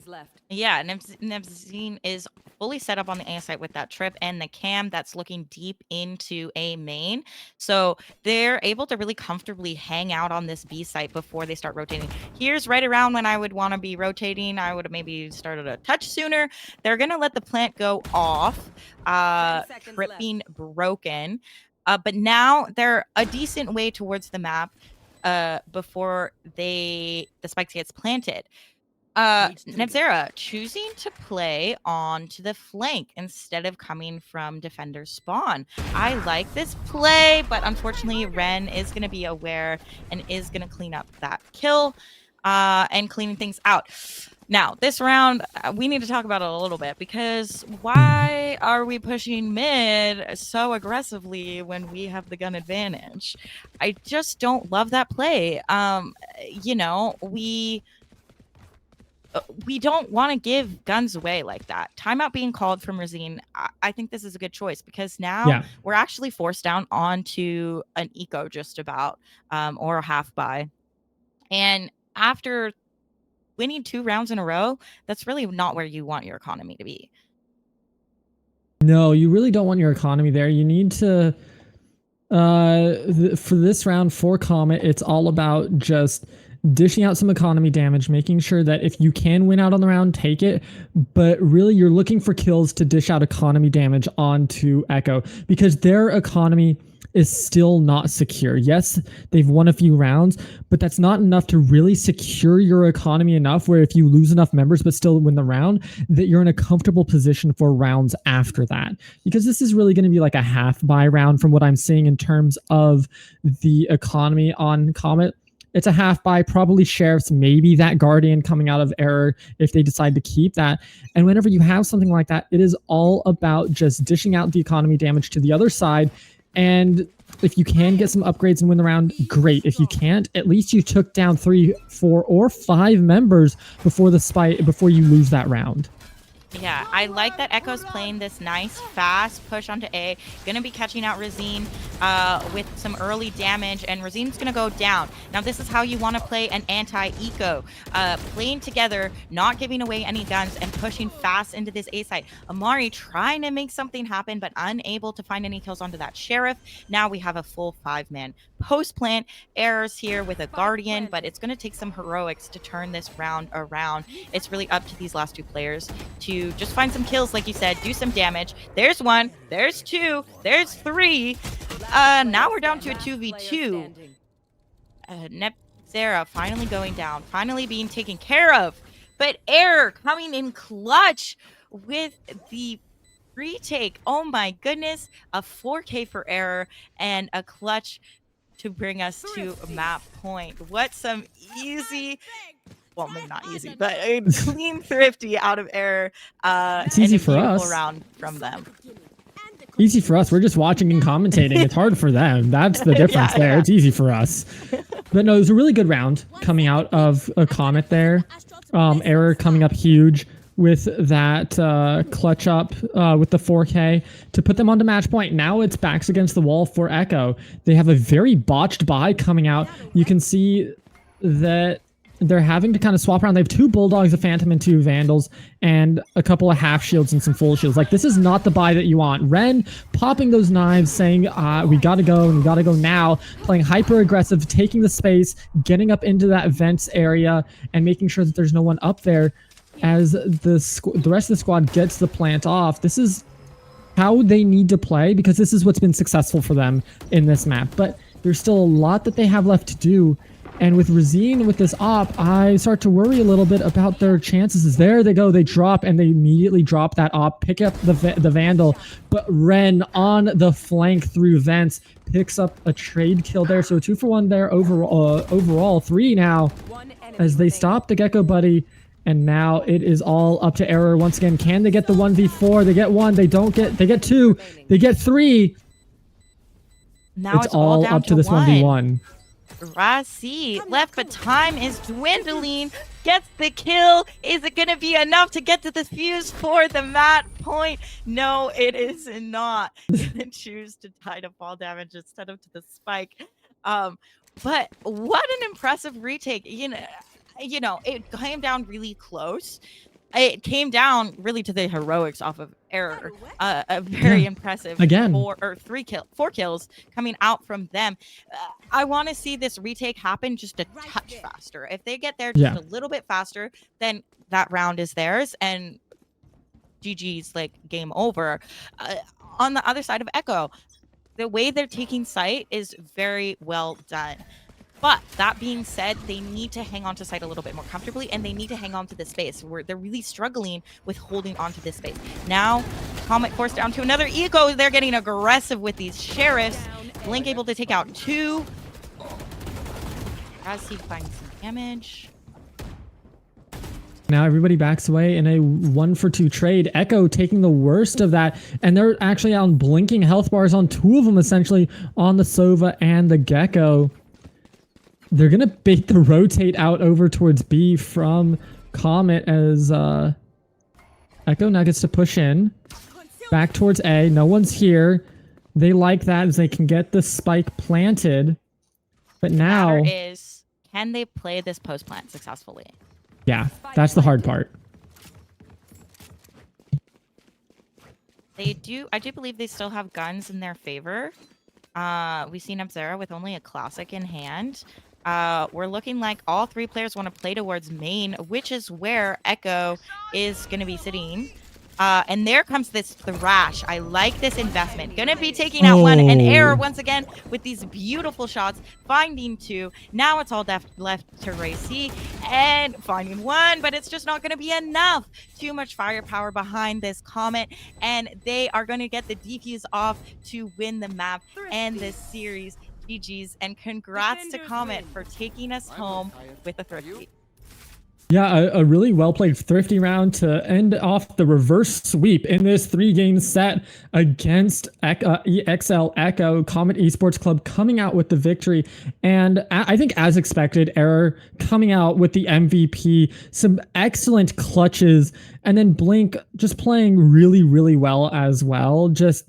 Yeah, Nebzine is fully set up on the A site with that trip and the cam that's looking deep into A main. So they're able to really comfortably hang out on this B site before they start rotating. Here's right around when I would want to be rotating. I would have maybe started a touch sooner. They're going to let the plant go off, trip being broken. But now they're a decent way towards the map before the spike gets planted. Nevzera choosing to play onto the flank instead of coming from defender spawn. I like this play, but unfortunately Ren is going to be aware and is going to clean up that kill and cleaning things out. Now, this round, we need to talk about it a little bit because why are we pushing mid so aggressively when we have the gun advantage? I just don't love that play. You know, we don't want to give guns away like that. Timeout being called from Razine, I think this is a good choice because now we're actually forced down onto an EKKO just about, or a half buy. And after winning 2 rounds in a row, that's really not where you want your economy to be. No, you really don't want your economy there. You need to, for this round for Comet, it's all about just dishing out some economy damage, making sure that if you can win out on the round, take it. But really, you're looking for kills to dish out economy damage onto EKKO because their economy is still not secure. Yes, they've won a few rounds, but that's not enough to really secure your economy enough where if you lose enough members but still win the round, that you're in a comfortable position for rounds after that. Because this is really going to be like a half buy round from what I'm seeing in terms of the economy on Comet. It's a half buy, probably Sheriffs, maybe that Guardian coming out of Error if they decide to keep that. And whenever you have something like that, it is all about just dishing out the economy damage to the other side. And if you can get some upgrades and win the round, great. If you can't, at least you took down 3, 4, or 5 members before the spike, before you lose that round. Yeah, I like that EKKO's playing this nice, fast push onto A. Gonna be catching out Razine with some early damage, and Razine's gonna go down. Now, this is how you want to play an anti-EKKO. Playing together, not giving away any guns, and pushing fast into this A site. Amari trying to make something happen, but unable to find any kills onto that Sheriff. Now we have a full 5-man post-plant. Errors here with a Guardian, but it's gonna take some heroics to turn this round around. It's really up to these last 2 players to just find some kills, like you said, do some damage. There's 1, there's 2, there's 3. Now we're down to a 2v2. Nevzera finally going down, finally being taken care of. But Error coming in clutch with the retake. Oh my goodness. A 4K for Error and a clutch to bring us to map point. What some easy... Well, maybe not easy, but a clean thrifty out of Error. It's easy for us. Round from them. Easy for us. We're just watching and commentating. It's hard for them. That's the difference there. Yeah. It's easy for us. But no, it was a really good round coming out of a Comet there. Error coming up huge with that clutch up with the 4K to put them onto match point. Now it's backs against the wall for EKKO. They have a very botched buy coming out. You can see that they're having to kind of swap around. They have 2 Bulldogs, a Phantom, and 2 Vandals, and a couple of half shields and some full shields. Like, this is not the buy that you want. Ren popping those knives, saying, we gotta go, and we gotta go now. Playing hyper aggressive, taking the space, getting up into that vents area, and making sure that there's no one up there as the rest of the squad gets the plant off. This is how they need to play, because this is what's been successful for them in this map. But there's still a lot that they have left to do. And with Razine, with this op, I start to worry a little bit about their chances. There they go, they drop, and they immediately drop that op, pick up the Vandal. But Ren on the flank through vents picks up a trade kill there. So 2 for 1 there overall 3 now as they stop the Gekko buddy. And now it is all up to Error once again. Can they get the 1v4? They get 1, they don't get, they get 2, they get 3. Now it's all up to this 1v1. Razi left, but time is dwindling. Gets the kill. Is it going to be enough to get to the fuse for the mat point? No, it is not. Gonna choose to tie to fall damage instead of to the spike. But what an impressive retake. You know, it came down really close. It came down really to the heroics off of Error. A very impressive again 4 kills coming out from them. I want to see this retake happen just a touch faster. If they get there just a little bit faster, then that round is theirs, and GG's, like, game over. On the other side of EKKO, the way they're taking site is very well done. But that being said, they need to hang on to site a little bit more comfortably, and they need to hang on to the space where they're really struggling with holding on to this space. Now, Comet forced down to another EKKO. They're getting aggressive with these sheriffs. Blink able to take out 2. As he finds some damage. Now everybody backs away in a 1-for-2 trade. EKKO taking the worst of that, and they're actually on blinking health bars on 2 of them, essentially, on the Sova and the Gekko. They're going to bait the rotate out over towards B from Comet as EKKO now gets to push in. Back towards A. No one's here. They like that as they can get the spike planted. But now... The matter is, can they play this post plant successfully? Yeah, that's the hard part. I do believe they still have guns in their favor. We've seen Abzera with only a classic in hand. We're looking like all 3 players want to play towards main, which is where EKKO is going to be sitting. And there comes this Thrash. I like this investment. Gonna be taking out 1 and error once again with these beautiful shots, finding 2. Now it's all left to Racy and finding 1, but it's just not gonna be enough. Too much firepower behind this Comet, and they are gonna get the defuse off to win the map and this series. GG's, and congrats to Comet for taking us home with a thrifty. Yeah, a really well-played thrifty round to end off the reverse sweep in this 3-game set against EXL EKKO. Comet Esports Club coming out with the victory. And I think as expected, Error coming out with the MVP, some excellent clutches, and then Blink just playing really, really well as well. Just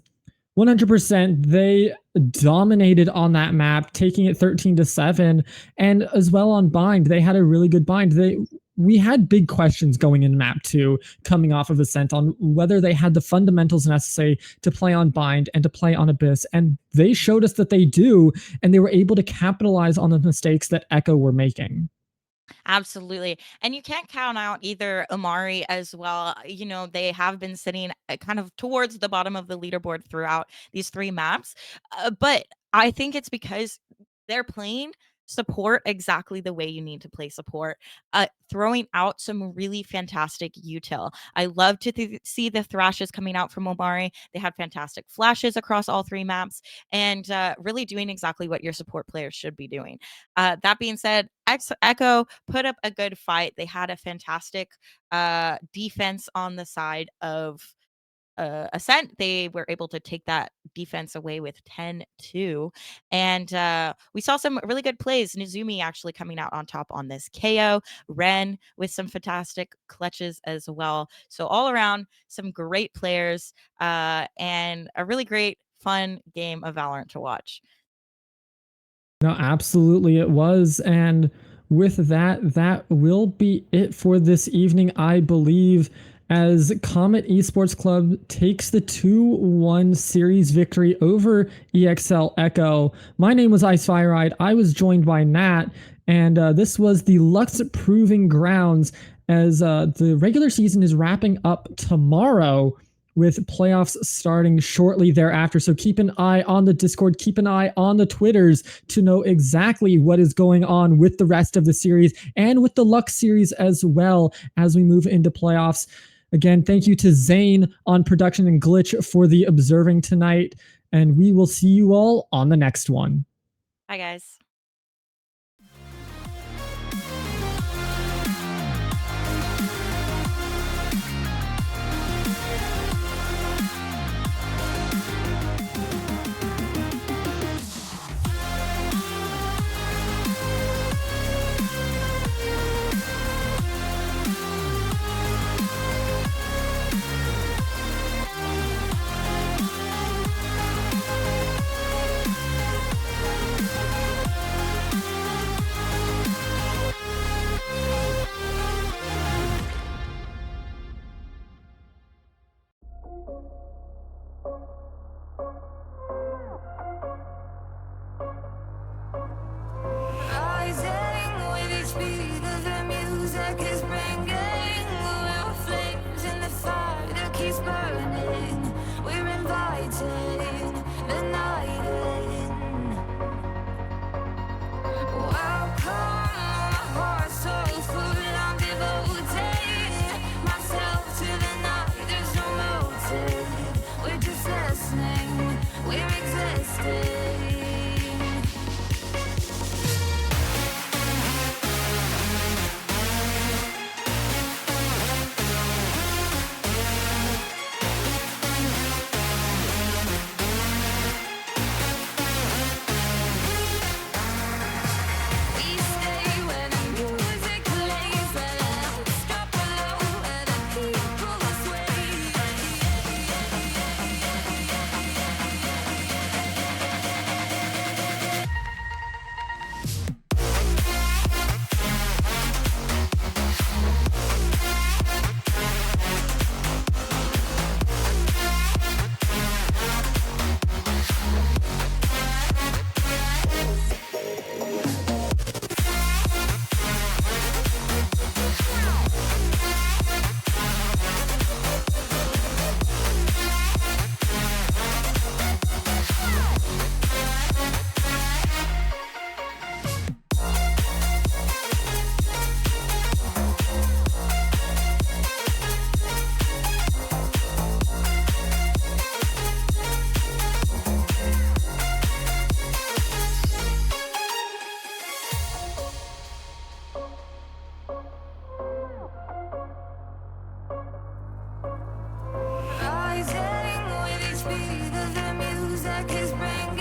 100%, they dominated on that map, taking it 13-7, and as well on bind, they had a really good bind. We had big questions going in map 2 coming off of Ascent on whether they had the fundamentals necessary to play on bind and to play on Abyss, and they showed us that they do, and they were able to capitalize on the mistakes that EKKO were making. Absolutely. And you can't count out either Amari as well. You know, they have been sitting kind of towards the bottom of the leaderboard throughout these 3 maps. But I think it's because they're playing support exactly the way you need to play support, throwing out some really fantastic util. I love to see the thrashes coming out from Omari. They had fantastic flashes across all 3 maps, and really doing exactly what your support players should be doing. That being said, EKKO put up a good fight. They had a fantastic defense on the side of Ascent. They were able to take that defense away with 10-2, and we saw some really good plays. Nizumi actually coming out on top on this KO. Ren with some fantastic clutches as well. So all around, some great players, and a really great fun game of Valorant to watch. No, absolutely it was. And with that, that will be it for this evening, I believe, as Comet Esports Club takes the 2-1 series victory over EXL EKKO. My name was Ice Fireeyed. I was joined by Nat, and this was the Luxe Proving Grounds, as the regular season is wrapping up tomorrow, with playoffs starting shortly thereafter. So keep an eye on the Discord, keep an eye on the Twitters to know exactly what is going on with the rest of the series and with the Luxe series as well as we move into playoffs. Again, thank you to Zane on production and Glitch for the observing tonight, and we will see you all on the next one. Bye, guys. Rising with each beat of the music is bringing little flames in the fire that keeps burning. We're inviting the night in. listening, we're existing. We stay when the music plays, the louds drop below, and the people sway. Rising with each beat of the music is bringing